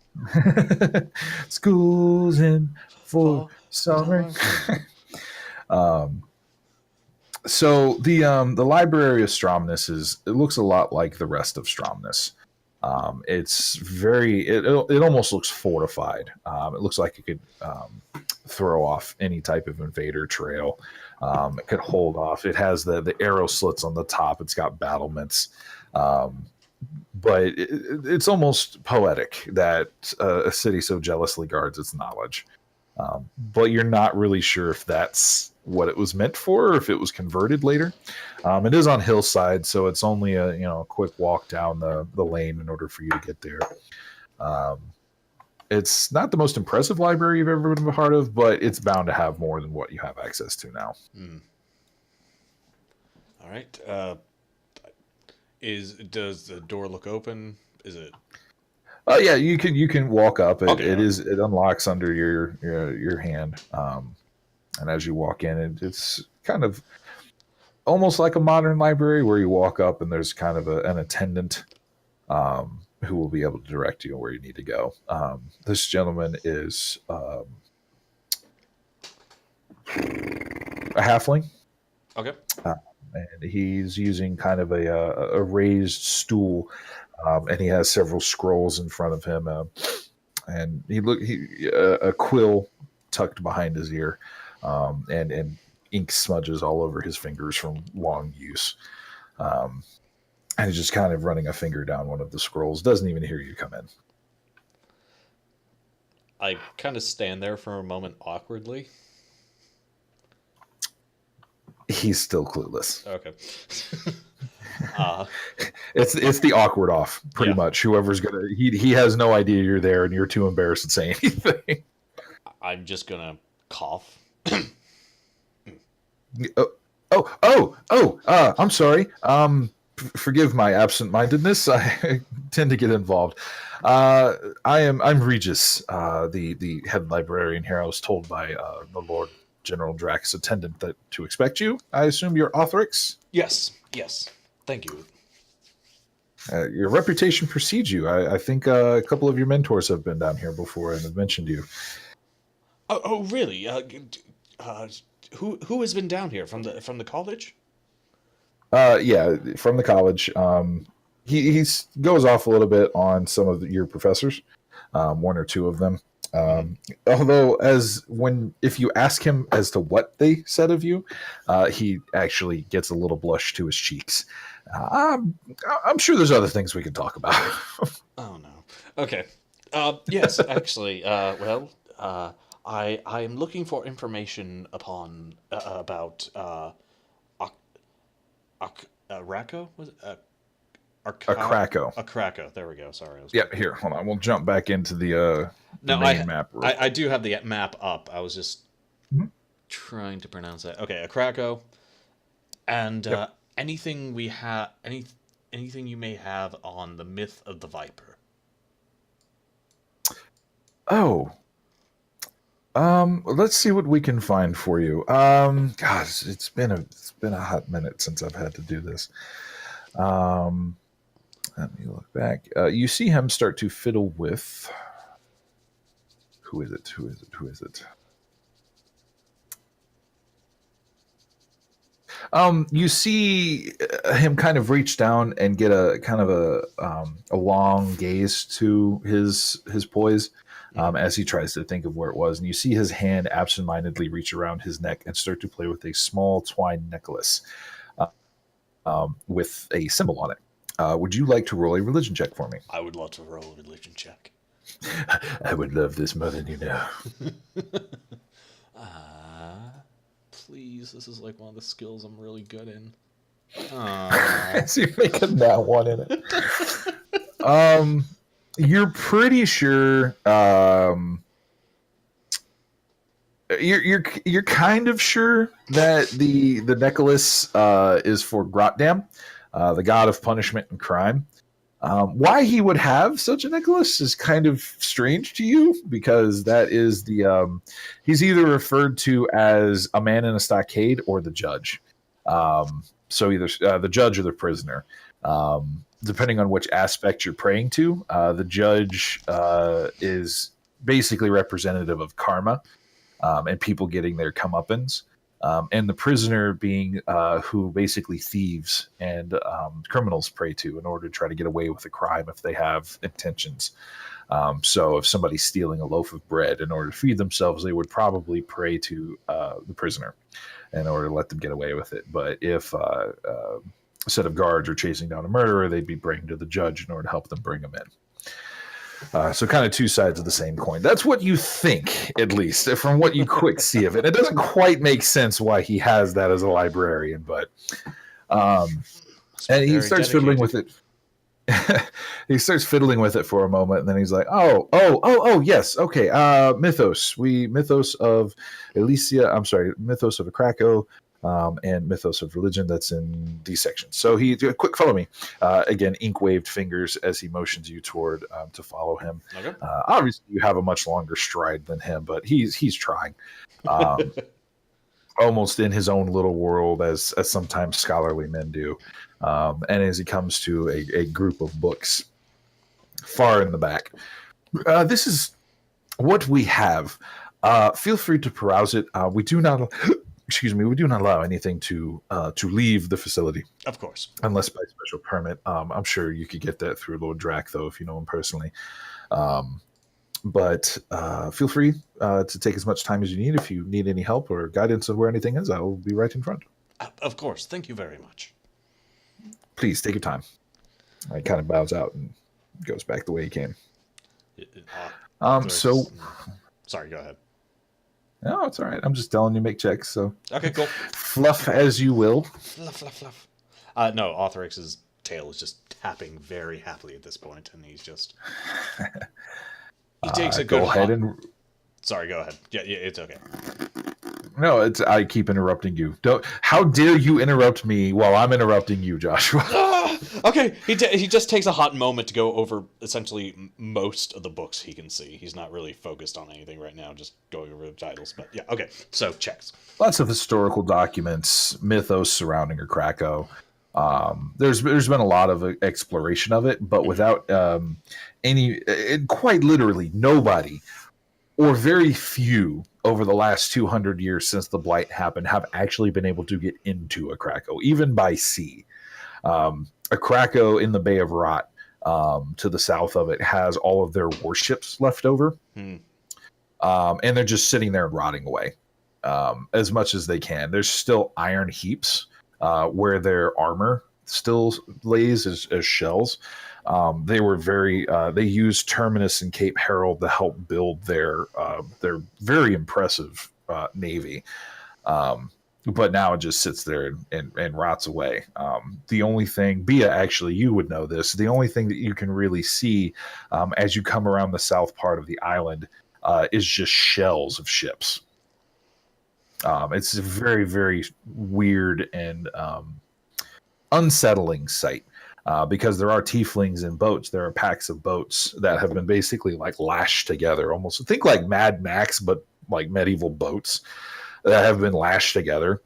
School's in full summer. So the library of Stromness it looks a lot like the rest of Stromness. It's it almost looks fortified. It looks like it could throw off any type of invader trail. It could hold off. It has the arrow slits on the top. It's got battlements. But it's almost poetic that a city so jealously guards its knowledge. But you're not really sure if that's what it was meant for, or if it was converted later. It is on hillside, so it's only a quick walk down the lane in order for you to get there. It's not the most impressive library you've ever been a part of, but it's bound to have more than what you have access to now. All right. Does the door look open? Is it? Oh yeah, you can walk up. Okay. It unlocks under your hand, and as you walk in, it's kind of almost like a modern library where you walk up and there's kind of an attendant who will be able to direct you where you need to go. This gentleman is a halfling. Okay. And he's using kind of a raised stool, and he has several scrolls in front of him, and a quill tucked behind his ear, and ink smudges all over his fingers from long use. And he's just kind of running a finger down one of the scrolls. Doesn't even hear you come in. I kind of stand there for a moment awkwardly. He's still clueless. Okay. It's the awkward off, pretty Yeah. much. Whoever's gonna he has no idea you're there, and you're too embarrassed to say anything. I'm just gonna cough. I'm sorry. Forgive my absent-mindedness. I tend to get involved. I'm Regis, the head librarian here. I was told by the Lord General Drax's attendant that to expect you. I assume you're Authorix? Yes. Thank you. Your reputation precedes you. I think a couple of your mentors have been down here before and have mentioned you. Oh really? Who has been down here from the college? Yeah, from the college. He goes off a little bit on some of your professors, one or two of them. Although, if you ask him as to what they said of you, he actually gets a little blush to his cheeks. I'm sure there's other things we can talk about. Oh no. Okay. Yes, actually. I am looking for information about Racco? Was it? A Krakow. A Krakow. There we go. Sorry. Yep. Here, hold on. We'll jump back into the main map. I do have the map up. I was just trying to pronounce that. Okay, a Krakow. And anything we have, anything you may have on the myth of the Viper. Oh. Let's see what we can find for you. Gosh, it's been a hot minute since I've had to do this. Let me look back. You see him start to fiddle with. Who is it? You see him kind of reach down and get a kind of a long gaze to his poise as he tries to think of where it was. And you see his hand absentmindedly reach around his neck and start to play with a small twine necklace with a symbol on it. Would you like to roll a religion check for me? I would love to roll a religion check. I would love this more than you know. Please, this is like one of the skills I'm really good in. So you're making that one in it. You're pretty sure. You're kind of sure that the necklace is for Grotdam, the god of punishment and crime. Why he would have such a necklace is kind of strange to you, because that is he's either referred to as a man in a stockade or the judge. So either the judge or the prisoner, depending on which aspect you're praying to. The judge is basically representative of karma and people getting their comeuppance. And the prisoner being who basically thieves and criminals pray to in order to try to get away with a crime if they have intentions. So if somebody's stealing a loaf of bread in order to feed themselves, they would probably pray to the prisoner in order to let them get away with it. But if a set of guards are chasing down a murderer, they'd be praying to the judge in order to help them bring him in. So kind of two sides of the same coin. That's what you think, at least, from what you quick see of it. It doesn't quite make sense why he has that as a librarian, but and he starts fiddling with it. He starts fiddling with it for a moment, and then he's like, oh, yes, okay. Mythos of Elysia. I'm sorry, Mythos of Krakow. and Mythos of Religion. That's in these sections. So quick follow me. Again, ink waved fingers as he motions you toward to follow him. Okay. Obviously, you have a much longer stride than him, but he's trying. Almost in his own little world, as sometimes scholarly men do. And as he comes to a group of books far in the back, this is what we have. Feel free to peruse it. We do not, we do not allow anything to leave the facility. Of course. Unless by special permit. I'm sure you could get that through Lord Drac, though, if you know him personally. But feel free to take as much time as you need. If you need any help or guidance of where anything is, I will be right in front. Of course. Thank you very much. Please, take your time. He kind of bows out and goes back the way he came. Sorry, go ahead. No, it's all right. I'm just telling you, make checks. So okay, cool. Fluff as you will. Fluff. No, Authorix's tail is just tapping very happily at this point, and he's just. He takes a good. Go ahead and. Sorry, go ahead. Yeah, it's okay. No, I keep interrupting you. How dare you interrupt me while I'm interrupting you, Joshua? Okay, he just takes a hot moment to go over essentially most of the books he can see. He's not really focused on anything right now, just going over the titles. But yeah, okay. So checks. Lots of historical documents, mythos surrounding Krakow. There's been a lot of exploration of it, but without quite literally nobody or very few over the last 200 years since the Blight happened have actually been able to get into a Krakow, even by sea. A Krakow in the Bay of Rot, to the south of it, has all of their warships left over. And they're just sitting there rotting away as much as they can. There's still iron heaps where their armor still lays as shells. They were they used Terminus and Cape Herald to help build their very impressive navy. But now it just sits there and rots away. The only thing, Bia, actually, you would know this, the only thing that you can really see as you come around the south part of the island is just shells of ships. It's a very, very weird and unsettling sight. Because there are tieflings in boats. There are packs of boats that have been basically like lashed together, almost think like Mad Max, but like medieval boats that have been lashed together.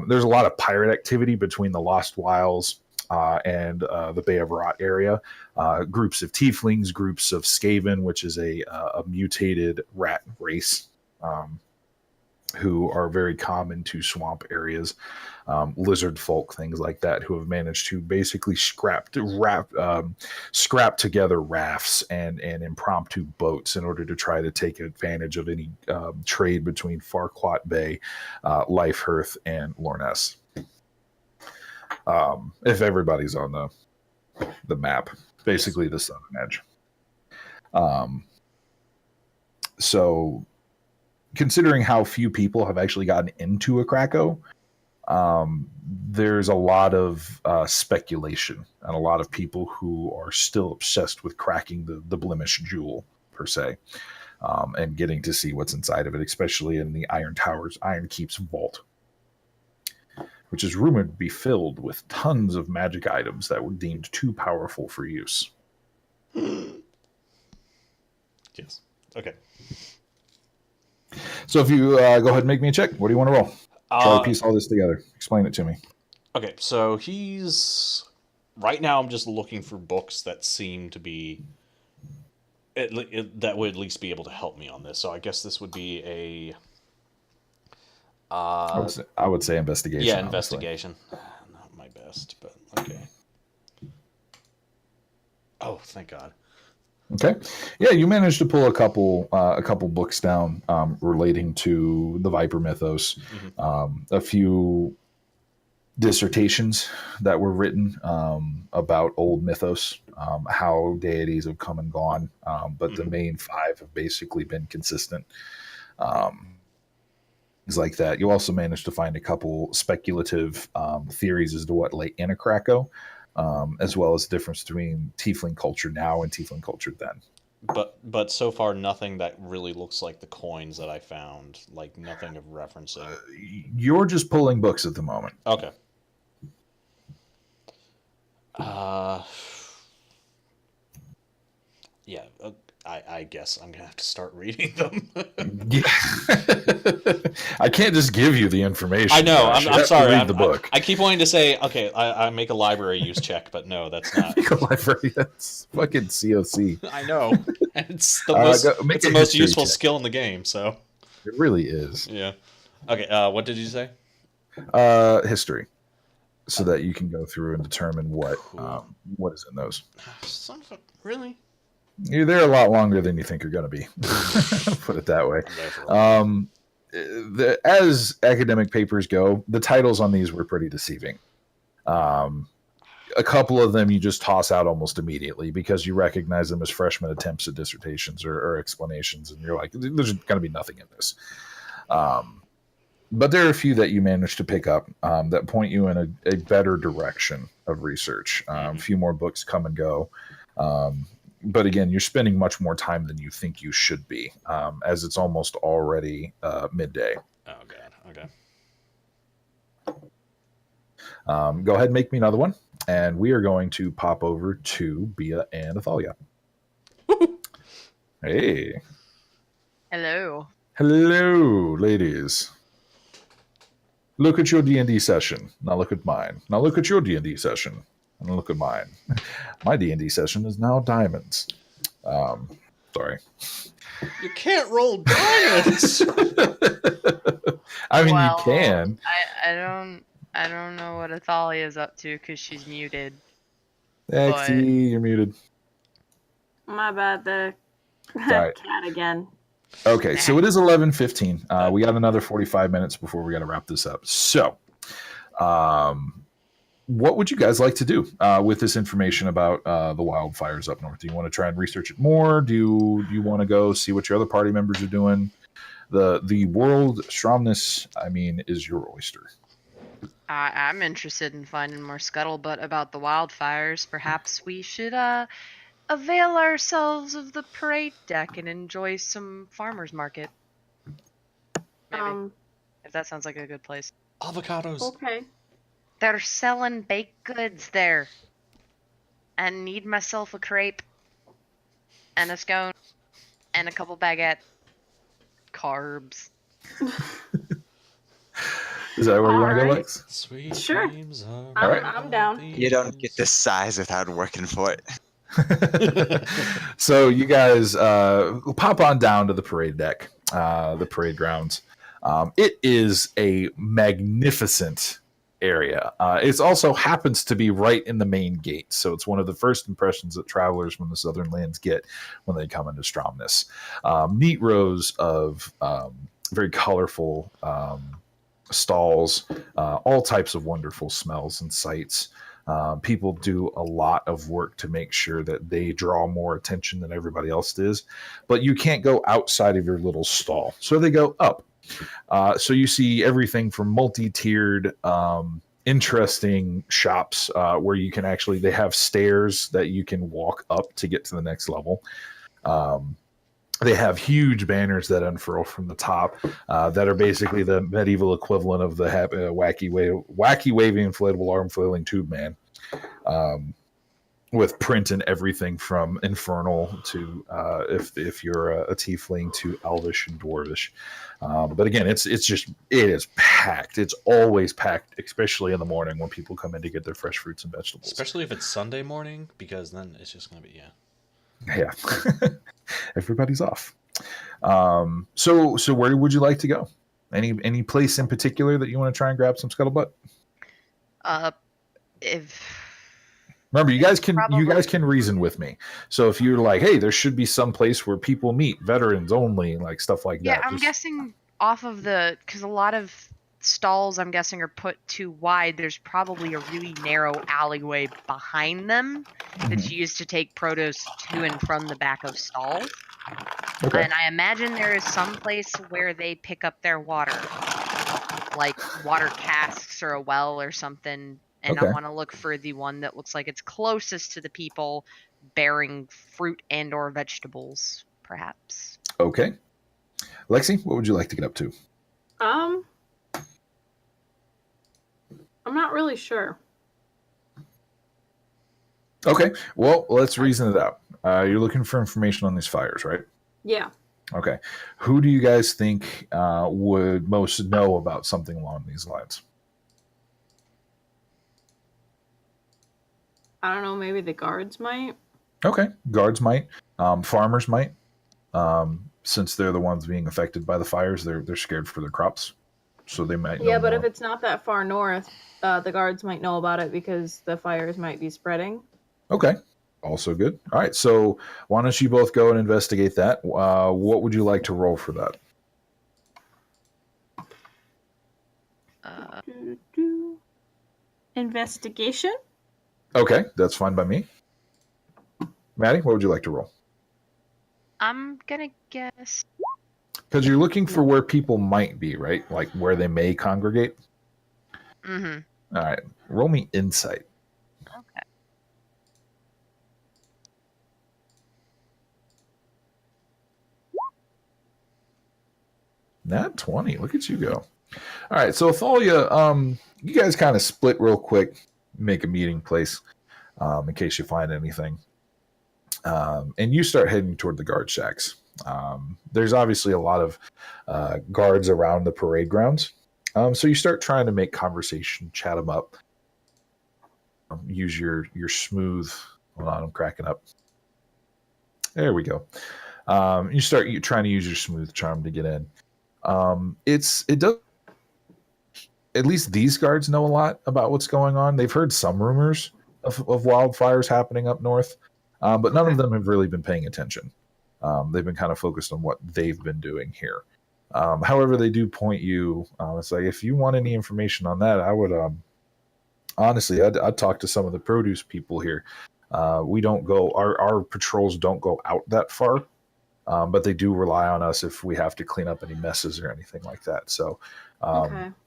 There's a lot of pirate activity between the Lost Wilds and the Bay of Rot area. Groups of tieflings, groups of Skaven, which is a mutated rat race, who are very common to swamp areas, lizard folk, things like that, who have managed to basically scrap together rafts and impromptu boats in order to try to take advantage of any trade between Farquaad Bay, Lifehearth, and Lorness. If everybody's on the map, basically the southern edge. So considering how few people have actually gotten into a Krakow, there's a lot of speculation and a lot of people who are still obsessed with cracking the Blemish Jewel, per se, and getting to see what's inside of it, especially in the Iron Keep's vault, which is rumored to be filled with tons of magic items that were deemed too powerful for use. Yes. Okay. So if you go ahead and make me a check, what do you want to roll? Try to piece all this together. Explain it to me. Okay, so he's... Right now I'm just looking for books that seem to be... that would at least be able to help me on this. So I guess this would be a... I would say investigation. Yeah, investigation. Honestly. Not my best, but okay. Oh, thank God. Okay. Yeah, you managed to pull a couple books down relating to the Viper mythos, a few dissertations that were written about old mythos, how deities have come and gone, but the main 5 have basically been consistent. Things like that. You also managed to find a couple speculative theories as to what lay in a Krakow, as well as the difference between Tiefling culture now and Tiefling culture then. but so far nothing that really looks like the coins that I found. Like nothing of referencing. You're just pulling books at the moment. Okay. Yeah. I guess I'm gonna have to start reading them. Yeah. I can't just give you the information. I know. Josh. You I'm have to sorry. read the book. I keep wanting to say, okay, I make a library use check, but no, that's not. Make a library. That's fucking COC. I know. And it's the most. It's the most useful skill in the game. So. It really is. Yeah. Okay. What did you say? History, so that you can go through and determine what is in those. Really? You're there a lot longer than you think you're going to be. Put it that way. As academic papers go, the titles on these were pretty deceiving. A couple of them you just toss out almost immediately because you recognize them as freshman attempts at dissertations or explanations, and you're like, there's going to be nothing in this. But there are a few that you manage to pick up that point you in a better direction of research. A few more books come and go. But again, you're spending much more time than you think you should be, as it's almost already midday. Oh, God. Okay. Go ahead and make me another one. And we are going to pop over to Bia and Athalia. Hey. Hello. Hello, ladies. Look at your D&D session. Now look at mine. Now look at your D&D session. And look at mine. My D&D session is now diamonds. Sorry. You can't roll diamonds. I mean, you can. I don't know what Athalia is up to because she's muted. XT, you're muted. My bad, the Right. cat again. Okay, so it is 11:15. We got another 45 minutes before we got to wrap this up. So, what would you guys like to do with this information about the wildfires up north? Do you want to try and research it more? Do you want to go see what your other party members are doing? The world, Stromness, I mean, is your oyster. I'm interested in finding more scuttlebutt about the wildfires. Perhaps we should avail ourselves of the parade deck and enjoy some farmer's market. Maybe. If that sounds like a good place. Avocados. Okay. They're selling baked goods there. I need myself a crepe and a scone and a couple baguette carbs. Is that where you want to go, Alright. Lex? Sweet Sure. dreams are I'm down. You don't get this size without working for it. So you guys pop on down to the parade deck, the parade grounds. It is a magnificent area. It also happens to be right in the main gate, so it's one of the first impressions that travelers from the southern lands get when they come into Stromness. Neat rows of very colorful stalls, all types of wonderful smells and sights. People do a lot of work to make sure that they draw more attention than everybody else does, but you can't go outside of your little stall, so they go up. So you see everything from multi-tiered, interesting shops where you can actually, they have stairs that you can walk up to get to the next level. They have huge banners that unfurl from the top that are basically the medieval equivalent of the wacky waving inflatable arm flailing tube man, with print and everything from infernal to if you're a tiefling to elvish and dwarvish. But again, it is packed. It's always packed, especially in the morning when people come in to get their fresh fruits and vegetables. Especially if it's Sunday morning, because then it's just gonna be Yeah. Everybody's off. So where would you like to go? Any place in particular that you want to try and grab some scuttlebutt? Remember, you guys can reason with me. So if you're like, hey, there should be some place where people meet, veterans only, like stuff like that. Yeah, I'm guessing off of because a lot of stalls, I'm guessing, are put too wide. There's probably a really narrow alleyway behind them that's used to take produce to and from the back of stalls. Okay. And I imagine there is some place where they pick up their water, like water casks or a well or something, and I Okay. want to look for the one that looks like it's closest to the people, bearing fruit and or vegetables, perhaps. Okay. Lexi, what would you like to get up to? I'm not really sure. Okay. Well, let's reason it out. You're looking for information on these fires, right? Yeah. Okay. Who do you guys think would most know about something along these lines? I don't know, maybe the guards might. Okay. Guards might. Farmers might. Since they're the ones being affected by the fires, they're scared for their crops. So they might know Yeah, but more. if it's not that far north, the guards might know about it because the fires might be spreading. Okay. Also good. All right. So why don't you both go and investigate that? What would you like to roll for that? Investigation? Okay. That's fine by me. Maddie, what would you like to roll? I'm gonna guess. Because you're looking for where people might be, right? Like where they may congregate. Mm-hmm. All right. Roll me insight. Okay. Nat 20. Look at you go. All right. So Thalia, you guys kind of split real quick, make a meeting place in case you find anything. And you start heading toward the guard shacks. There's obviously a lot of guards around the parade grounds. So you start trying to make conversation, chat them up. Use your smooth. Hold on, I'm cracking up. There we go. You start trying to use your smooth charm to get in. It does. At least these guards know a lot about what's going on. They've heard some rumors of wildfires happening up north, but none of them have really been paying attention. They've been kind of focused on what they've been doing here. However, they do point you. It's like if you want any information on that, I would honestly, I'd talk to some of the produce people here. We don't go. Our patrols don't go out that far. But they do rely on us if we have to clean up any messes or anything like that. So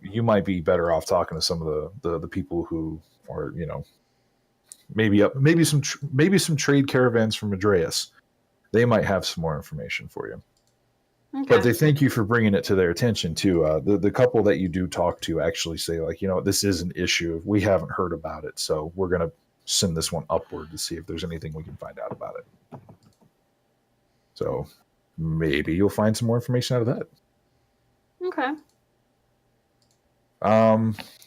you might be better off talking to some of the people who are, maybe some trade caravans from Madreas. They might have some more information for you. Okay. But they thank you for bringing it to their attention too. The couple that you do talk to actually say like, this is an issue. We haven't heard about it, so we're gonna send this one upward to see if there's anything we can find out about it. So maybe you'll find some more information out of that. Okay.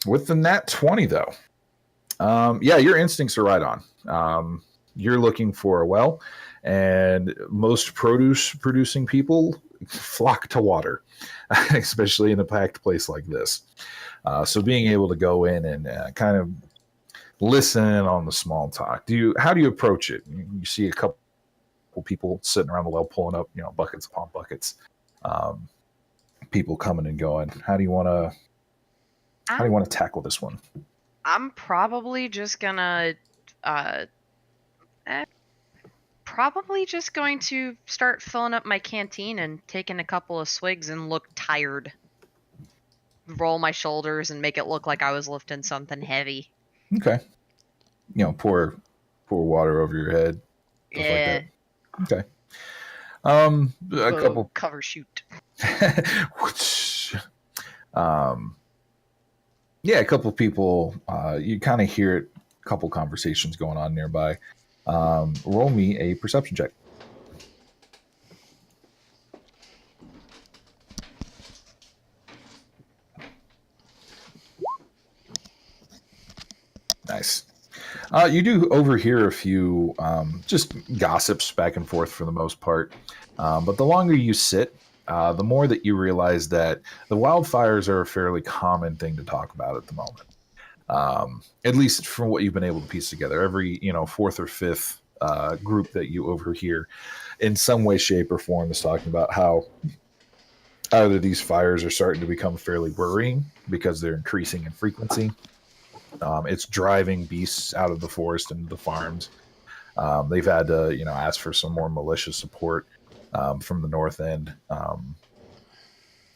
With the nat 20 though, your instincts are right on. You're looking for a well, and most produce producing people flock to water, especially in a packed place like this. So being able to go in and kind of listen in on the small talk. How do you approach it? You see a couple people sitting around the well pulling up, buckets upon buckets. People coming and going. How do you want to tackle this one? I'm probably just gonna probably just going to start filling up my canteen and taking a couple of swigs and look tired. Roll my shoulders and make it look like I was lifting something heavy. Okay. Pour water over your head. Yeah. Like that. Okay. A couple cover shoot. A couple people. You kind of hear it. A couple conversations going on nearby. Roll me a perception check. Nice. You do overhear a few just gossips back and forth for the most part. But the longer you sit, the more that you realize that the wildfires are a fairly common thing to talk about at the moment. At least from what you've been able to piece together. Every, fourth or fifth group that you overhear in some way, shape, or form is talking about how either these fires are starting to become fairly worrying because they're increasing in frequency. It's driving beasts out of the forest into the farms. They've had to, ask for some more militia support from the north end.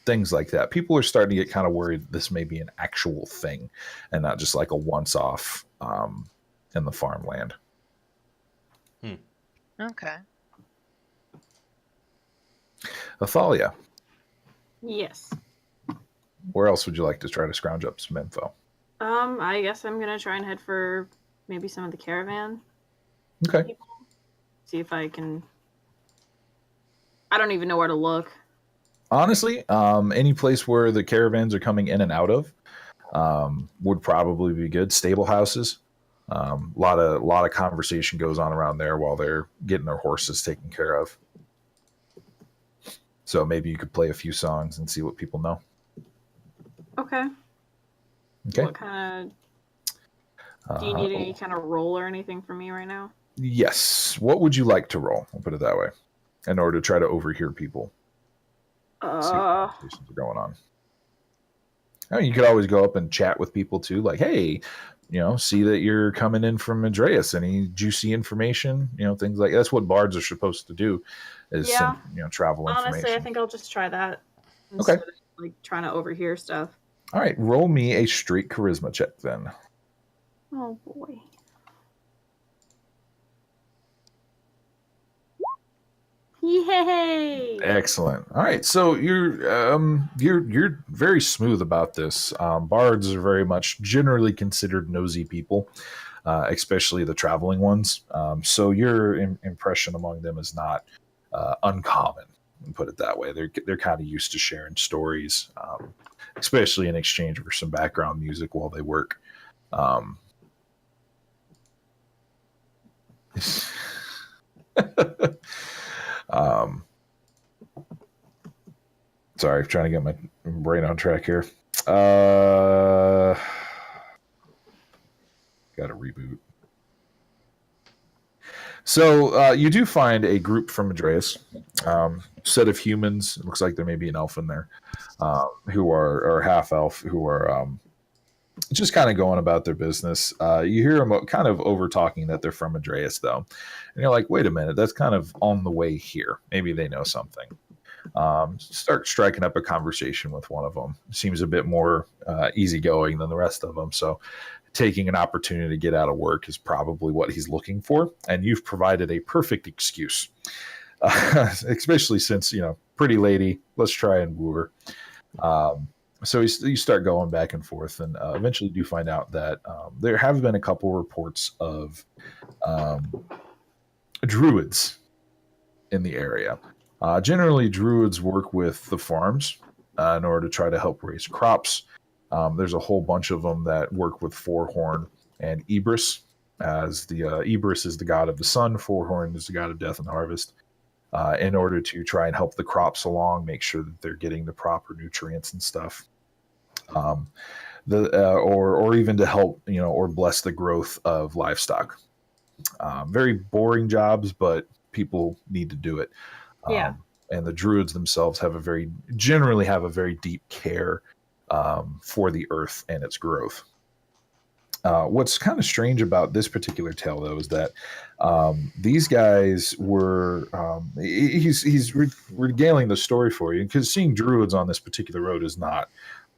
things like that. People are starting to get kind of worried this may be an actual thing and not just like a once-off in the farmland. Okay. Athalia, Yes. where else would you like to try to scrounge up some info? I guess I'm gonna try and head for maybe some of the caravan. Okay. See if I can. I don't even know where to look. Honestly, any place where the caravans are coming in and out of would probably be good. Stable houses. A lot of conversation goes on around there while they're getting their horses taken care of. So maybe you could play a few songs and see what people know. Okay. Okay. What kind of? Do you need any kind of roll or anything from me right now? Yes. What would you like to roll? I'll put it that way. In order to try to overhear people. See what conversations are going on. I mean, you could always go up and chat with people too. Like, hey, see that you're coming in from Andreas. Any juicy information? Things like that's what bards are supposed to do. Is Yeah. send, travel information. Honestly, I think I'll just try that. Okay. Instead of, like trying to overhear stuff. All right, roll me a straight charisma check then. Oh boy. Yay! Excellent. All right, so you're very smooth about this. Bards are very much generally considered nosy people, especially the traveling ones. So your impression among them is not uncommon. Put it that way. They're kind of used to sharing stories, especially in exchange for some background music while they work. Sorry, trying to get my brain on track here. Got to reboot. So you do find a group from Andreas, set of humans. It looks like there may be an elf in there, who are half elf, who are just kind of going about their business. You hear them kind of over talking that they're from Andreas, though, and you're like, wait a minute, that's kind of on the way here. Maybe they know something. Start striking up a conversation with one of them. Seems a bit more easygoing than the rest of them, so taking an opportunity to get out of work is probably what he's looking for, and you've provided a perfect excuse, especially since, pretty lady, let's try and woo her. So you start going back and forth, and eventually do find out that there have been a couple reports of druids in the area. Generally, druids work with the farms in order to try to help raise crops. There's a whole bunch of them that work with Forehorn and Ibris, as the Ibris is the god of the sun, Forehorn is the god of death and harvest, in order to try and help the crops along, make sure that they're getting the proper nutrients and stuff. Or even to help, or bless the growth of livestock. Very boring jobs, but people need to do it. Yeah. And the druids themselves generally have a very deep care for the earth and its growth. What's kind of strange about this particular tale, though, is that these guys were he's regaling the story for you, because seeing druids on this particular road is not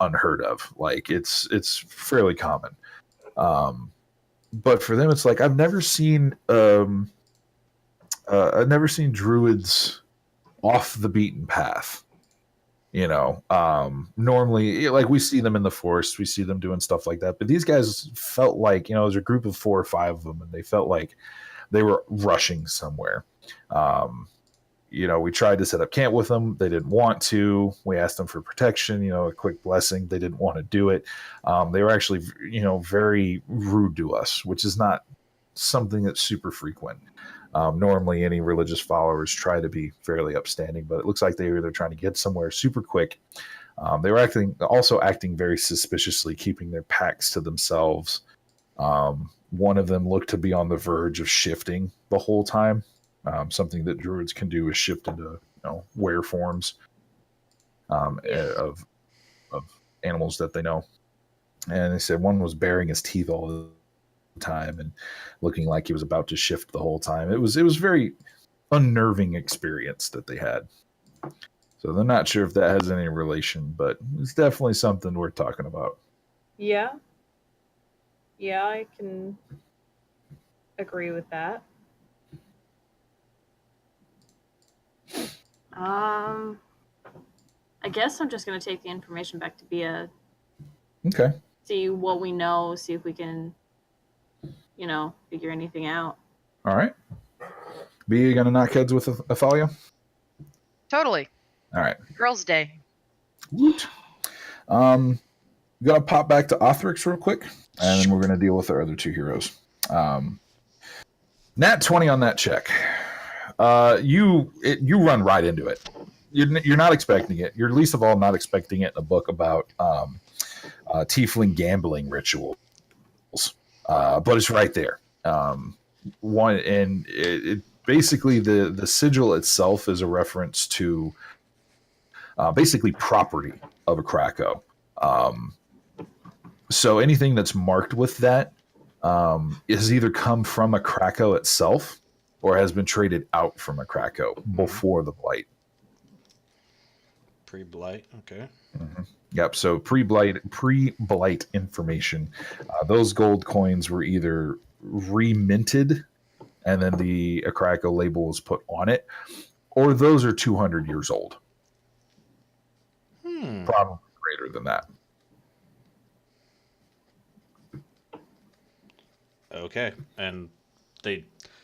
unheard of. Like it's fairly common. But for them, it's like I've never seen druids off the beaten path. Normally, like, we see them in the forest, we see them doing stuff like that, but these guys felt like, there's a group of 4 or 5 of them, and they felt like they were rushing somewhere. We tried to set up camp with them. They didn't want to. We asked them for protection, a quick blessing. They didn't want to do it. They were actually, very rude to us, which is not something that's super frequent. Normally, any religious followers try to be fairly upstanding, but it looks like they were either trying to get somewhere super quick. They were acting very suspiciously, keeping their packs to themselves. One of them looked to be on the verge of shifting the whole time. Something that druids can do is shift into were forms of animals that they know. And they said one was baring his teeth all the time and looking like he was about to shift the whole time. It was very unnerving experience that they had. So they're not sure if that has any relation, but it's definitely something worth talking about. Yeah. Yeah, I can agree with that. I guess I'm just gonna take the information back to Bia, Okay. see what we know, see if we can, figure anything out. All right. Be you gonna knock heads with Athalia? Totally. All right. Girls' Day. Woot. Gonna pop back to Othrix real quick, and then we're gonna deal with our other two heroes. Nat 20 on that check. You run right into it. You're not expecting it. You're least of all not expecting it in a book about tiefling gambling rituals, but it's right there. Basically the sigil itself is a reference to basically property of a Krakow. So anything that's marked with that has either come from a Krakow itself or has been traded out from a Krakow before the Blight. Pre-blight, okay. Mm-hmm. Yep. So pre-blight information. Those gold coins were either reminted, and then the Krakow label was put on it, or those are 200 years old. Probably greater than that. Okay, and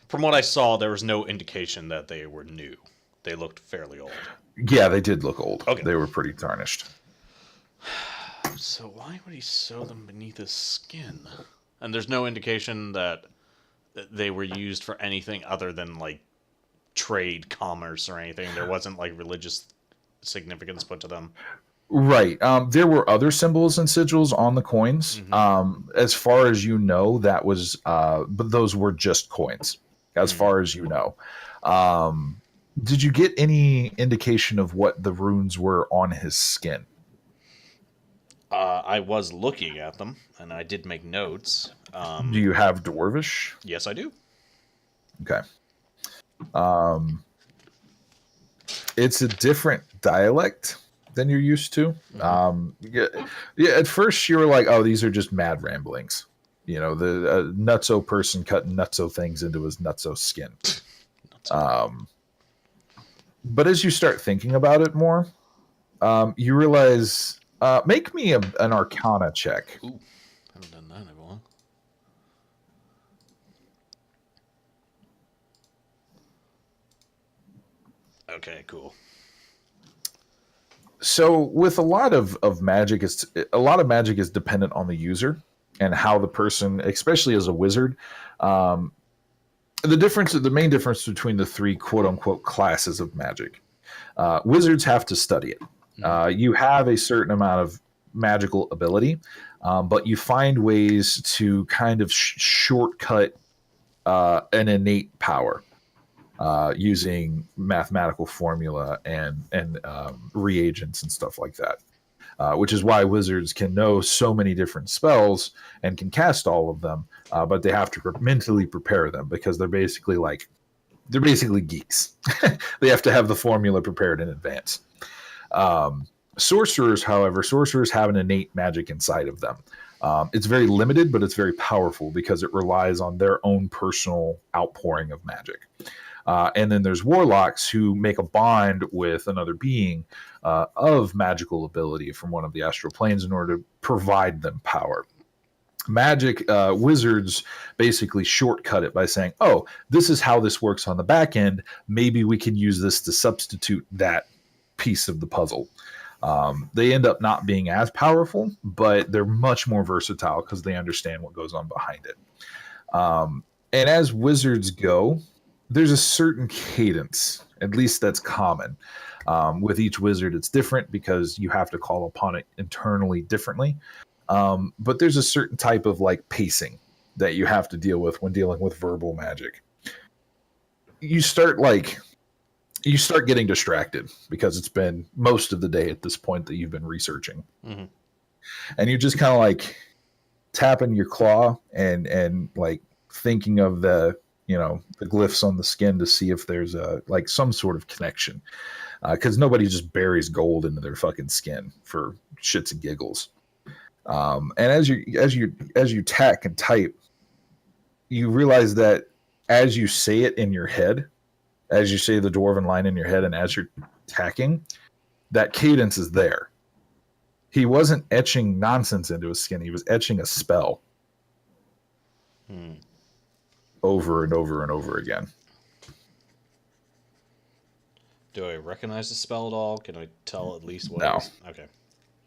from what I saw, there was no indication that they were new. They looked fairly old. Yeah, they did look old. Okay. They were pretty tarnished. So why would he sew them beneath his skin? And there's no indication that they were used for anything other than, like, trade, commerce, or anything. There wasn't, like, religious significance put to them. Right. There were other symbols and sigils on the coins. Mm-hmm. As far as you know, that was, but those were just coins, as far as you know. Did you get any indication of what the runes were on his skin? I was looking at them, and I did make notes. Do you have Dwarvish? Yes, I do. Okay. It's a different dialect than you're used to. Yeah, at first you were like, oh, these are just mad ramblings. You know, the nutso person cutting nutso things into his nutso skin. But as you start thinking about it more, you realize, make me an Arcana check. Ooh, haven't done that in a while. Okay, cool. So with a lot of magic, a lot of magic is dependent on the user and how the person, especially as a wizard, the main difference between the three quote unquote classes of magic, wizards have to study it. You have a certain amount of magical ability, but you find ways to kind of shortcut an innate power. Using mathematical formula and reagents and stuff like that, which is why wizards can know so many different spells and can cast all of them, but they have to mentally prepare them because they're basically geeks. They have to have the formula prepared in advance. Sorcerers, however, have an innate magic inside of them. It's very limited, but it's very powerful because it relies on their own personal outpouring of magic. And then there's warlocks who make a bond with another being of magical ability from one of the astral planes in order to provide them power. Magic wizards basically shortcut it by saying, oh, this is how this works on the back end. Maybe we can use this to substitute that piece of the puzzle. They end up not being as powerful, but they're much more versatile because they understand what goes on behind it. And as wizards go, there's a certain cadence, at least that's common. With each wizard, it's different because you have to call upon it internally differently. But there's a certain type of like pacing that you have to deal with when dealing with verbal magic. You start getting distracted because it's been most of the day at this point that you've been researching. Mm-hmm. And you're just kind of like tapping your claw and like thinking of the the glyphs on the skin to see if there's like some sort of connection, because nobody just buries gold into their fucking skin for shits and giggles. And as you tack and type, you realize that as you say it in your head, as you say the dwarven line in your head, and as you're tacking, that cadence is there. He wasn't etching nonsense into his skin. He was etching a spell over and over and over again. Do I recognize the spell at all? Can I tell at least what No. it is? Okay.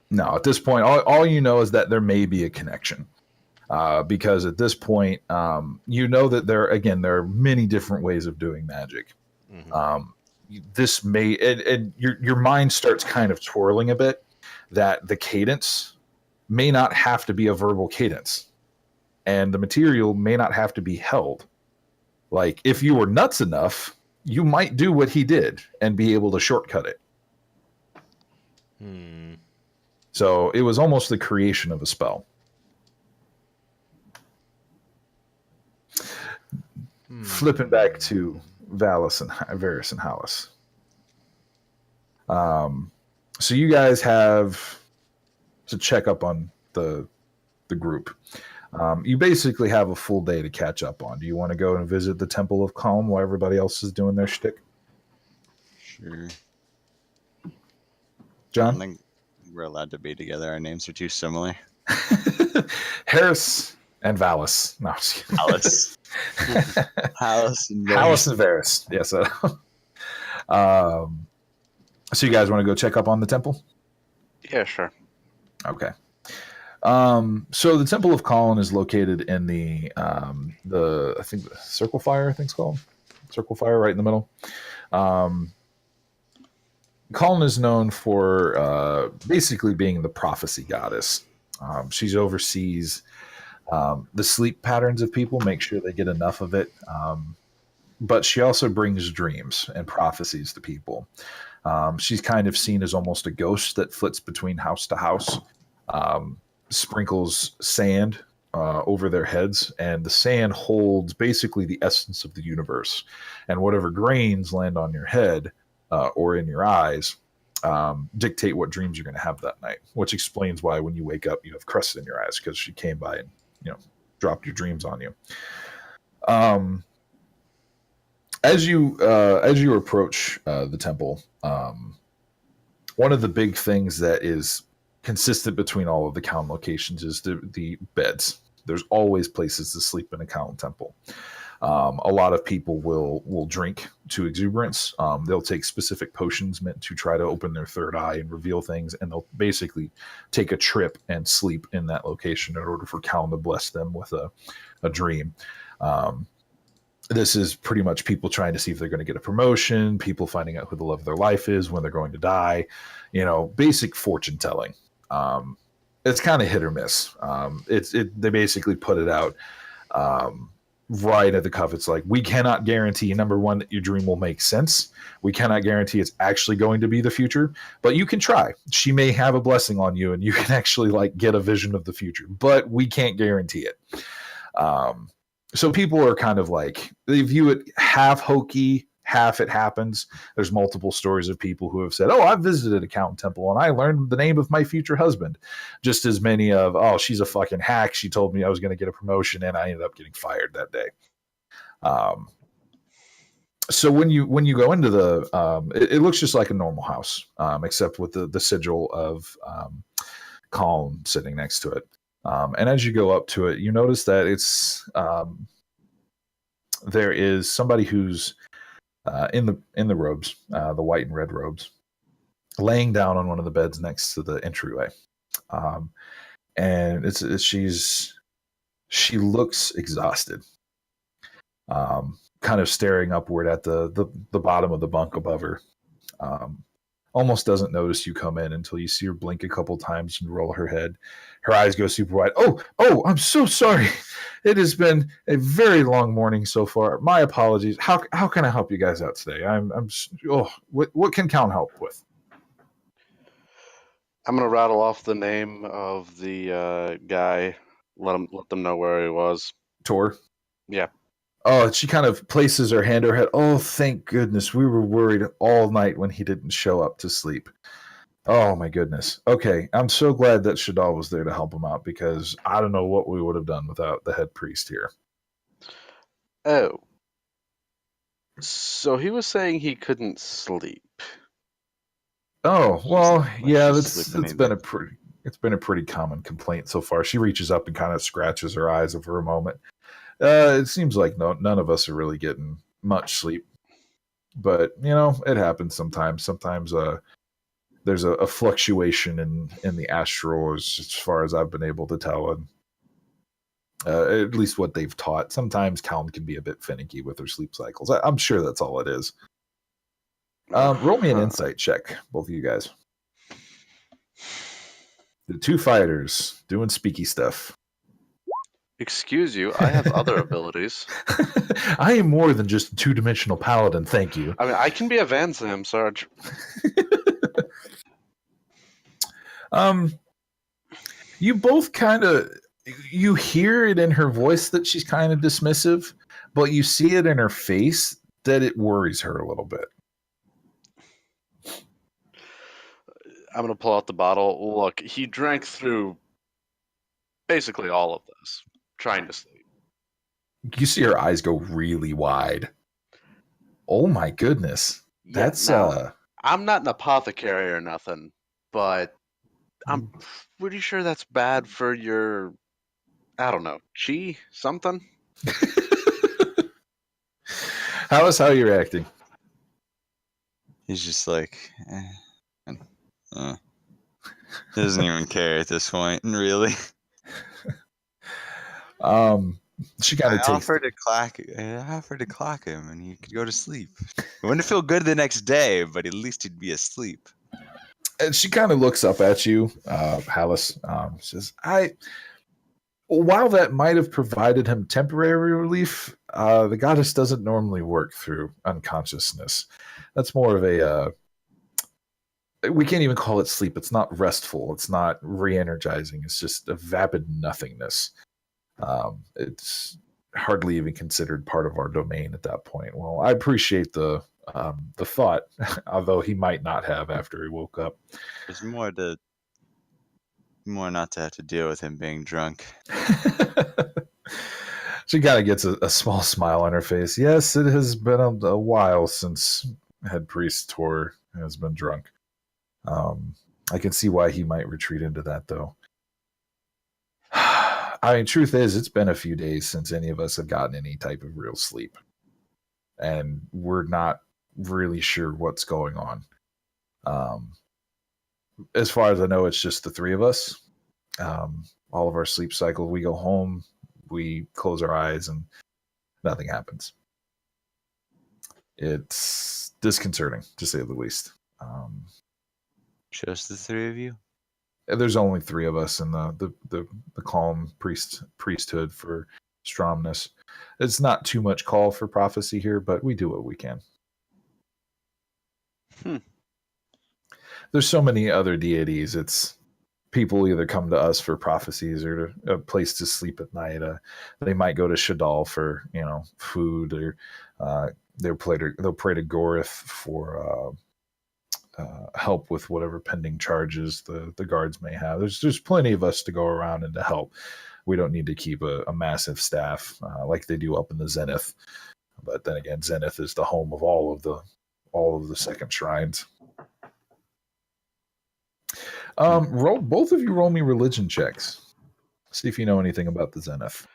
No, at this point, all you know is that there may be a connection. Because at this point, you know that there are many different ways of doing magic. This may, and your mind starts kind of twirling a bit, that the cadence may not have to be a verbal cadence, and the material may not have to be held. Like, if you were nuts enough, you might do what he did and be able to shortcut it. So it was almost the creation of a spell. Flipping back to Varys and Hallis. So you guys have to check up on the group. You basically have a full day to catch up on. Do you want to go and visit the Temple of Calm while everybody else is doing their shtick? Sure. I John? don't think we're allowed to be together. Our names are too similar. Harris and Valis. No, I'm just kidding. Alice. Alice and Hallis and Varys. Yes. So you guys want to go check up on the temple? Yeah, sure. Okay. So the Temple of Colin is located in the I think the Circle Fire, I think it's called. Circle Fire, right in the middle. Colin is known for basically being the prophecy goddess. She oversees the sleep patterns of people, make sure they get enough of it. But she also brings dreams and prophecies to people. She's kind of seen as almost a ghost that flits between house to house, sprinkles sand over their heads, and the sand holds basically the essence of the universe. And whatever grains land on your head or in your eyes dictate what dreams you're going to have that night, which explains why when you wake up you have crusts in your eyes, because she came by and dropped your dreams on you. As you approach the temple, one of the big things that is consistent between all of the Calm locations is the beds. There's always places to sleep in a Calm temple. A lot of people will drink to exuberance. They'll take specific potions meant to try to open their third eye and reveal things, and they'll basically take a trip and sleep in that location in order for Calm to bless them with a dream. This is pretty much people trying to see if they're going to get a promotion, people finding out who the love of their life is, when they're going to die, basic fortune telling. It's kind of hit or miss. They basically put it out right at the cuff. It's like, we cannot guarantee, number one, that your dream will make sense. We cannot guarantee it's actually going to be the future, but you can try. She may have a blessing on you and you can actually get a vision of the future, but we can't guarantee it. So people are kind of they view it half hokey, half it happens. There's multiple stories of people who have said, oh, I visited a Count Temple and I learned the name of my future husband. Just as many of, oh, she's a fucking hack. She told me I was going to get a promotion and I ended up getting fired that day. So when you go into it looks just like a normal house, except with the sigil of Calm sitting next to it. And as you go up to it, you notice that it's there is somebody who's in the robes, the white and red robes, laying down on one of the beds next to the entryway, and she looks exhausted, kind of staring upward at the bottom of the bunk above her. Almost doesn't notice you come in until you see her blink a couple times and roll her head. Her eyes go super wide. Oh, I'm so sorry. It has been a very long morning so far. My apologies. How can I help you guys out today? What can Count help with? I'm gonna rattle off the name of the guy. Let them know where he was. Tor? Yeah. Oh, she kind of places her hand on her head. Oh, thank goodness. We were worried all night when he didn't show up to sleep. Oh, my goodness. Okay, I'm so glad that Shadal was there to help him out because I don't know what we would have done without the head priest here. Oh. So he was saying he couldn't sleep. Oh, well, yeah, she's it's sleeping been a pretty common complaint so far. She reaches up and kind of scratches her eyes for a moment. It seems like none of us are really getting much sleep, but it happens sometimes. Sometimes there's a fluctuation in the astral, as far as I've been able to tell, and at least what they've taught. Sometimes Calm can be a bit finicky with her sleep cycles. I'm sure that's all it is. Roll me an insight check, both of you guys. The two fighters doing speaky stuff. Excuse you, I have other abilities. I am more than just a two-dimensional paladin, thank you. I mean, I can be a Van Zam, Sarge. You both you hear it in her voice that she's kind of dismissive, but you see it in her face that it worries her a little bit. I'm going to pull out the bottle. Look, he drank through basically all of this, trying to sleep. You see her eyes go really wide. Oh my goodness. That's I'm not an apothecary or nothing, but I'm pretty sure that's bad for your, I don't know, chi something. How are you reacting? He's just like, doesn't even care at this point, really. She kind of takes. I offered to clock him, and he could go to sleep. It wouldn't feel good the next day, but at least he'd be asleep. And she kind of looks up at you, Hallis. Says, while that might have provided him temporary relief, the goddess doesn't normally work through unconsciousness. That's more of a, we can't even call it sleep. It's not restful. It's not re-energizing. It's just a vapid nothingness. It's hardly even considered part of our domain at that point. Well, I appreciate the thought, although he might not have after he woke up. There's more not to have to deal with him being drunk. She kind of gets a small smile on her face. Yes, it has been a while since head priest Tor has been drunk. I can see why he might retreat into that, though. I mean, truth is, it's been a few days since any of us have gotten any type of real sleep. And we're not really sure what's going on. As far as I know, it's just the three of us. All of our sleep cycle, we go home, we close our eyes, and nothing happens. It's disconcerting, to say the least. Just the three of you? There's only three of us in the calm priesthood for Stromness. It's not too much call for prophecy here, but we do what we can. There's so many other deities. It's people either come to us for prophecies or to a place to sleep at night. They might go to Shadal for food, or they'll pray to Goliath for help with whatever pending charges the guards may have. There's plenty of us to go around and to help. We don't need to keep a massive staff like they do up in the Zenith. But then again, Zenith is the home of all of the second shrines. Both of you roll me religion checks. See if you know anything about the Zenith.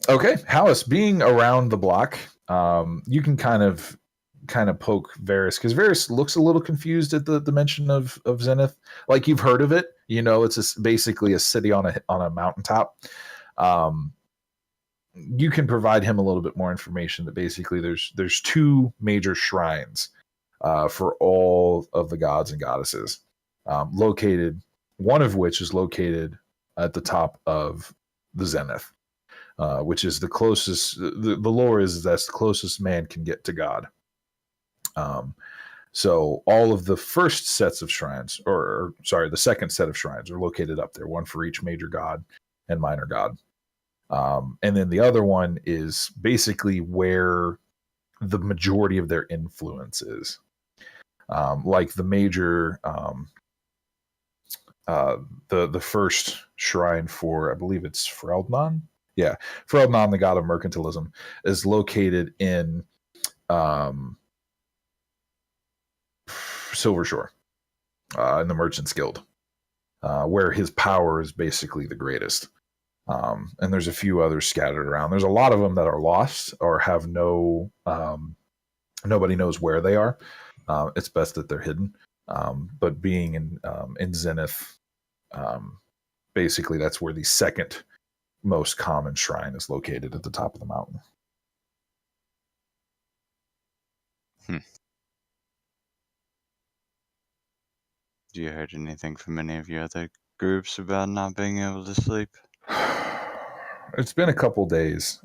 Okay, Hallis, being around the block, you can kind of poke Varys, because Varys looks a little confused at the mention of Zenith. Like, you've heard of it, it's basically a city on a mountaintop. You can provide him a little bit more information that basically there's two major shrines for all of the gods and goddesses, located, one of which is located at the top of the Zenith. Which is the closest. The lore is that's the closest man can get to God. So all of the first sets of shrines, or sorry, the second set of shrines are located up there, one for each major god and minor god. And then the other one is basically where the majority of their influence is. Like the major, the first shrine for, I believe it's Freldnon. Yeah, Freldnon, the god of mercantilism, is located in Silver Shore, in the Merchants Guild, where his power is basically the greatest. And there's a few others scattered around. There's a lot of them that are lost or have no, nobody knows where they are. It's best that they're hidden. But being in Zenith, basically that's where the second most common shrine is located, at the top of the mountain. Do you heard anything from any of your other groups about not being able to sleep? It's been a couple days.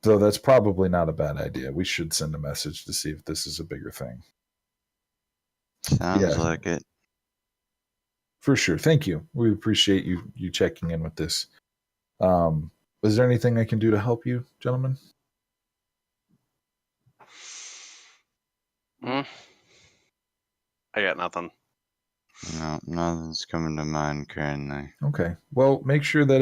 So that's probably not a bad idea. We should send a message to see if this is a bigger thing. Sounds like it. For sure. Thank you. We appreciate you checking in with this. Is there anything I can do to help you, gentlemen? I got nothing. No, nothing's coming to mind currently. Okay. Well, make sure that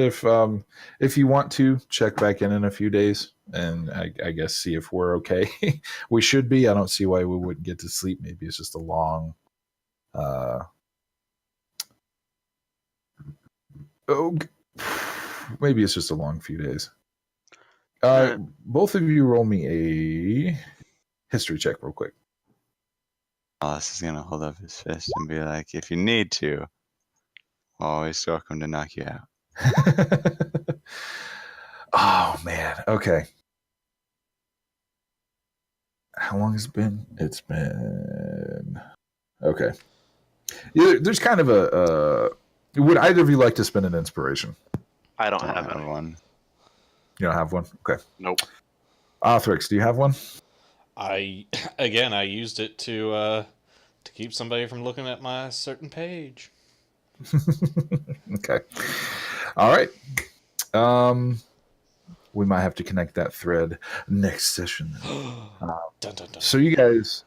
if you want to, check back in a few days, and I guess see if we're okay. We should be. I don't see why we wouldn't get to sleep. Maybe it's just a long. Maybe it's just a long few days. Both of you roll me a history check real quick. Alice is gonna hold up his fist and be like, "If you need to, always welcome to knock you out." Oh man. Okay. How long has it been? It's been okay. Yeah, there's kind of a. Would either of you like to spend an inspiration? I don't have any. one. You don't have one? Okay. Nope. Arthrix, do you have one? I used it to keep somebody from looking at my certain page. Okay. All right. We might have to connect that thread next session. Dun, dun, dun. So you guys,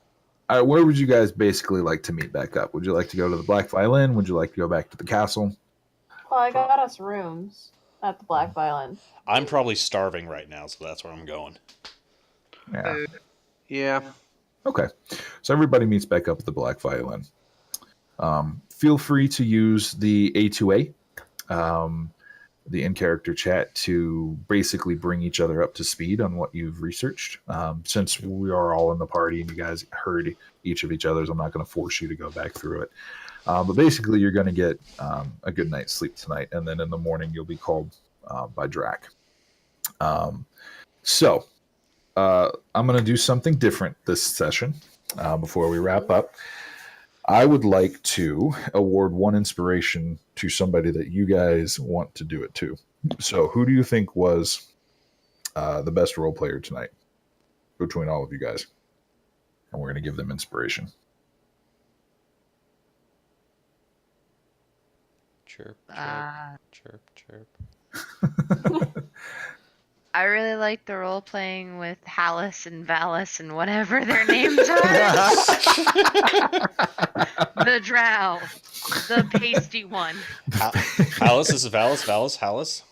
where would you guys basically like to meet back up? Would you like to go to the Black Violin? Would you like to go back to the castle? Well, I got us rooms at the Black Violin. I'm probably starving right now, so that's where I'm going. Yeah. Yeah. Okay. So everybody meets back up at the Black Violin. Feel free to use the A2A, the in-character chat, to basically bring each other up to speed on what you've researched. Since we are all in the party and you guys heard each of each other's, I'm not going to force you to go back through it. But basically, you're going to get a good night's sleep tonight, and then in the morning, you'll be called by Drac. So I'm going to do something different this session before we wrap up. I would like to award one inspiration to somebody that you guys want to do it to. So who do you think was the best role player tonight between all of you guys? And we're going to give them inspiration. Chirp, chirp, chirp, chirp. I really like the role playing with Hallis and Valis and whatever their names are. The drow. The pasty one. Hallis is Valis, Hallis.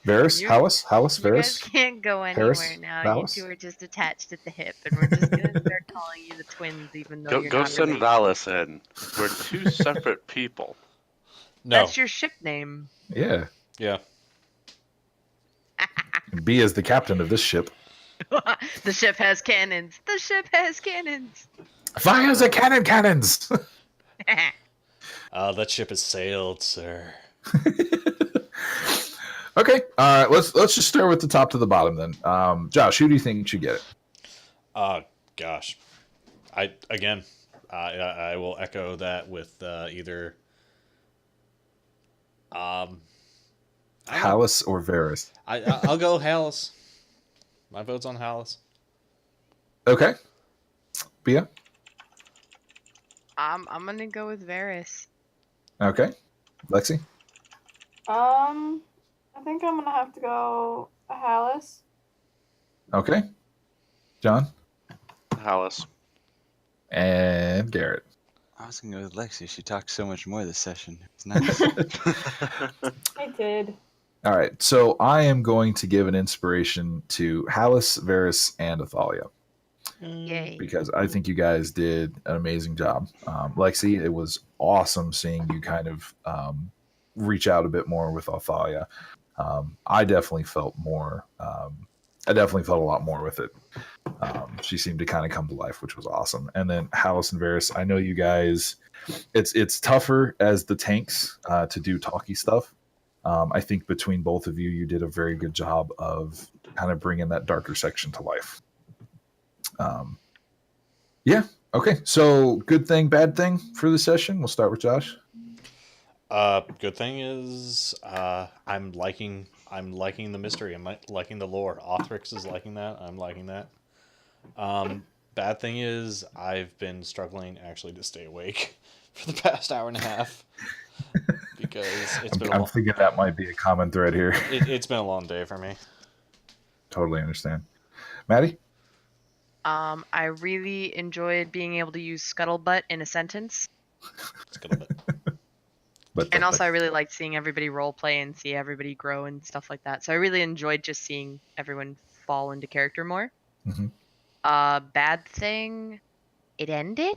Varys? Hallis? Hallis? You guys Varys? can't go anywhere Harris? now. Valis? You two are just attached at the hip, and we're just gonna start calling you the twins, even though you're Go not send related. Valis in. We're two separate people. No. That's your ship name. Yeah. Yeah. B is the captain of this ship. The ship has cannons. The ship has cannons. Fire the cannons! That ship has sailed, sir. Okay, all right. Let's just start with the top to the bottom then. Josh, who do you think should get it? Gosh, I will echo that with either Hallis or Varys? I'll go Hallis. My vote's on Hallis. Okay. Bia? I'm gonna go with Varys. Okay. Lexi? I think I'm gonna have to go Hallis. Okay. John? Hallis. And Garrett. I was gonna go with Lexi. She talked so much more this session. It's nice. I did. All right. So I am going to give an inspiration to Hallis, Varys, and Athalia. Yay. Because I think you guys did an amazing job. Lexi, it was awesome seeing you kind of reach out a bit more with Athalia. I definitely felt more. I definitely felt a lot more with it. She seemed to kind of come to life, which was awesome. And then Hallis and Varys, I know you guys. It's tougher as the tanks to do talky stuff. I think between both of you, you did a very good job of kind of bringing that darker section to life. Yeah. Okay. So good thing, bad thing for the session. We'll start with Josh. Good thing is I'm liking the mystery. I'm liking the lore. Othrix is liking that. I'm liking that. Bad thing is I've been struggling actually to stay awake for the past hour and a half because it's been. I'm thinking that might be a common thread here. It's been a long day for me. Totally understand. Maddie? I really enjoyed being able to use scuttlebutt in a sentence. Scuttlebutt. And also, I really liked seeing everybody role play and see everybody grow and stuff like that. So I really enjoyed just seeing everyone fall into character more. Mhm. Bad thing, it ended.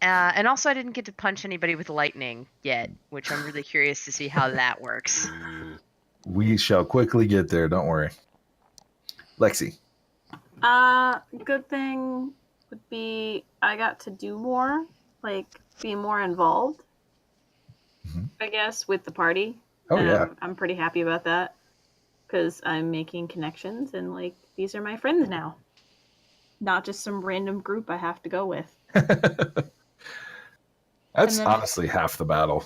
And also, I didn't get to punch anybody with lightning yet, which I'm really curious to see how that works. We shall quickly get there. Don't worry. Lexi? Good thing would be I got to do more, like be more involved. Mhm. I guess with the party. Oh, And yeah. I'm pretty happy about that because I'm making connections and like these are my friends now, not just some random group I have to go with. That's then- honestly half the battle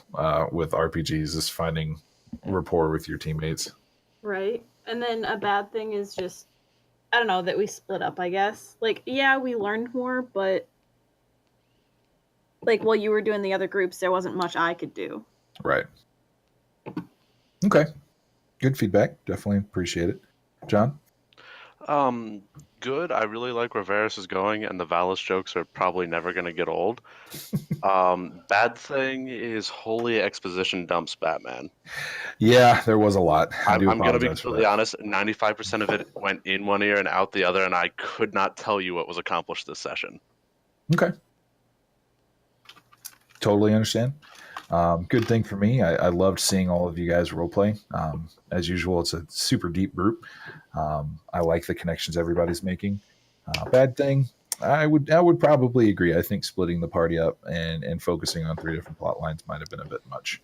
with RPGs is finding rapport with your teammates. Right. And then a bad thing is just, I don't know, that we split up, I guess. Like, yeah, we learned more, but like while you were doing the other groups, there wasn't much I could do. Right. Okay. Good feedback. Definitely appreciate it. John? Good. I really like where Varys is going, and the Valis jokes are probably never going to get old. Bad thing is holy exposition dumps Batman. Yeah, there was a lot. I'm going to be apologize for completely that. honest. 95% of it went in one ear and out the other, and I could not tell you what was accomplished this session. Okay. Totally understand. Good thing for me. I loved seeing all of you guys roleplay. As usual, it's a super deep group. I like the connections everybody's making. Bad thing, I would probably agree. I think splitting the party up and focusing on 3 different plot lines might have been a bit much.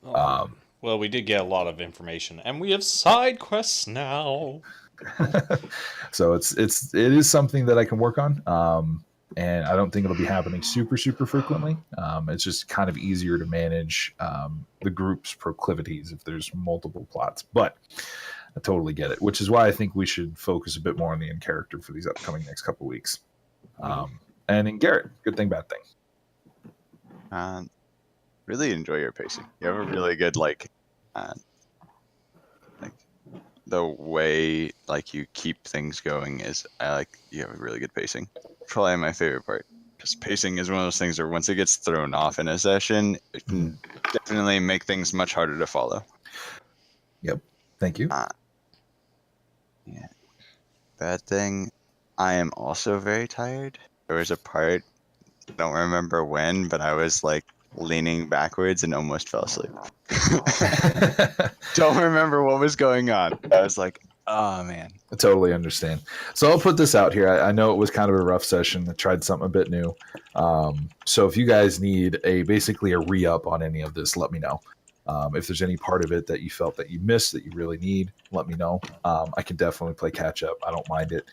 Well, we did get a lot of information, and we have side quests now. So it is something that I can work on. And I don't think it'll be happening super frequently. It's just kind of easier to manage the group's proclivities if there's multiple plots. But I totally get it, which is why I think we should focus a bit more on the in character for these upcoming next couple weeks. And in Garrett, good thing, bad thing. Really enjoy your pacing. You have a really good like the way like you keep things going is I like you have a really good pacing. Probably my favorite part because pacing is one of those things where once it gets thrown off in a session, it can definitely make things much harder to follow. Yep. Thank you. Yeah. Bad thing, I am also very tired. There was a part, don't remember when, but I was like leaning backwards and almost fell asleep. Don't remember what was going on. I was like, oh man. I totally understand. So I'll put this out here. I know it was kind of a rough session. I tried something a bit new. So if you guys need basically a re-up on any of this, let me know. If there's any part of it that you felt that you missed that you really need, let me know. I can definitely play catch up. I don't mind it.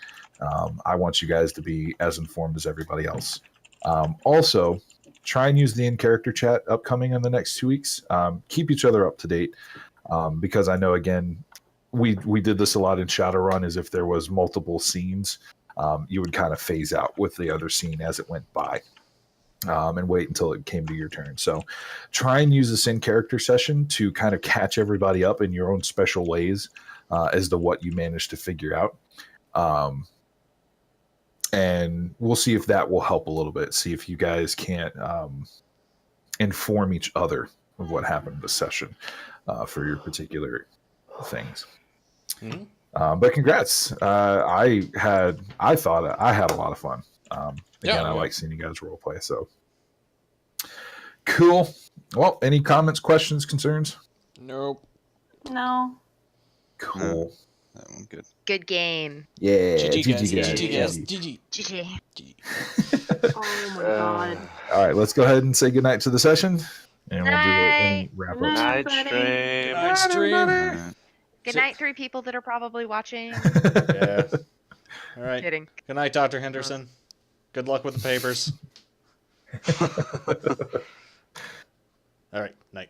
I want you guys to be as informed as everybody else. Also, try and use the in-character chat upcoming in the next 2 weeks. Keep each other up to date because I know, again, we did this a lot in Shadowrun as if there was multiple scenes. you would kind of phase out with the other scene as it went by. And wait until it came to your turn. So try and use this in character session to kind of catch everybody up in your own special ways as to what you managed to figure out. And we'll see if that will help a little bit. See if you guys can't inform each other of what happened this session for your particular things. Mhm. But congrats. I thought I had a lot of fun. Again, I like seeing you guys role play. So cool. Well, any comments, questions, concerns? Nope. No. Cool. That one good. Good game. Yeah. GG guys. GG guys. GG. GG. Oh my god. All right, let's go ahead and say goodnight to the session. And we'll do any Night. wrap Night. ups. Night buddy. stream. Night stream. Good night, 3 people that are probably watching. Yeah. All right. Kidding. Good night, Dr. Henderson. Good luck with the papers. All right. Night.